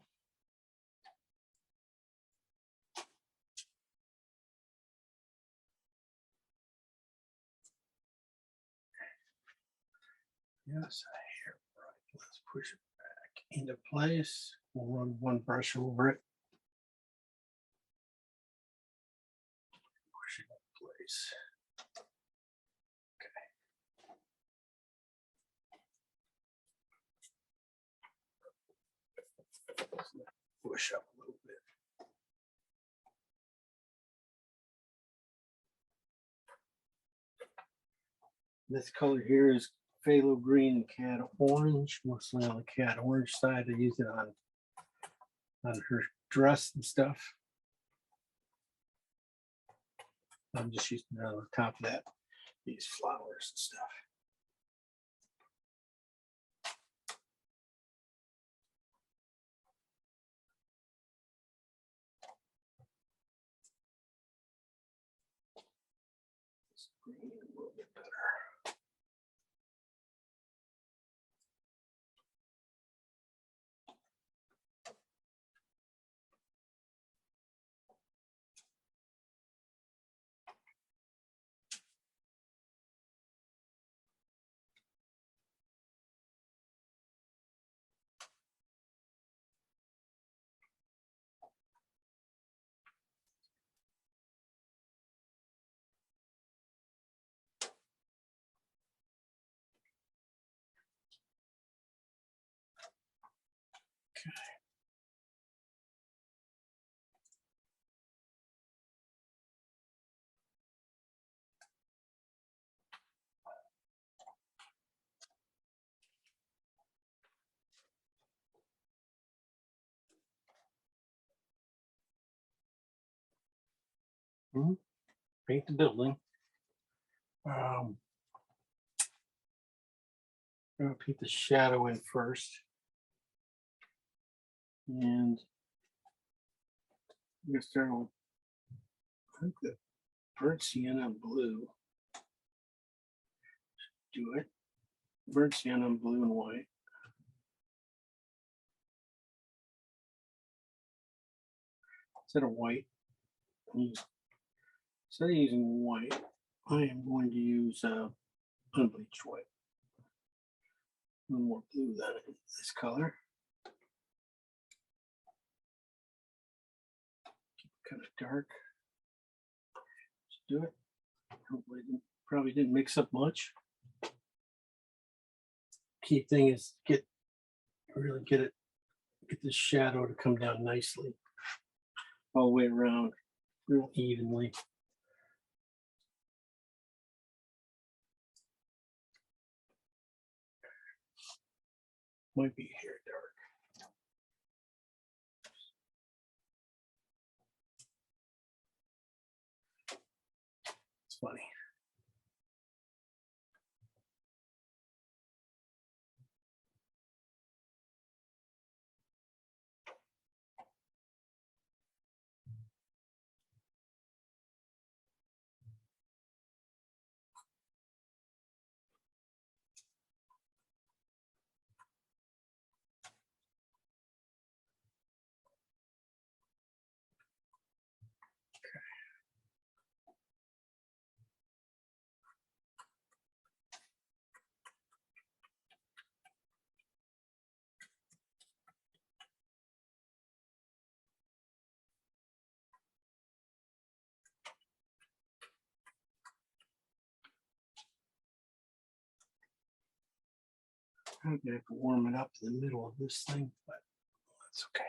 Yes, here, right. Let's push it back into place. We'll run one brush over it. Push it in place. Okay. Push up a little bit. This color here is phthalo green and cat orange, mostly on the cat orange side. I use it on her dress and stuff. I'm just using it on the top of that, these flowers and stuff. This green a little bit better. Paint the building. I'm gonna paint the shadow in first. And I'm gonna start with, I think, the burnt sienna blue. Do it. Burnt sienna blue and white. Instead of white, instead of using white, I am going to use unbleached white. A little more blue than this color. Keep it kind of dark. Let's do it. Hopefully, probably didn't mix up much. Key thing is really get this shadow to come down nicely all the way around, real evenly. Might be here dark. It's funny. I'm gonna have to warm it up in the middle of this thing, but that's okay.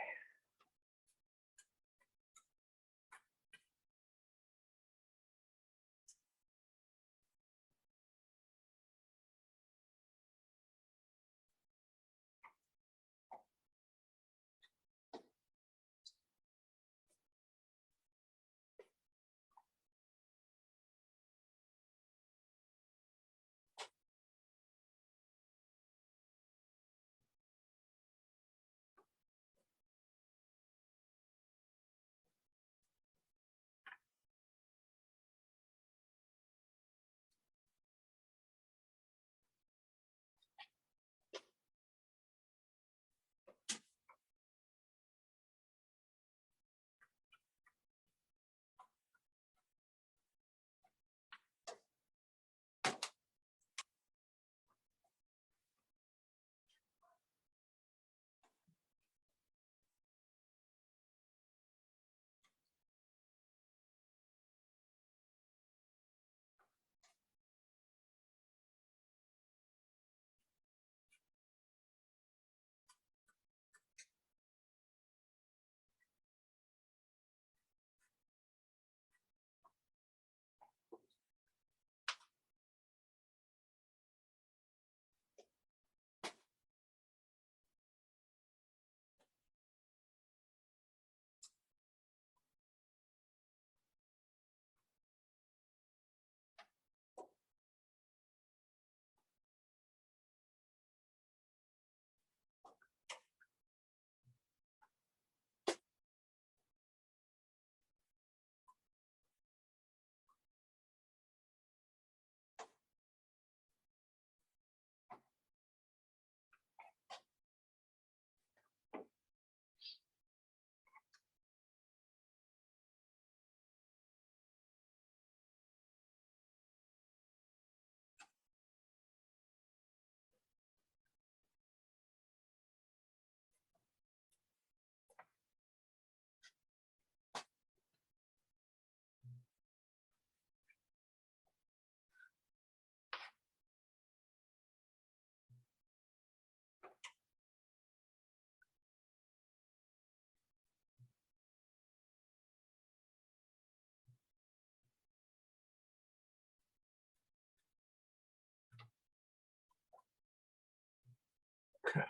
Okay.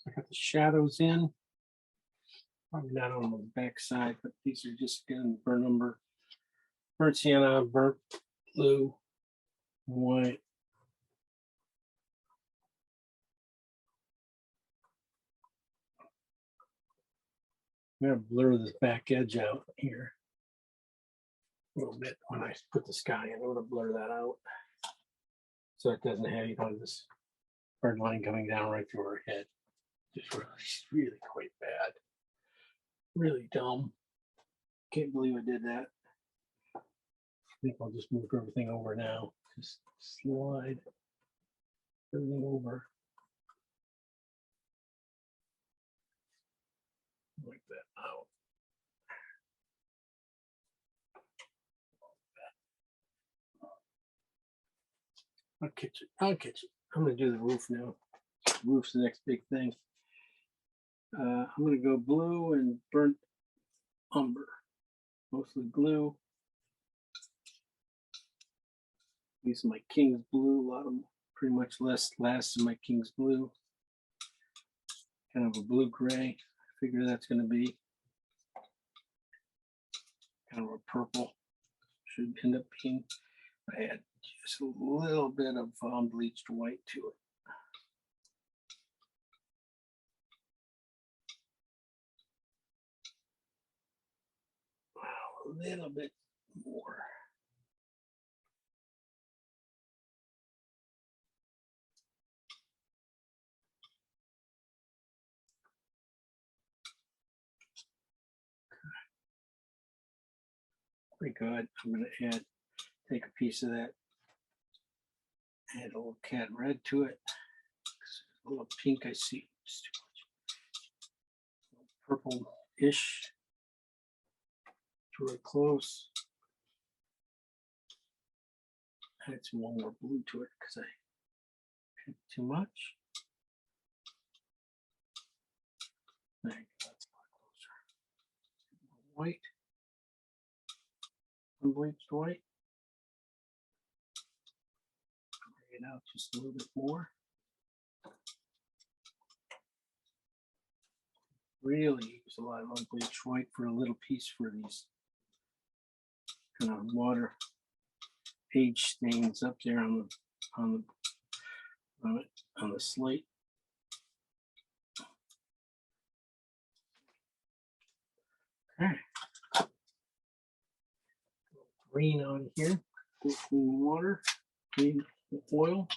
I got the shadows in. Probably not on the back side, but these are just again burnt sienna, burnt blue, white. I'm gonna blur this back edge out here a little bit when I put the sky in. I'm gonna blur that out so it doesn't have, you know, this bird line coming down right through her head. Just really quite bad. Really dumb. Can't believe I did that. I think I'll just move everything over now. Just slide everything over like that out. I'll catch it. I'll catch it. I'm gonna do the roof now. Roof's the next big thing. I'm gonna go blue and burnt umber. Mostly blue. Use my King's blue. A lot of pretty much last in my King's blue. Kind of a blue gray. I figure that's gonna be kind of a purple. Should end up being. I add just a little bit of unbleached white to it. Wow, a little bit more. Pretty good. I'm going to take a piece of that, add a little cat red to it. A little pink, I see. It's too much. Purple-ish. Really close. Add some more blue to it because I picked too much. There you go. That's a lot closer. White. Unbleached white. Bring it out just a little bit more. Really use a lot of unbleached white for a little piece for these kind of water age stains up there on the slate. Okay. Green on here. Clean water. Clean oil.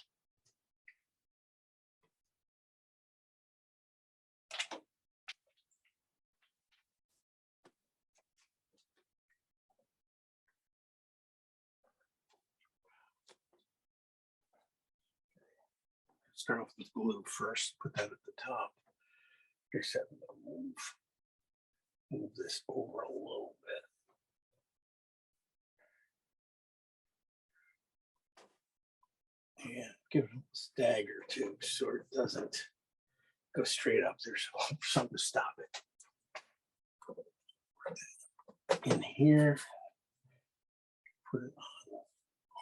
Start off with blue first. Put that at the top. Except I'm gonna move this over a little bit. And give it a stagger too, so it doesn't go straight up. There's something to stop it. In here, put it on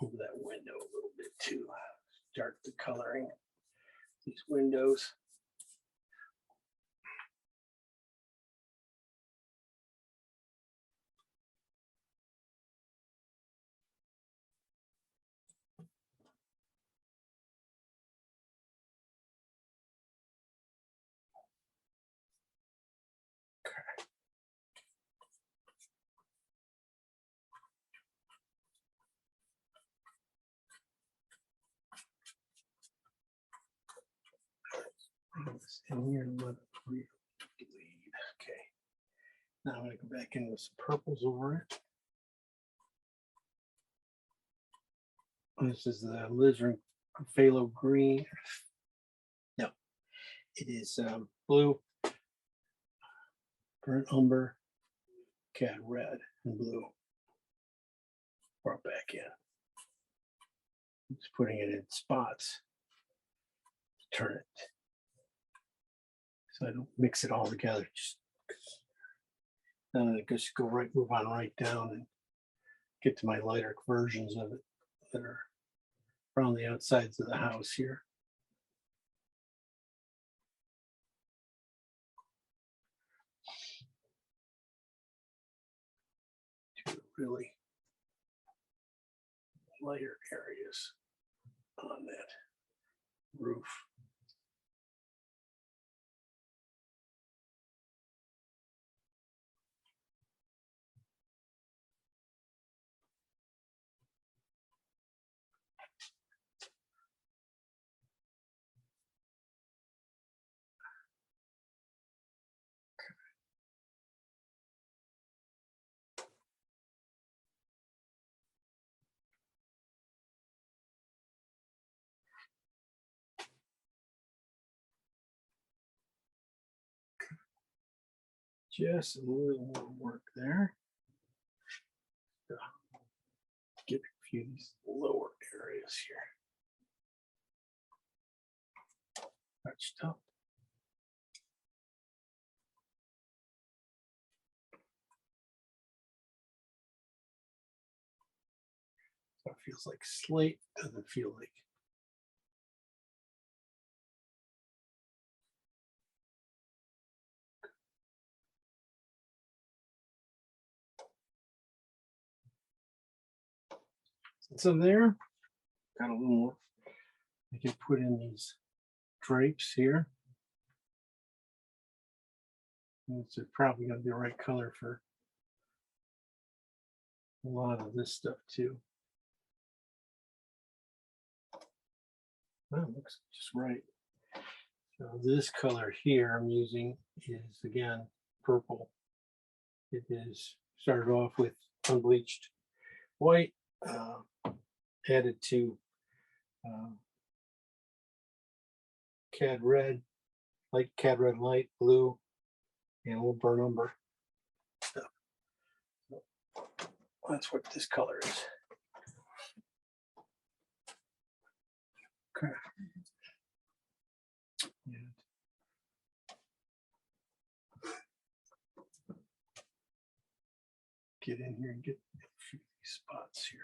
over that window a little bit too. Start the coloring these windows. In here and let it bleed. Okay. Now I'm going to go back in with some purples over it. This is the lizard phthalo green. No, it is blue, burnt umber, cat red, and blue. Brought back in. Just putting it in spots. Turn it. So I don't mix it all together. Then I just move on right down and get to my lighter versions of it that are around the outsides of the house here. Two really lighter areas on that roof. Just a little more work there. Get a few of these lower areas here. Touched up. So it feels like slate, doesn't feel like. So there, got a little more. I can put in these drapes here. It's probably going to be the right color for a lot of this stuff too. That looks just right. So this color here I'm using is again purple. It is started off with unbleached white, added to cad red, light cad red, light blue, and a little burnt umber stuff. So that's what this color is. Okay. And get in here and get a few of these spots here.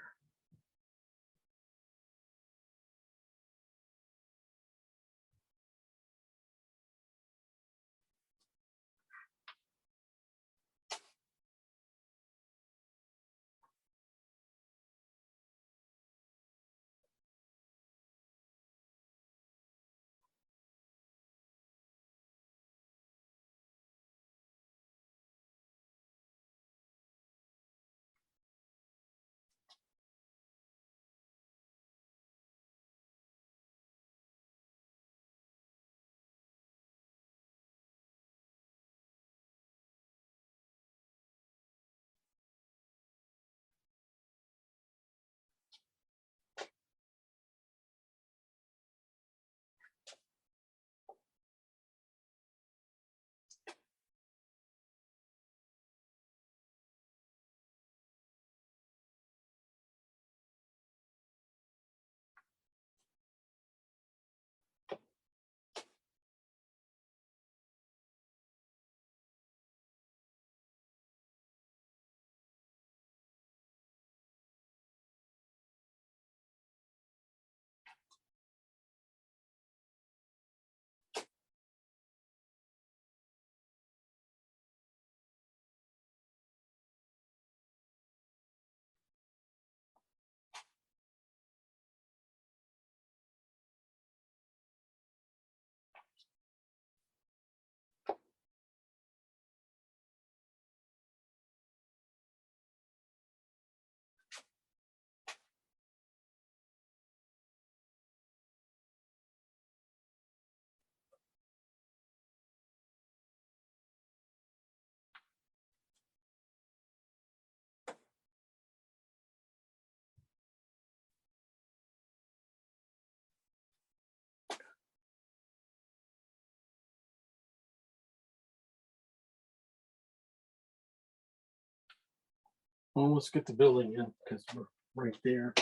Well, let's get the building in because we're right there.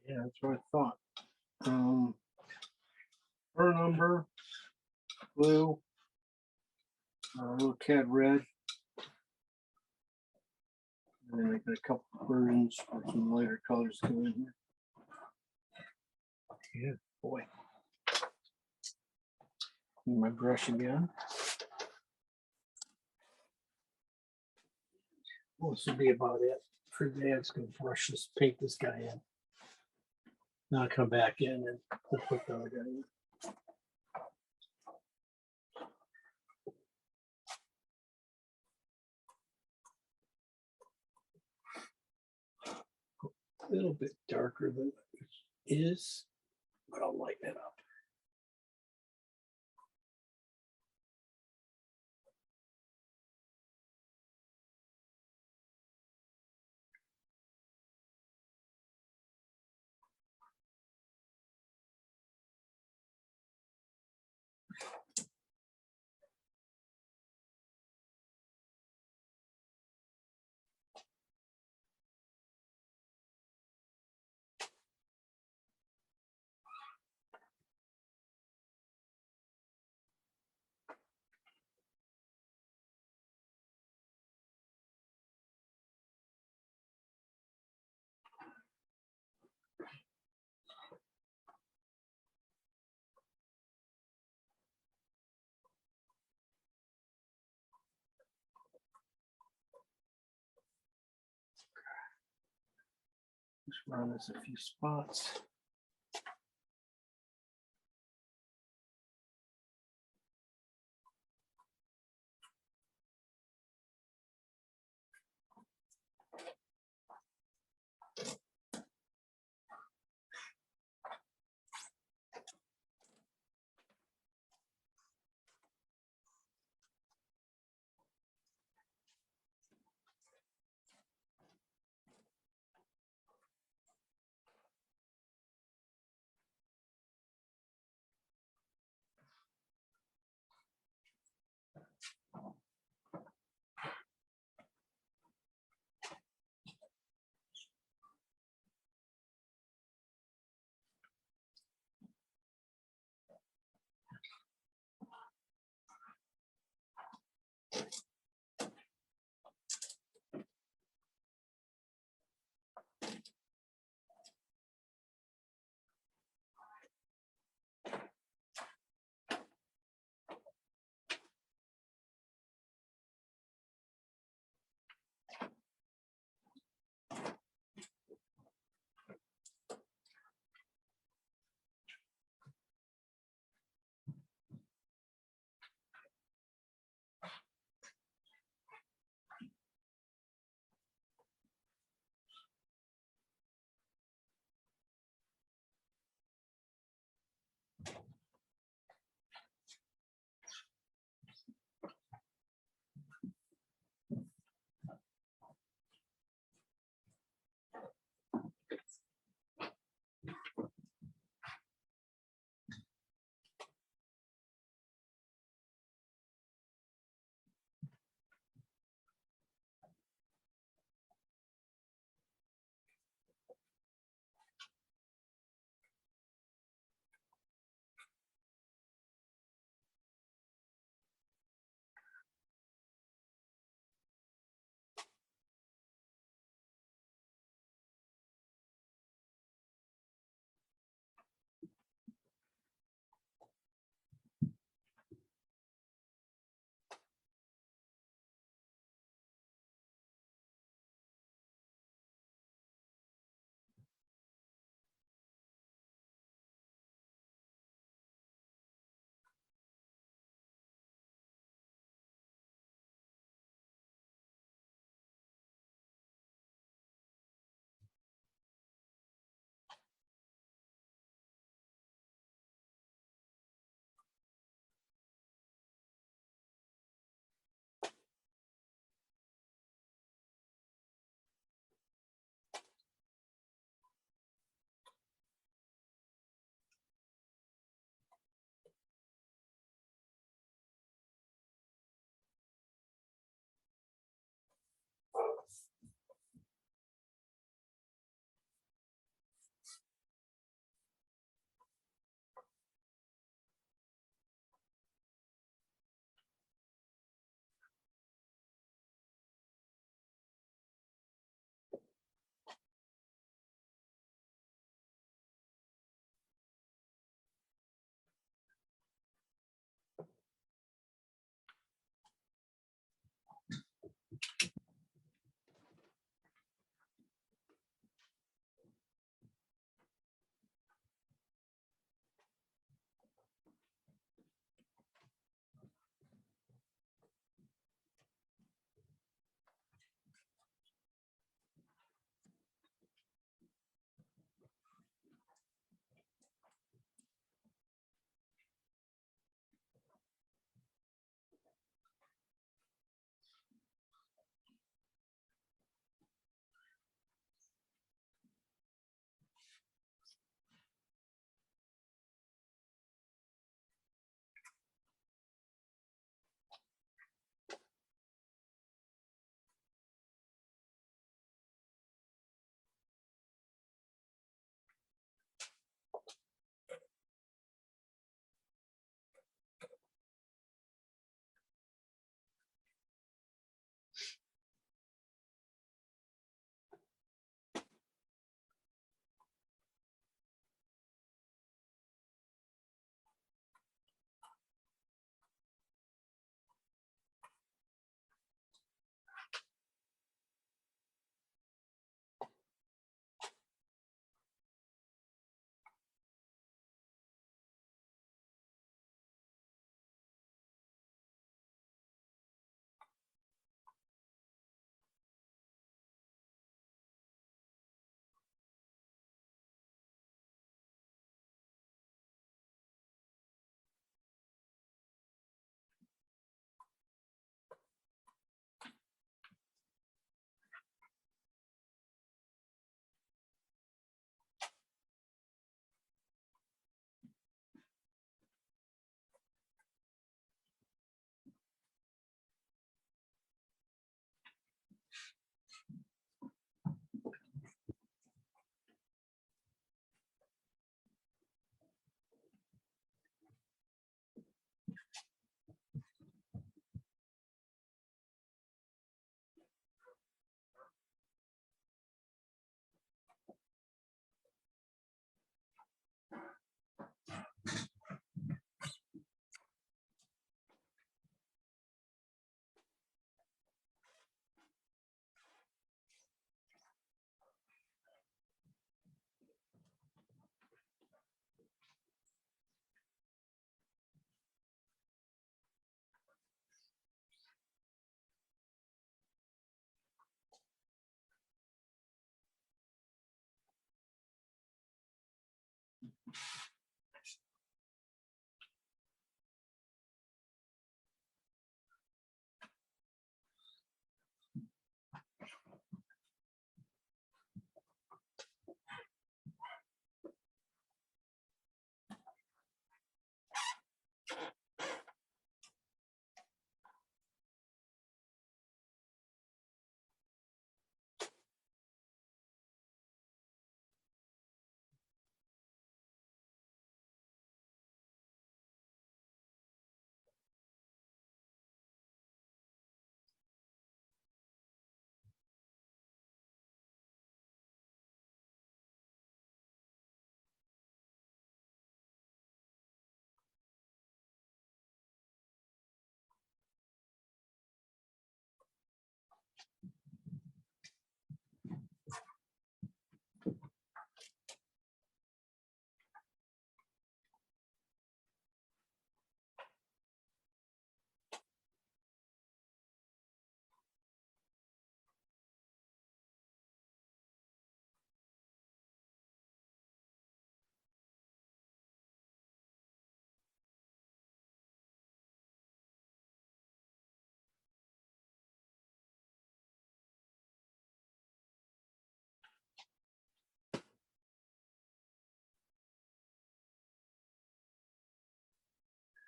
Yeah, that's what I thought. Burn umber, blue, a little cad red, and then I got a couple of versions for some lighter colors to go in here. Yeah, boy. Need my brush again. Well, this would be about it for today. I'm just going to brush this, paint this guy in. Now I'll come back in and we'll put the other guy in. A little bit darker than it is, but I'll lighten it up. Just run this a few spots.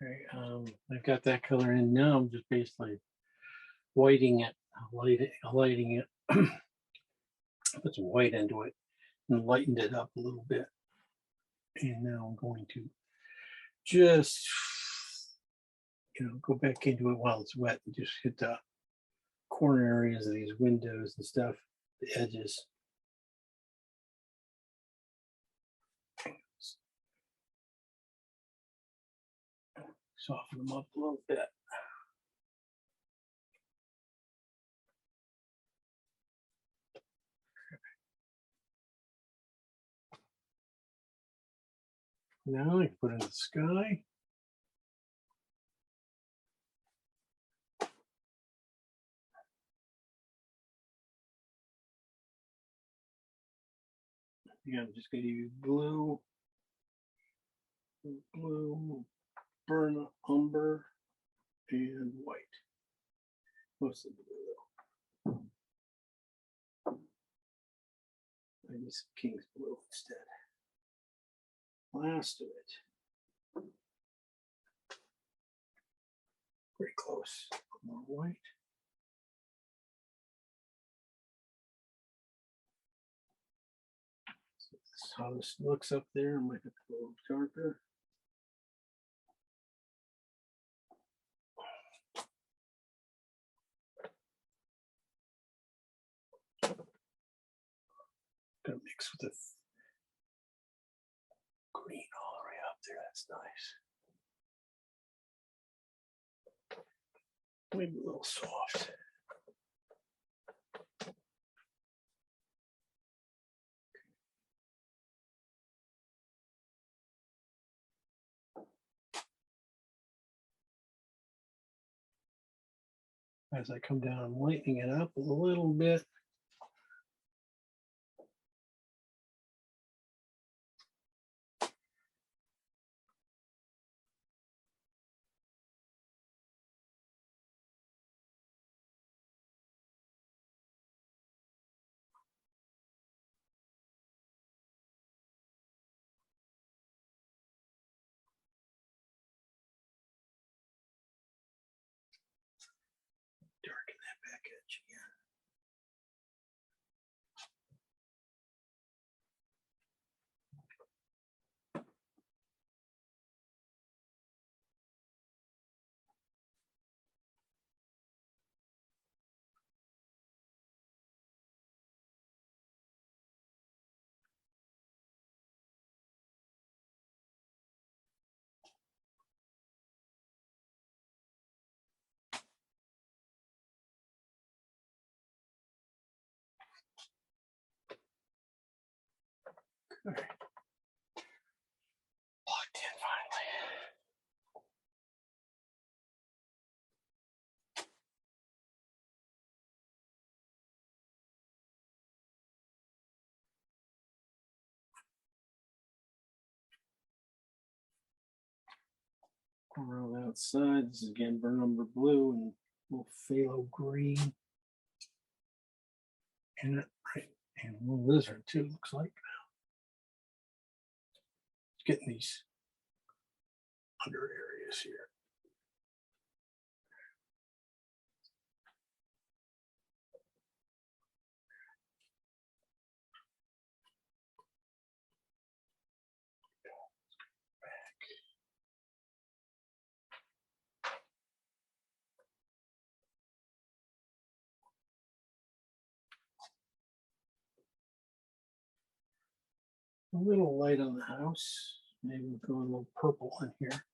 Okay, I've got that color in now. I'm just basically whiting it, lighting it, put some white into it and lightened it up a little bit. And now I'm going to just, go back into it while it's wet and just hit the corner areas of these windows and stuff, the edges. Soften them up a little bit. Now I can put in the sky. Yeah, I'm just going to use blue, burn umber, and white. Mostly blue though. I use King's blue instead. Last of it. Very close. More white. So this is how this looks up there. I might have to go a little darker. Gonna mix with the green all the way up there. That's nice. Maybe a little soft. As I come down, I'm lightening it up a little bit. Darken that back edge again. All right. Locked in finally. Around the outside, this is again burn umber blue and a little phthalo green. And right, and a little lizard too, looks like. It's getting these under areas here. A little light on the house. Maybe we'll go a little purple in here.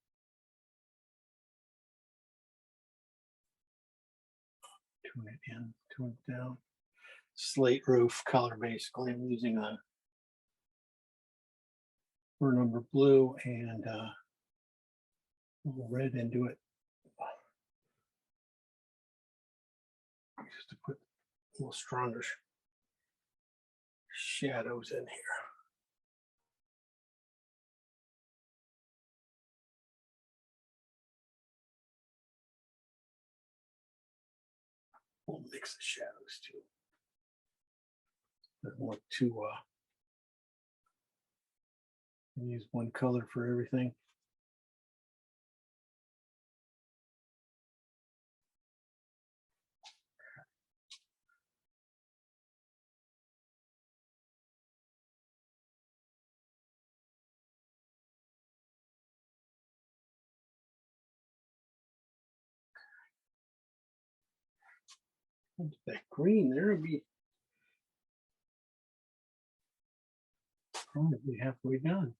Tune it in, tune it down. Slate roof color basically. I'm using a burn umber blue and a little red into it. Just to put a little stronger shadows in here. We'll mix the shadows too. Doesn't look too use one color for everything. That green there would be probably halfway done.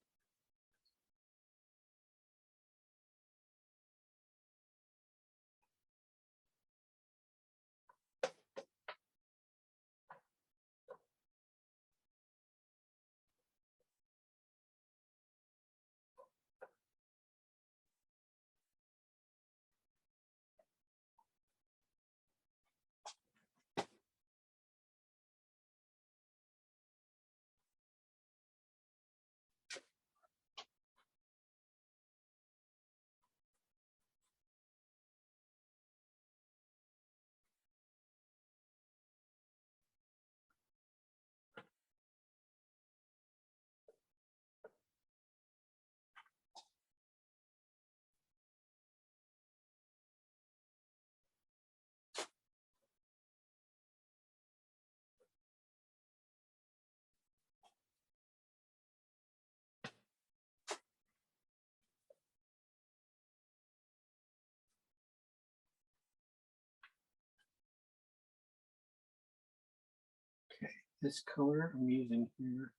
Okay, this color I'm using here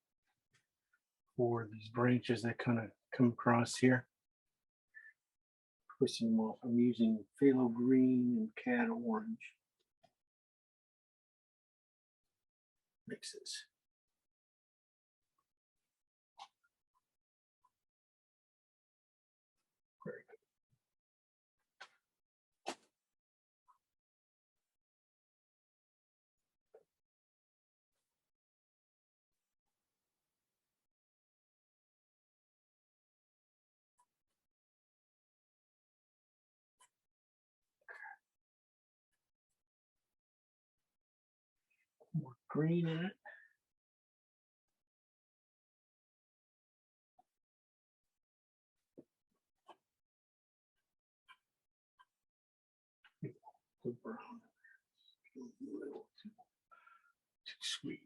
for these branches that kind of come across here. Twisting them off. I'm using phthalo green and cat orange mixes. Very good. More green in it. The brown. A little too sweet.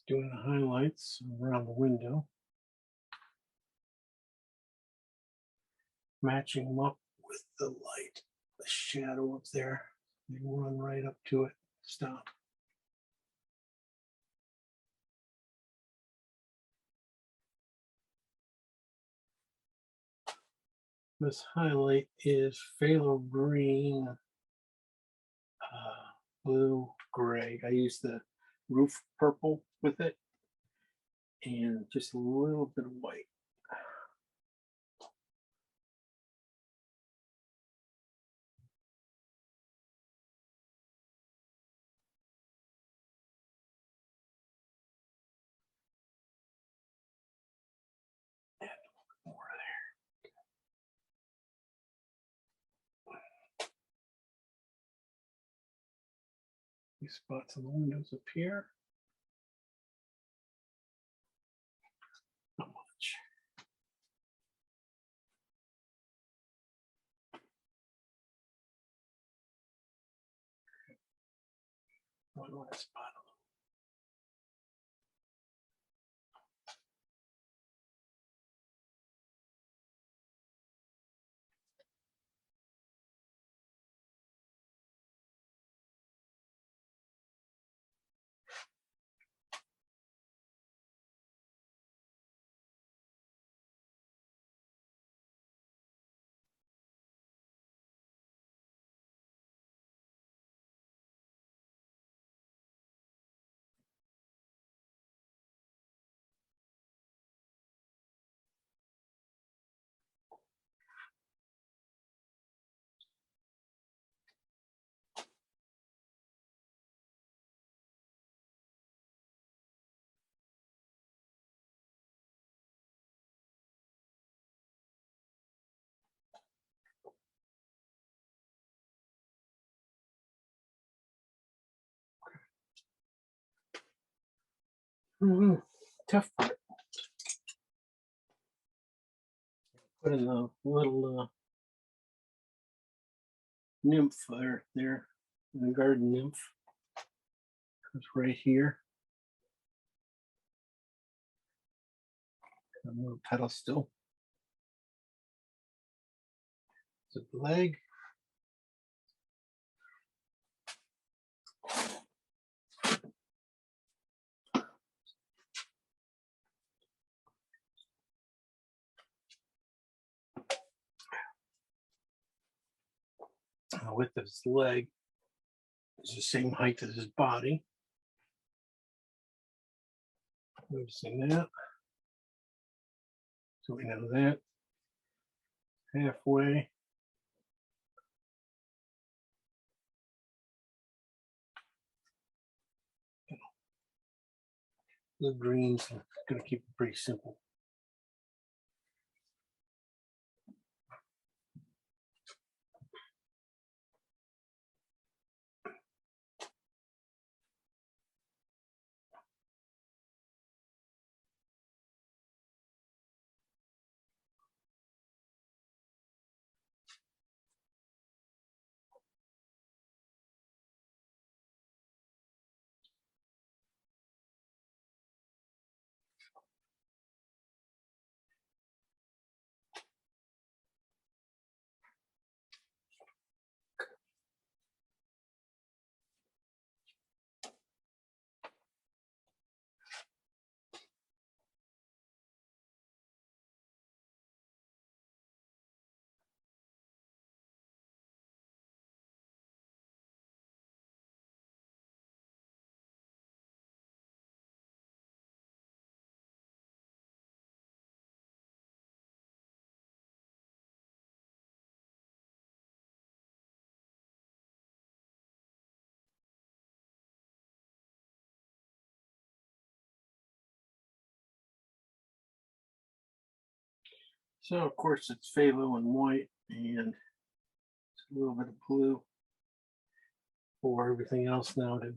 Doing the highlights around the window. Matching them up with the light, the shadow up there. They run right up to it. Stop. This highlight is phthalo green, blue, gray. I use the roof purple with it and just a little bit of white. Add a little bit more there. These spots on the windows up here. Not much. One last spot. Tough part. Put in the little nymph there, the garden nymph. It's right here. A little petal still. It's a leg. The width of his leg is the same height as his body. Noticing that. So we know that. Halfway. The greens, I'm going to keep it pretty simple. So of course it's phthalo and white and a little bit of blue for everything else now to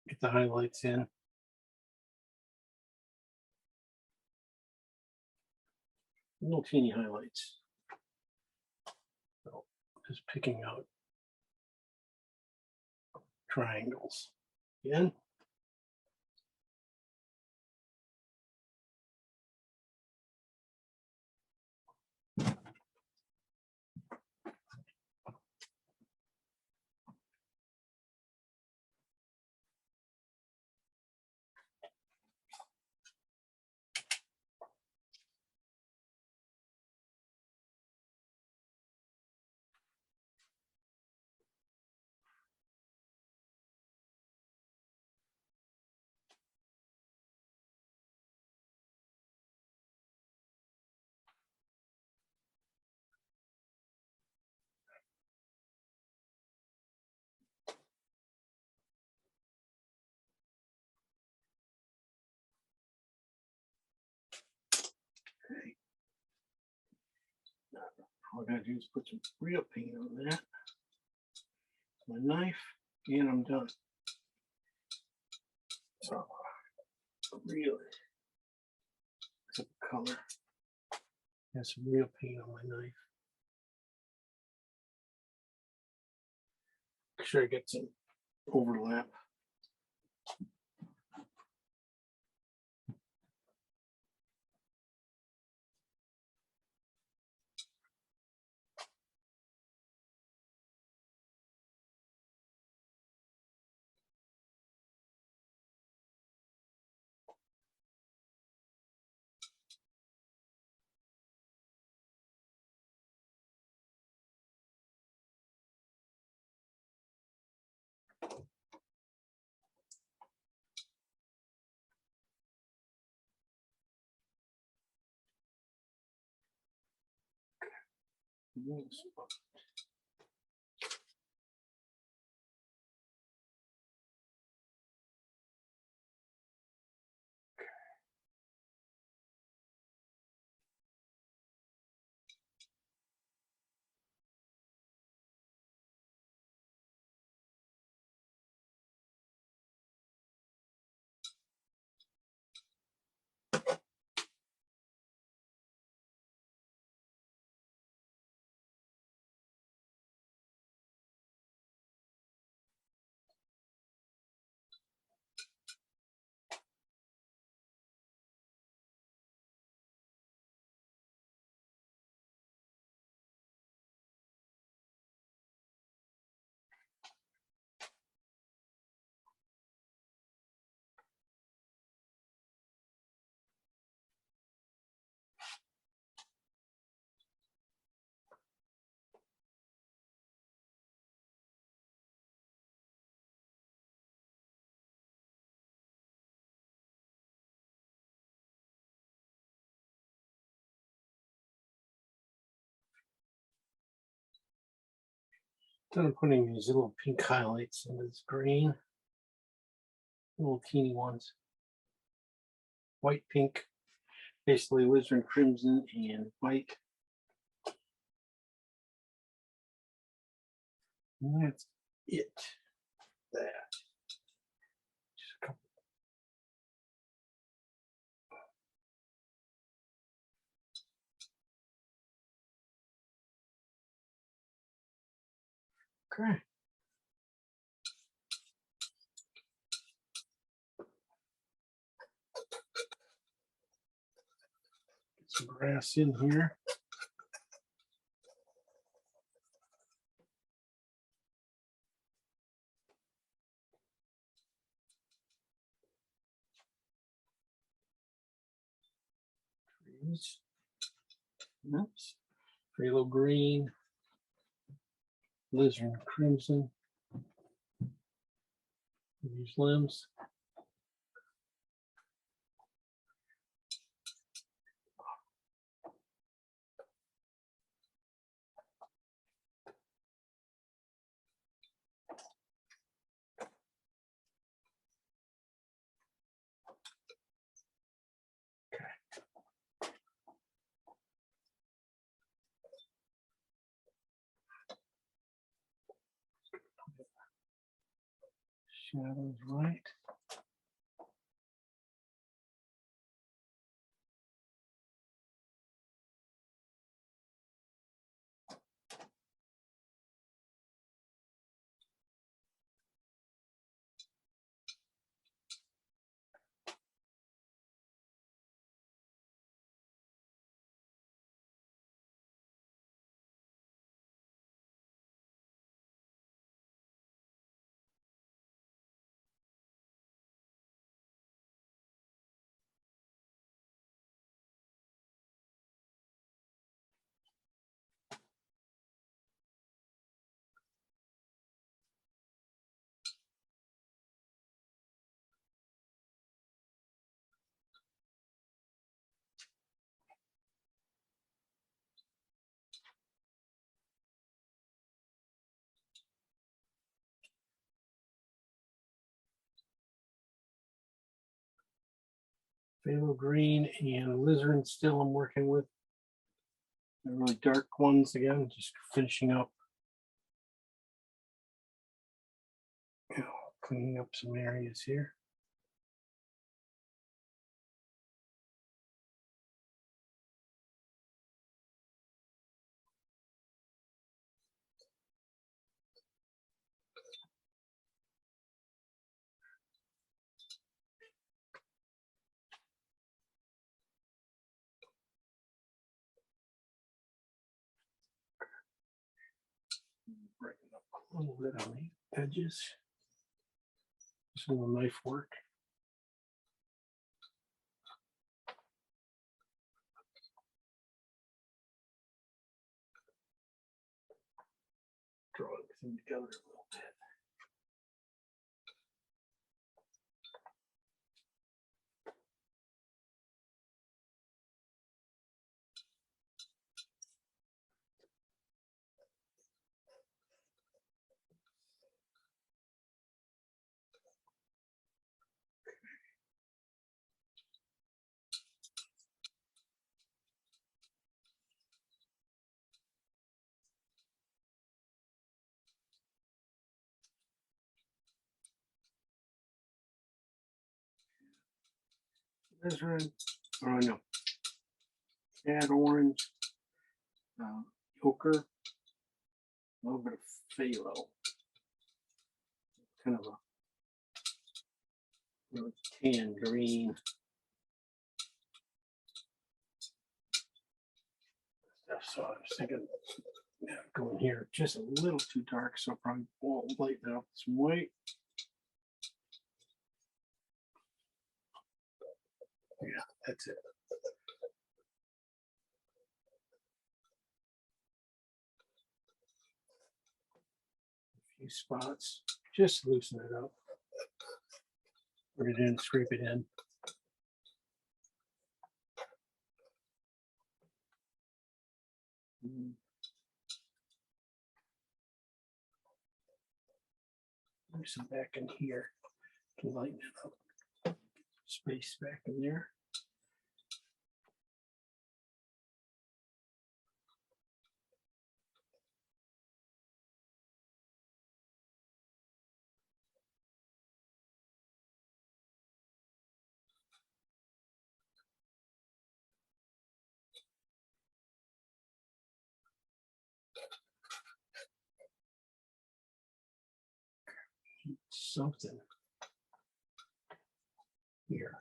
get the highlights in. Little teeny highlights. So just picking out triangles. Again. All I gotta do is put some real paint on that. My knife, and I'm done. So, really, color. Has some real paint on my knife. Make sure I get some overlap. I'm putting these little pink highlights into this green, little teeny ones. White, pink, basically alizarin crimson and white. And that's it. That. Just a couple. Okay. Get some grass in here. Trees. Oops. Phthalo green. Alizarin crimson. These limbs. Shadows right. Phthalo green and alizarin still I'm working with. the really dark ones again, just finishing up. You know, cleaning up some areas here. Breaking up a little bit on the edges. Just a little knife work. Drawing things together a little bit. That's right. Oh, I know. Add orange, ochre, a little bit of phthalo. Kind of a really tan green. So I was thinking, yeah, going here just a little too dark, so I'll probably will lighten up some white. Yeah, that's it. A few spots, just loosen it up. Put it in, scrape it in. There's some back in here to lighten it up. Space back in there. Something here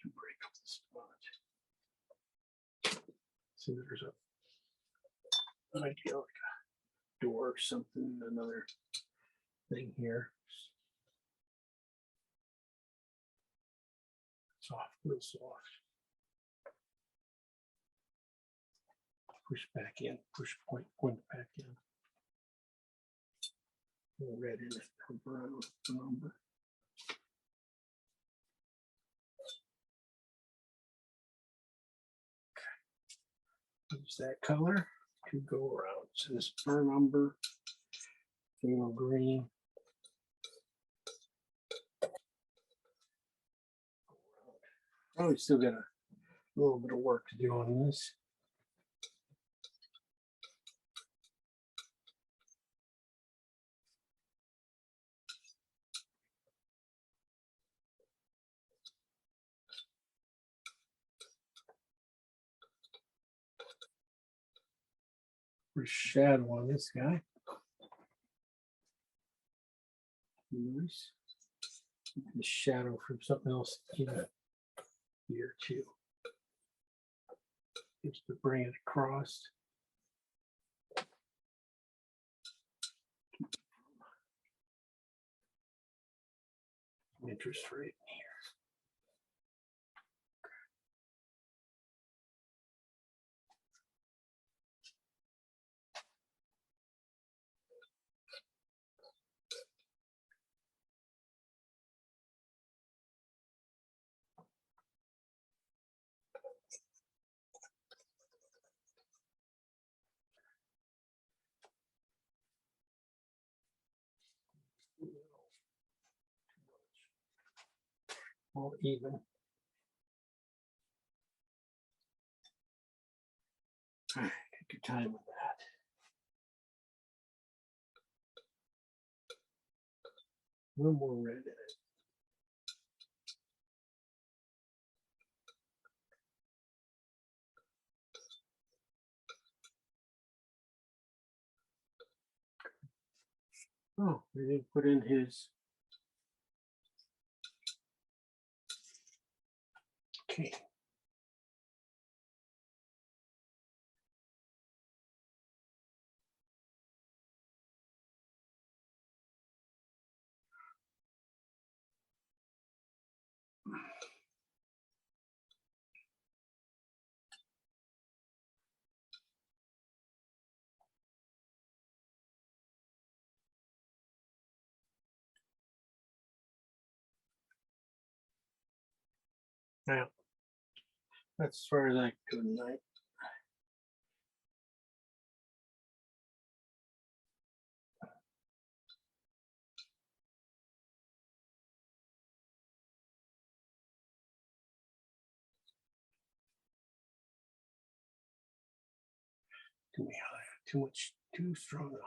to break up the spot. See, there's an idea like a door or something, another thing here. Soft, real soft. Push back in, push point back in. A little red in it, or brown number. Use that color to go around. So this burn umber, phthalo green. Probably still got a little bit of work to do on this. For shadow on this guy. Nice. The shadow from something else in here too. Just to bring it across. Interest rate here. All even. All right, take your time with that. A little more red in it. Oh, we didn't put in his. Okay. Now, that's as far as I go tonight. Too many highlights, too strong highlights.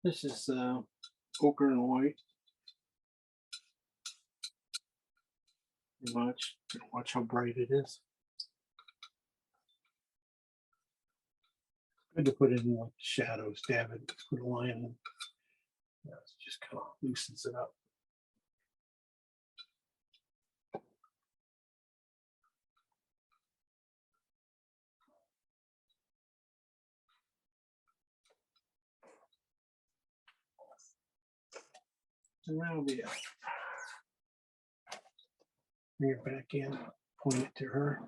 This is ochre and white. Watch how bright it is. Good to put it in like shadows, dab it, put a line in. Yeah, it just kind of loosens it up. And that'll be it. Bring it back in, point it to her.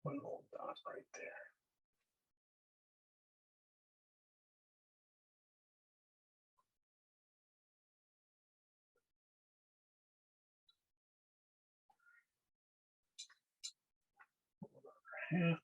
One little dot right there. Yeah.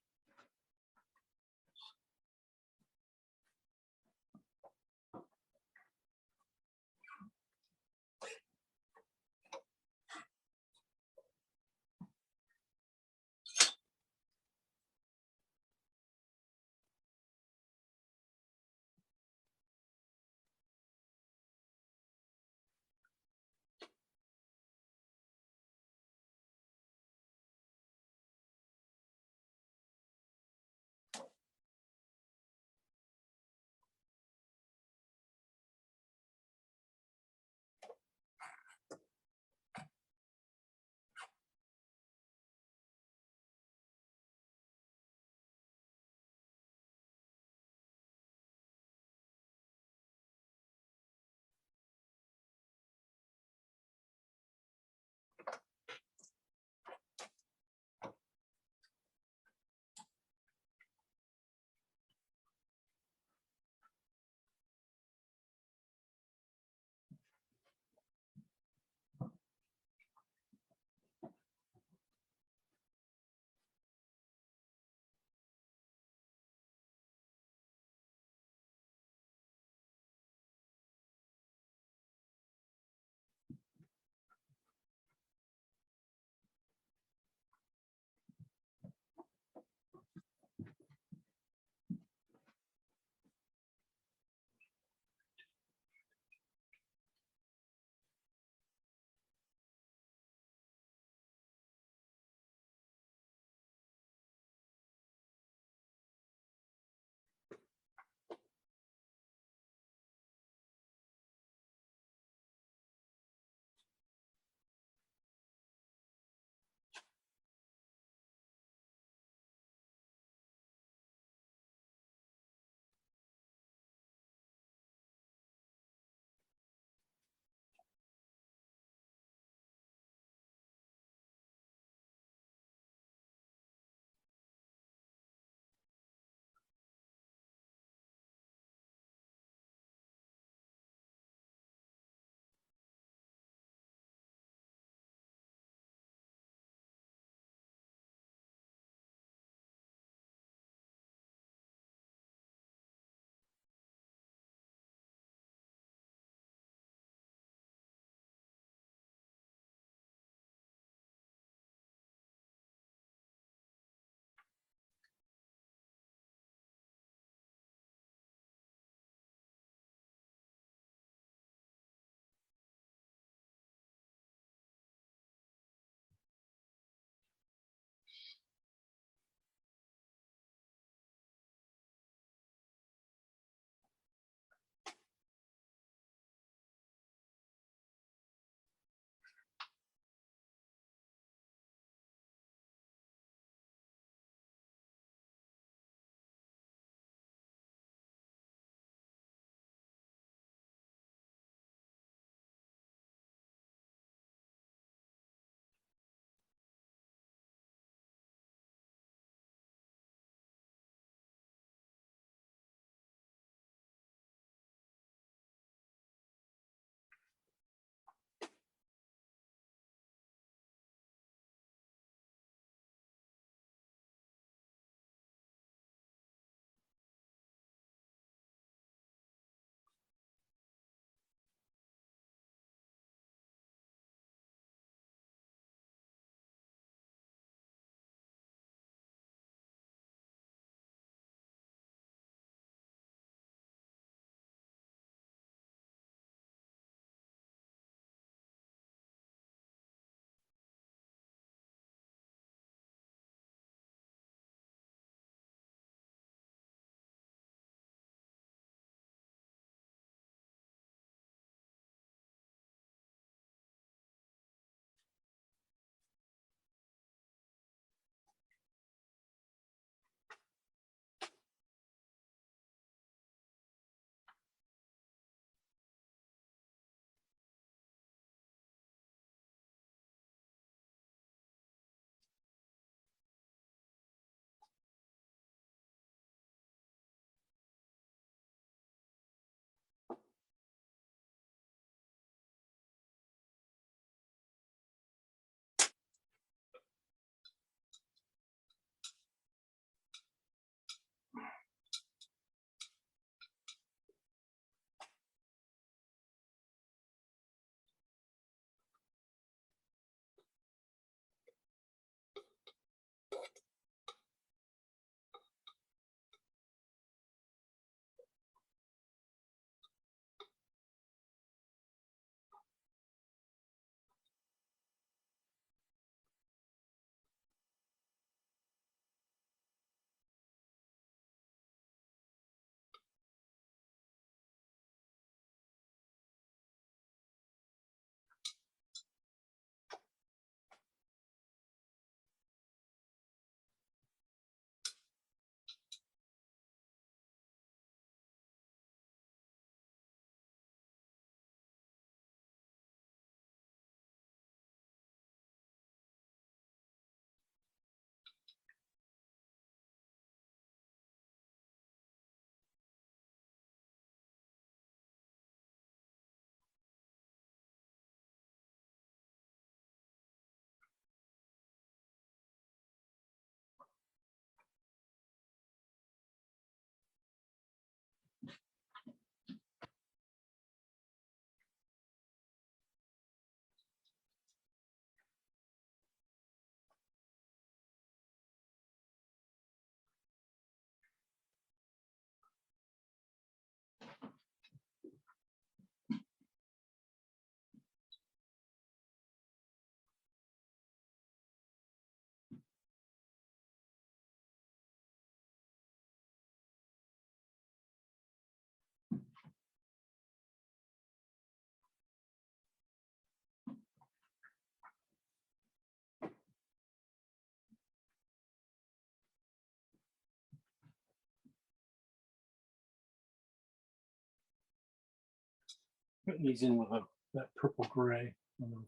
Putting these in with that purple gray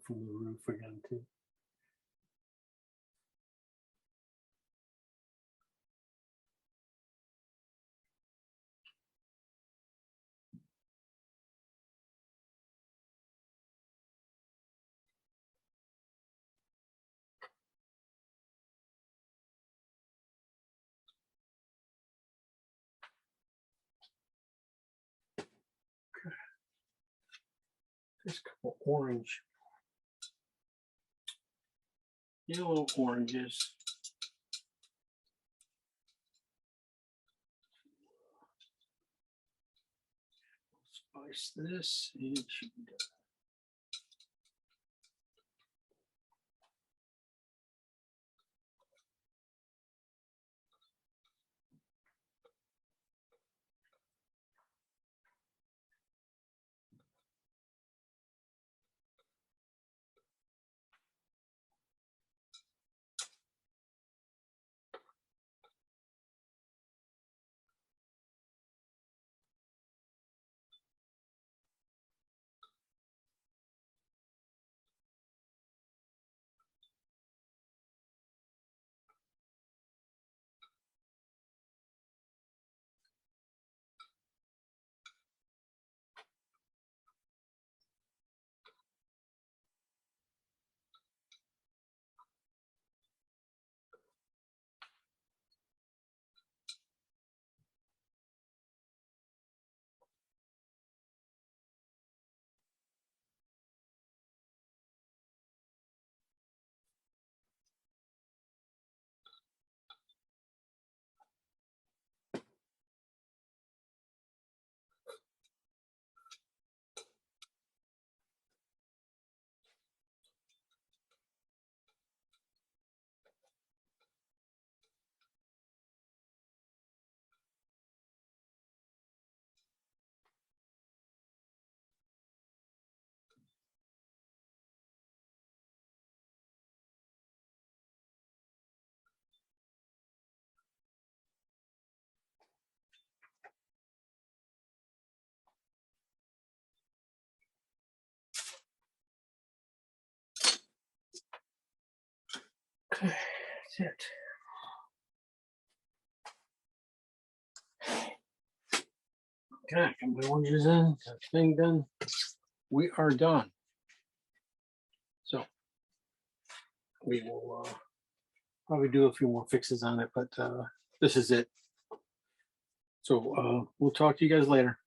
from the roof again too. There's a couple orange, yellow oranges. Spice this and it should be done. Okay, that's it. Okay, got my oranges in, got the thing done. We are done. So we will probably do a few more fixes on it, but this is it. So we'll talk to you guys later.